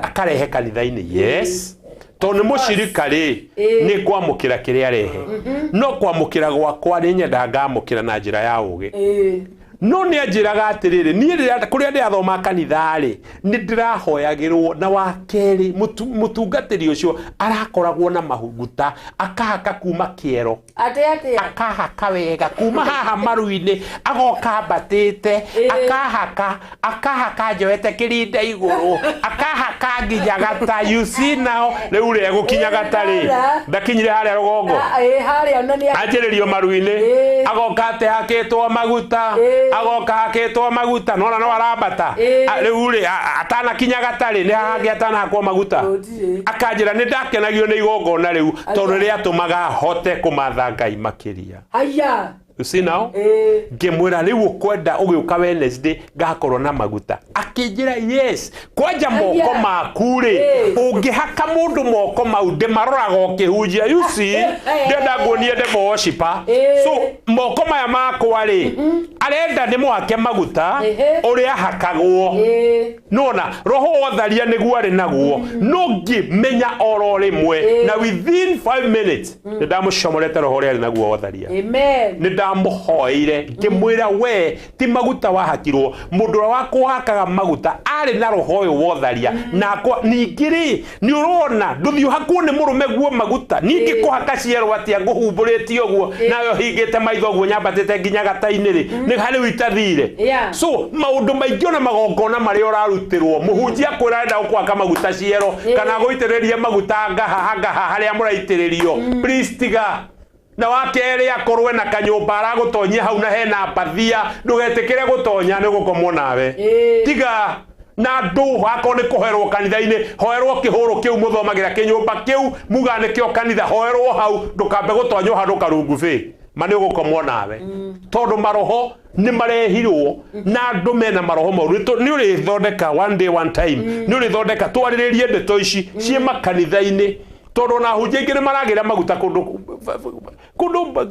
akarehe kanitha-ini yes to ni mushirika ri ni kwamukira kiria arehe no kwamukira gwakwa ni nyenda ngamukira na njira ya ugi no ni anjiraga atiriri ni kuria ndi athoma kanitha ri ni ndirahoyagirwo na wakeri mutungatiri ucio arakoragwo na mahuguta akahaka kuma kiero akahaka wega kuma haha maru-ini agoka batite akahaka njoete kirinde iguru akahaka nginya gata you see now riu ri gukinya gatari ndakinyire haria rugongo haria nani anjiririo maru-ini agoka te hakitwo maguta agoka hakitwo maguta nona no arabata riu ri atana kinya gatari ni hagi atana hakwo maguta akanjira ni ndakenagio ni igongona riu tondu ri atumaga hote kumatha Ngai makiria haya you see now ngimwira riu ukwenda ugiuka Wednesday ngakorwo na maguta akinjira yes kwanja moko maku ri ungihaka mundu moko mau ndimaroraga ukihunjia you see ndenda nguonie ndemo worshiper so moko maya makwa ri arenda ndimuhake maguta uria hakagwo nona roho otharia niguo ari naguo no ngimenya oro rimwe na within 5 minutes ndamucomorete roho uria ari naguo otharia amen ndamuhoire ngimwira we ti maguta wahakirwo mundu wa kuhakaga maguta ari na roho uyu wotharia na ningiri ni urona nduthio hakuo ni murume guo maguta ningi kuhaka ciero atia nguhumburitie uguo nayo hingite maitho guo nyambatite nginya gataini ri ni hari witathire so maundu maingi ona magongona mari urarutirwo muhunjia kwira enda ukwaka maguta ciero kana guitiriria maguta ngaha haria muraitiririo please tiga na wakere akorwe na kanyumba aragutonyia hau na hena pathia ndugetikire gutonya ni gukomwo nawe tiga na ndu hako ni kuherwo kanitha-ini hoerwo kihuru kiu muthomagira kinyumba kiu mugane kio kanitha hoerwo hau ndukambe gutonyo handu karungu fi mani gukomwo nawe tondu maroho ni marehirwo na andu mena maroho moru ni uri thondeka one day one time ni uri thondeka twariririe ndeto ici cie makanitha-ini tondu na hunjia ingĩ nĩmaragira maguta kundu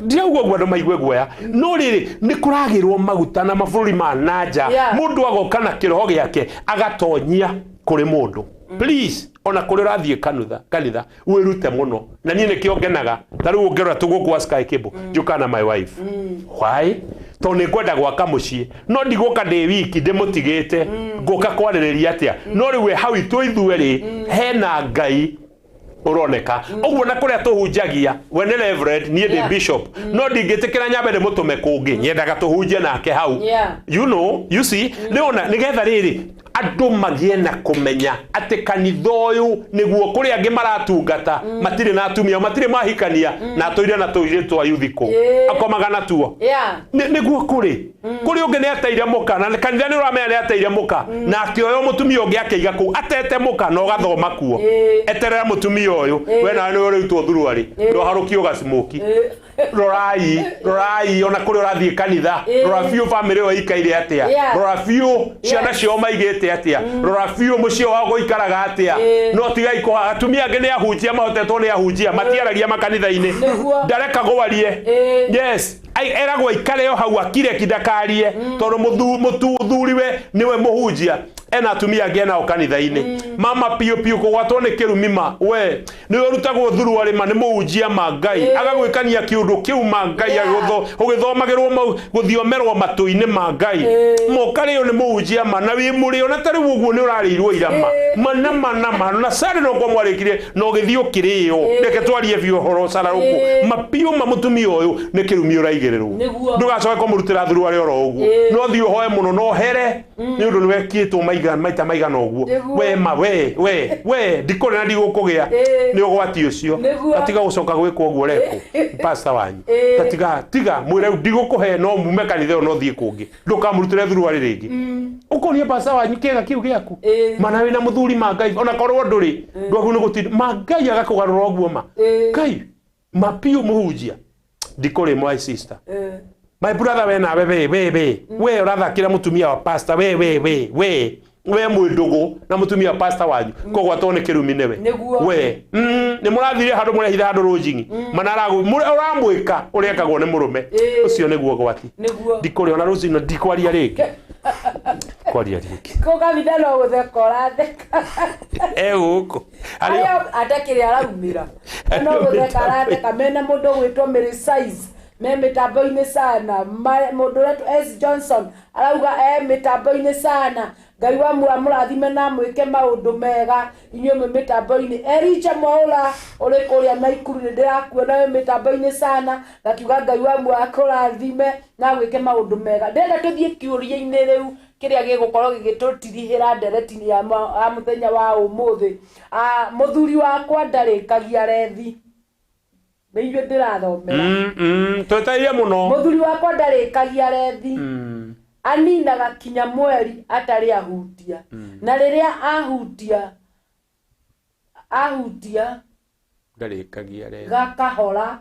ndiauguo gwandu maigue guoya no riri nĩ kũragĩrwo maguta na mabũrũri ma nanja mũndũ agoka na kĩroho gĩake agatonyia kũrĩ mũndũ please ona kũrĩ ũrathiĩ kanitha wĩrute mũno na niĩ nĩkĩo ngenaga ta rĩu ũngĩrora tũgũkũ Sky Cable njũka na my wife why tondu nĩngwenda gwaka mũciĩ no ndigũka ndĩ wiki ndĩmũtigĩte ngũka kwarĩrĩria atĩa no rĩu hau ithuĩ rĩ hena Ngai uroneka uguo na kuria tuhunjagia we ne reverend nie the bishop no ndingitikira nyambe ne mutume kungi nyendaga tuhunjie nake hau you know you see leona nigetha riri andu magie na kumenya ati kanitha uyu niguo kuri angi maratungata matire na atumia matire mahikania na toire na tuje twa yuthiko akomagana tuo niguo kuri ungi ne ateire muka na kanitha ni uramenya ne ateire muka na akioyo mutumia ungi akeiga ku atete muka no gathoma kuo eterera mutumia uyu we na ni uri tu thuruari ndo harukio gasmoki rorai ona kuri urathie kanitha rorafio family yo ikaire atia rorafio ciana cio maigite atia rorafio mucio wa guikaraga atia no tiga iko atumia ngene ahunjia mahotetwo ni ahunjia matiaragia makanitha-ini ndareka gwarie yes eragwo ikare yo hau akire kidakarie tondu muthuriwe niwe muhunjia ena atumia ngena okanitha-ini mama pio kugwatwo ni kirumima we ni urutagwo thuruari ma ni muhunjia ma Ngai agagwikania kiundu kiu ma Ngai ugithomagirwo guthiomerwo matu-ini ma Ngai mokare yo ni muhunjia ma na wi muri ona tari uguo ni urarirwo irama mana na sare no kwa mwarikire no githio kirio ndeke twarie bio horo sararuku mapio mamutumia uyu ni kirumi uraigirirwo ndugacoke kumurutira thuruari oro uguo no thio hoe muno no here ni undu niwekitwo maita maigana uguo we ndikore na ndigukugia ni ugwati ucio atiga gucoka gwikwo uguo reko pastor wanyu tiga mwire ndigukuhe no mume kanitha no thie kungi ndukamurutire thuruari ringi ukonie pastor wanyu kiega kiu giaku mana wina muthuri ma Ngai ona korwo nduri ndwagu ni guti ma Ngai agakugarura uguo ma Ngai mapio muhunjia ndikore my sister my brother we nawe we urathakira mutumia wa pastor we mwindugu na mutumia wa pastor wanyu kogwatwo ni kirumi newe we ni murathire handu murehitha handu rujingi manaragu uramwika urekagwo ni murume ucio niguo gwati ndikore ona ruzino ndikwaria ringi kwaria ringi koga vidalo guthekora theka guku atakiri araumira no guthekara theka mena mundu gwitwo Mary Size me mitambo-ini sana mundu wetu S Johnson arauga mitambo-ini sana Ngai wa murathime na mwike maundu mega inyuĩ me mitambo-ini Elijah Mwaura uri kuria Naikuru ndirakuona we mitambo-ini sana gakiuga Ngai wa akurathime na gwike maundu mega ndenda tuthie kiuria-ini riu kiria gigukorwo gigitutirihira ndereti-ini ya muthenya wa umuthi muthuri wakwa ndarikagia rethi Meiwe ndirathomera twetairie muno muthuri wakwa ndarikagia rethi aninaga kinya mweri atari ahutia na riria ahutia ndarikagia rethi gakahora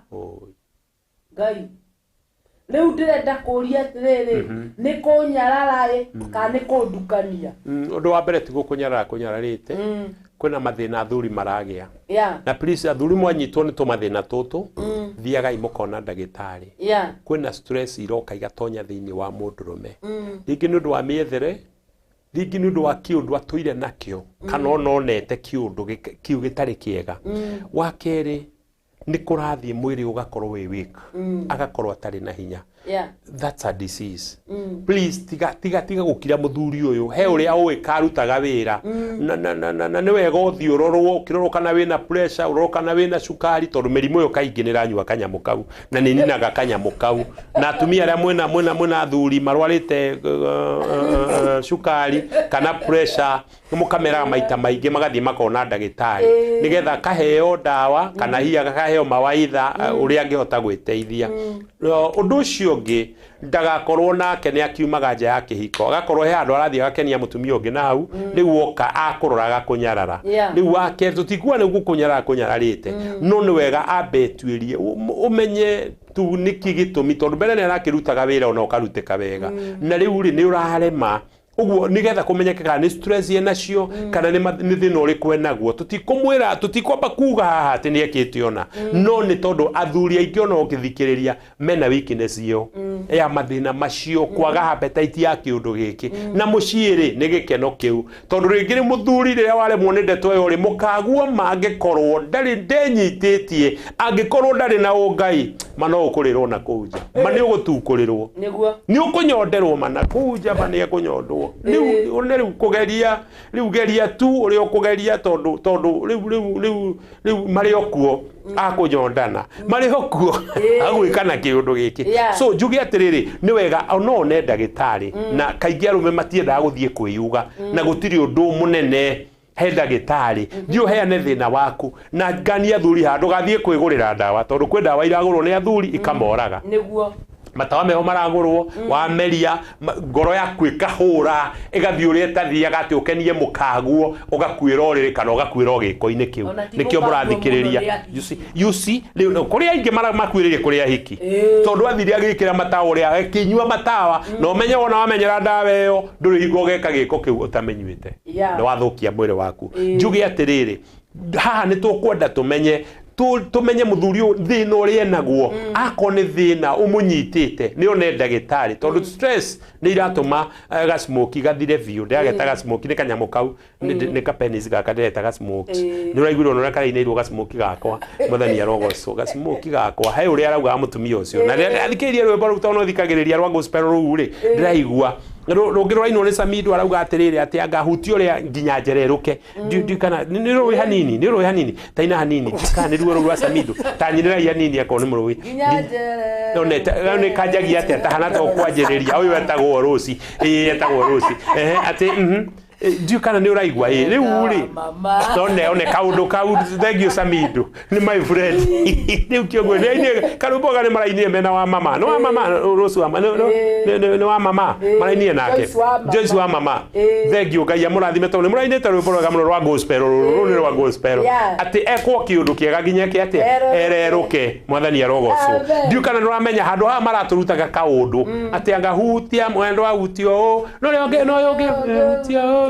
Ngai riu ndirenda kuria atiriri ni kunyarara kana ni kundukania undu wa mbere ti gukunyarara kunyararite kwina mathina athuri maragia na please athuri mwanyitwo ni tumathina tutu thiagai mukona ndagitari kwina stress iroka igatonya thiini wa mundurume ringi ni undu wa miethere ringi ni undu wa kiundu atuire nakio kana ononete kiundu kiu gitari kiega wa keri ni kurathie mwiri ugakorwo wi weak agakorwo atari na hinya that's a disease please tiga gukira muthuri uyu he uria uwe karutaga wira na ni wega uthi urorwo kiroro kana wina pressure uroro kana wina sukari tondu mirimu yo kaingi ni ranyua kanyamu kau na ni ninaga kanyamu kau na atumia aria mwena athuri marwarite sukari kana pressure mukamera maita maingi magathie makona ndagitari nigetha kaheo dawa kana hiya kaheo mawaitha uria angihota gwiteithia undu ucio ngi ndagakorwo nake ni akiumaga nja ya kihiko agakorwo he andu arathie agakenia mutumia ungi na hau niguo ka akuroraga kunyarara riu wake tutikuwa ni gukunyarara kunyararite no ni wega abetuirie umenye tu niki gitumi tondu mbere ni arakirutaga wira ona ukarutika wega na riu ri ni urarema uguo nigetha kumenyeka kana ni stress yenacio kana ni thina uriku enaguo tutikumwira tutikwamba kuga haha ati ni ekite ona no ni tondu athuri aingi ona ukithikiriria mena weakness yo ya mathina macio kwaga appetite ya kiundu giki na muciiri ni gikeno kiu tondu ringi ni muthuri ria wale mwonende toyo ri mukaguo mangikorwo ndari ndenyititie angikorwo ndari na ungai mano ukurirwo na kuja mani ugutukurirwo niguo ni ukunyonderwo mana kuja mani akunyondwo riu kugeria riu geria tu uri ukugeria tondu riu mari okuo akunyondana mari okuo agwikana kiundu giki so njugi atiriri ni wega no ne ndagitari na kaingi arume matiendaga guthie kwiyuga na gutiri undu munene he ndagitari thio heane thina waku na ngania athuri handu gathie kwigurira ndawa tondu kwi ndawa iragurwo ni athuri ikamoraga niguo matawa meho maragurwo wa meria ngoro yaku ikahura igathie uria tathiaga ati ukenie mukaguo ugakwira uriri kana ugakwira giko-ini kiu nikio murathikiriria you see kuria ingi makwiririe kuria hiki tondu athiri agikira matawa uria kinyua matawa no umenye ona wamenyera ndawa iyo nduri hingo geka giko kiu utamenyuite ni wathukia mwiri waku njugi atiriri haha ni tukwenda tumenye muthuri thina uri enaguo ako ni thina umunyitite ni one ndagitari tondu stress ni iratuma gasmoki gathire biu ndageta gasmoki ni kanyamu kau ni kapenis gaka ndeta gasmoki ni uraiguirwo no karainirwo gasmoki gakwa muthani arogoco gasmoki gakwa he uri arauga mutumia ucio na athikiririe rwimbo ru tono thikagiriria rwa gospel ru ri ndiraigua rugirwa ino ni Samido arauga atiriri ati anga huti uria nginya njereruke kana ni roi hanini taina hanini kana ni ruo rwa Samido tanyirira hanini akoni murui nginya njere ne kajagia ati tahana to kwanjiriria uyu etagwo Rosi etagwo Rosi ati kana ni uraigwa riu ri one kaundu kau thengio Samido ni my friend riu kiongo ni karumboga ni marainie mena wa mama no wa mama Rosi wa no wa mama marainie nake Joyce wa mama thengio Ngai amurathime tondu murainie ta rwimbo rwa gospel ni rwa gospel ati ekwo kiundu kiega ginya ki ati ereruke mwathani arogoco ndiu kana ni uramenya handu ha maraturutaga kaundu ati anga hutia mwendo wa hutio no yoge hutio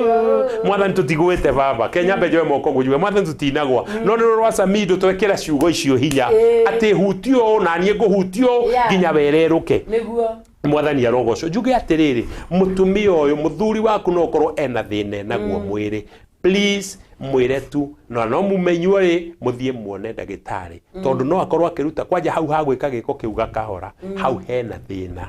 mwathani tutigwite baba Kenya mbejoe moko gujwe mwathani tutinagwa no niro rwa Samido twekera ciugo icio hinya ati hutio na nie nguhutio ginya wereruke niguo mwathani arogoco njuge atiriri mutumia uyu muthuri waku no korwo ena thina naguo mwiri please mwire tu no mumenyu ri muthie muone ndagitari tondu no akorwo akiruta kwanja hau hagwika giko kiuga kahora hau hena thina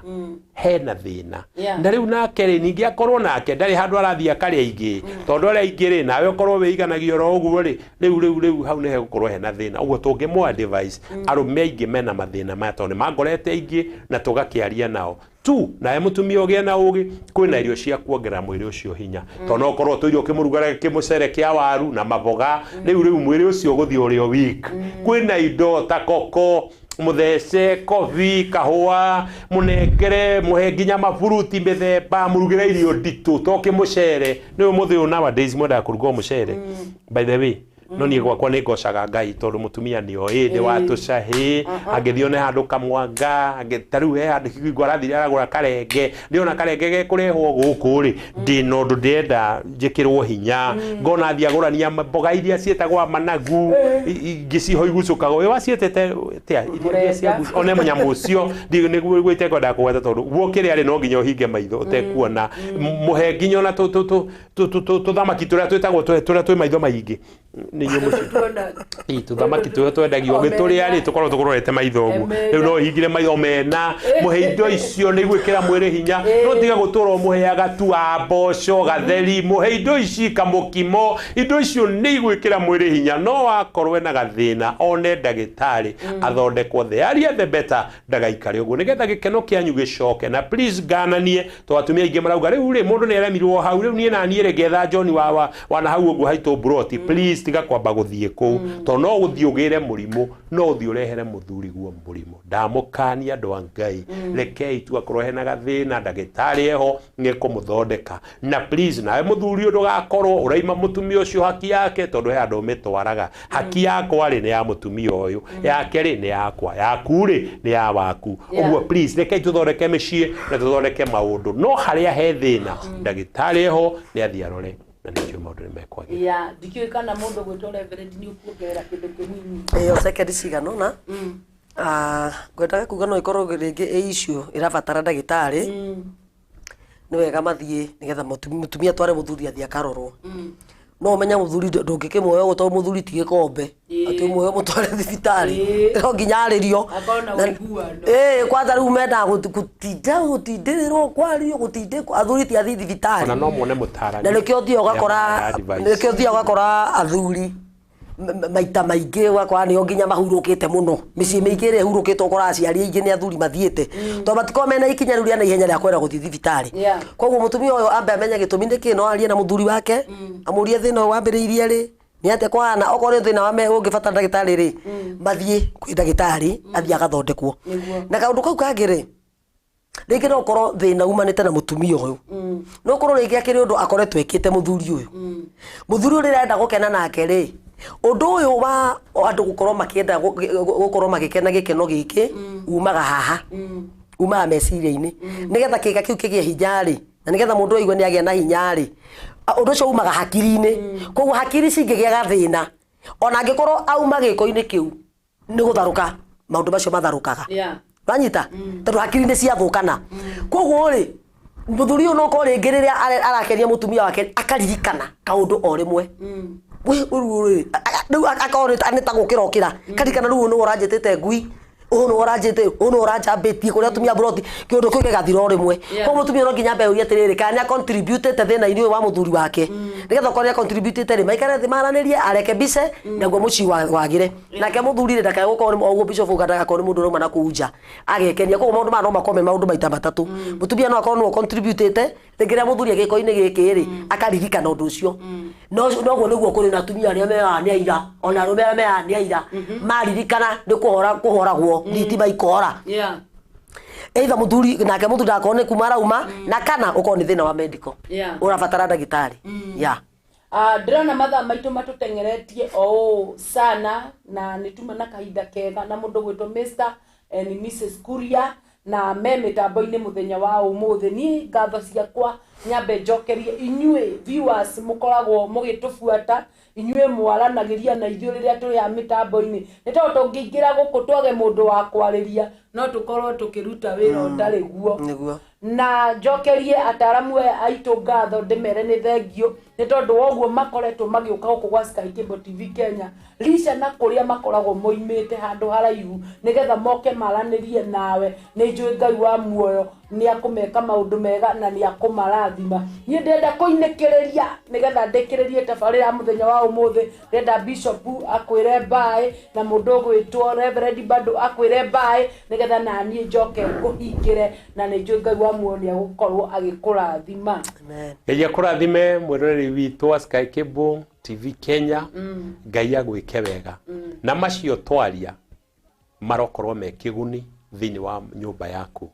na riu nake ri ningi akorwo nake ndari handu arathia akaria ingi tondu aria ingi ri nawe ukorwo wiganagio ro uguo ri riu hau ne gukorwo hena thina uguo tungimwa advice arume aingi mena mathina ma tondu mangorete aingi na tugakiaria nao tu nae mutumia ugie na ugi kwina irio cia kuongerera mwiri ucio hinya tondu okorwo tuirio kimurugara kimucere kia waru na maboga riu mwiri ucio guthii urio weak kwina indo ta koko muthece coffee kahua munengere muhe nginya maburuti mithemba murugire irio nditu to kimucere ni umuthi nowadays mwenda kuruga mucere by the way no nie gwakwa ni ngocaga Ngai tondu mutumia ni oinde wa tucahi angithione handu kamwanga angitaru he handu kigwa rathire aragura karenge ndiona karenge ge kurehwo guku ri ndi no ndu ndenda njikirwo hinya ngona thia gurania mboga iria cietagwa managu ngiciho igucukaga we wacietete tia iria cia one munyamu ucio ndi ni gwite kwenda kweta tondu gwokire ari no nginya uhinge maitho utekuona muhe nginya na tuthamaki turia twetagwo turia twi maitho maingi ni nyu muci tuthamaki turia twendagio gituri ari tukorwo tukurorete maitho uguo riu no hingire maitho mena muhe indo icio ni gwikira mwiri hinya no tiga gutura muheaga tu mboco gatheri muhe indo ici kamukimo indo icio ni gwikira mwiri hinya no wakorwe na gathina one ndagitari athondekwo the better ndagaikare uguo nigetha gikeno kianyu gicoke na please gananie to atumia ingi marauga riu ri mundu ni aremirwo hau riu nie na nie regetha John wana hau uguo haito broti please tiga kwamba guthie ku to no guthie ugire murimu no uthie urehere muthuri guo murimu ndamukania andu Ngai rekei tu akorohe na gathina ndagitari eho ngekumuthondeka na please nawe muthuri undu gakorwo uraima mutumia ucio haki yake tondu he andu mitwaraga haki yakwa ri ni ya mutumia uyu yake ri ni yakwa yaku ri ni ya waku uguo please rekei tuthondeke micii na tuthondeke maundu no haria he thina ndagitari eho ni athia rore na nicio maundu ni mekwagi dikiwe kana mundu gwitwo reverend ni ukuongerera kindu kinini second cigano na ngwendaga kuga no ikorwo ringi issue irabatara ndagitari ni wega mathie nigetha mutumia tware muthuri athia karorwo no umenya muthuri ndungikimwoyo guto muthuri ti gikombe ati mwoyo mutware thibitari no nginya aririo kwanza riu menda gutindirwo kwario gutindikwo athuri ti athi thibitari ona no muone mutarani na nikio thio ugakora athuri maita maingi wakwa ni nginya mahurukite muno micii mingi ri hurukite ukora aciari aingi ni athuri mathiete to matiko mena ikinya riu na ihenya ria kwenda guthi thibitari koguo mutumia uyu ambe amenya gitumi ni kino arie na muthuri wake amurie thina wambiriirie ri ni ate kwana okore thina wa me ungibata ndagitari ri mathie kwi ndagitari athia gathondekwo na kaundu kau kangire ringi no korwo thina umanite na mutumia uyu no korwo ringi akiri undu akoretwe ekite muthuri uyu muthuri uyu renda gukena nake ri undu uyu wa andu gukorwo makienda gukorwo magikena gikeno giki umaga haha umaga meciria-ini nigetha kiga kiu kigie hinya ri na nigetha mundu aigwe ni agia na hinya ri undu ucio umaga hakiri-ini koguo hakiri cingigia gathina ona angikorwo auma giko-ini kiu ni gutharuka maundu macio matharukaga wanyita tondu hakiri ni ciathukana koguo ri muthuri uyu no ko ringi riria arakenia mutumia wake akaririkana kaundu o rimwe we riu akorita anita gukira karikana riu no uranjitite ngui uno urajite uno urajambitie kuria tumia broti kiundu kiu gigathira rimwe ko mutumia no nginya mbe uria tiriri kana contribute te thina ini wa muthuri wake nigetha koria contribute te maikare thi maranirie areke bice naguo muci wagire nake muthuri ndaka gukorwo oguo bishop uganda ko mundu roma na kuja agekenia ko maundu no makome maundu maita matatu mutumia no akorwo no contribute te ngiria muthuri agiko-ini giki ri akaririkana undu ucio no guo niguo kuri na tumia aria meani aira ona rume meani aira maririkana ni kuhoragwo thitima ikora either muthuri nake muthuri akone kumara uma na kana uko ni thina wa medical urabatara ndagitari ndirona mathaa maitu matutengeretie sana na nituma na kahinda kega na mundu gwitwo Mr and Mrs Kuria na me mitambo-ini muthenya wa umuthi ni ngatho ciakwa nyambe njokerie inyue viewers mukoragwo mugitufuata inyue mwaranagiria na ithuĩ rĩrĩa tũrĩ a mitambo-ini nĩ tondũ tũngĩingĩra gũkũ twage mũndũ wa kwarĩria no tũkorwo tũkĩruta wĩra ũtarĩ guo na njokerie ataramu aitũ ngatho ndĩmere nĩ thengio nĩ tondũ woguo makoretwo magĩũka gũkũ gwa Sky Cable TV Kenya licha na kũrĩa makoragwo moimĩte handũ haraihu nĩgetha moke maranĩrie nawe nĩ njũĩ Ngai wa muoyo nĩ akũmeka maũndũ mega na nĩ akũmarathima niĩ ndenda kũinĩkĩrĩria nĩgetha ndĩkĩrĩrie tabarĩra mũthenya wa ũmũthĩ ndenda Bishop akwĩre bye na mũndũ gwĩtwo Reverend bado akwĩre bye nĩgetha naniĩ njoke ngũhingĩre na nĩ njũĩ Ngai wa muoyo nĩ agũkorwo agĩkũrathima Ngai akũrathime mwĩroreri witũ wa Sky Cable TV Kenya Ngai agwĩke wega na macio twaria marokorwo me kĩguni thini wa nyumba yaku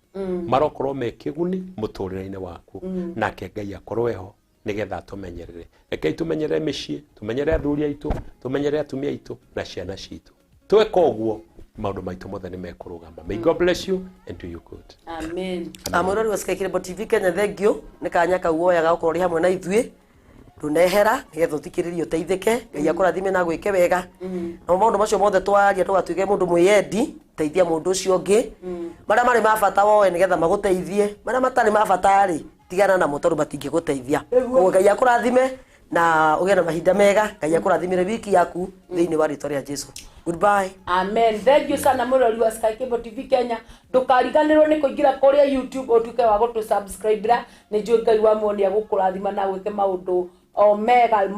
marokorwo me kĩguni mũtũrĩre-inĩ waku nake Ngai akorwo eho nigetha tumenyerere. Rekei tumenyerere mĩciĩ, tumenyerere athuri aitũ, tumenyerere atumia aitũ na ciana citũ. Tweka ũguo maũndũ maitũ mothe nĩ mekũrũgama. May God bless you and do you good. Amen. Amũrori wa Sky Cable TV Kenya, thengio nĩ kanya kau woyaga ũkorwo rĩ hamwe na ithuĩ ndunehera nigetha ũthikĩrĩrie ũteithĩke. Ngai akũrathime na gwĩke wega na maũndũ macio mothe twaria tũgatuĩke mũndũ mwĩyendi, teithia mũndũ ũcio ũngĩ marĩa marĩ ma bata woe nigetha magũteithie, marĩa matarĩ ma bata rĩ tigana namo tondũ matingĩgũteithia. Ũguo Ngai akũrathime na ũgĩe na mahinda mega. Ngai akũrathimire wiki yaku thĩinĩ wa rĩĩtwa rĩa Jesũ. Goodbye. Amen. Thank you sana mũrori wa Sky Cable TV Kenya. Ndũkariganĩrwo nĩ kũingĩra kũrĩa YouTube ũtuĩke wa gũtũ-subscribe. Nĩ njũĩ Ngai wa muonia gũkũrathima na gwĩke maũndũ o mega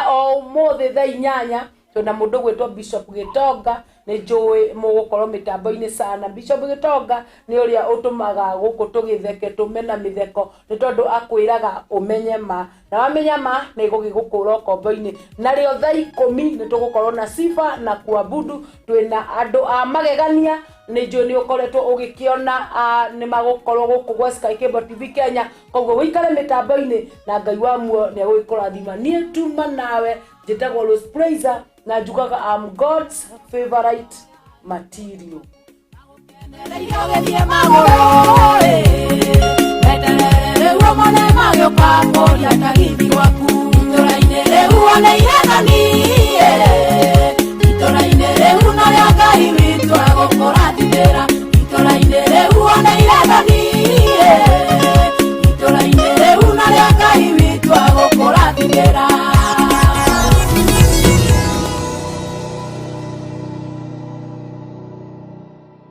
o mũthĩ thaa 8 twĩna mũndũ gwĩtwo Bishop Gitonga. Nĩ njũĩ mũgũkorwo mĩtambo-inĩ sana. Bishop Gitonga nĩ ũrĩa ũtũmaga gũkũ tũgĩtheke tũmena mĩtheko nĩ tondũ akwĩraga ũmenye ma na wamenya ma nĩ gũgĩgũkũra kombo-inĩ. Na rĩo thaa 10 nĩ tũgũkorwo na sifa na kuabudu twĩna andũ a magegania. Nĩ njũĩ nĩ ũkoretwo ũgĩkĩona nĩ magũkorwo gũkũ gwa Sky Cable TV Kenya. Koguo wĩikare mĩtambo-inĩ na Ngai wa muo nĩ agũgĩkũrathima. Niĩ tuma nawe njĩtagwo Rose Praiser na njugaga I'm God's favorite material. Meterere uo mone magĩũka kũria tagithi gwaku.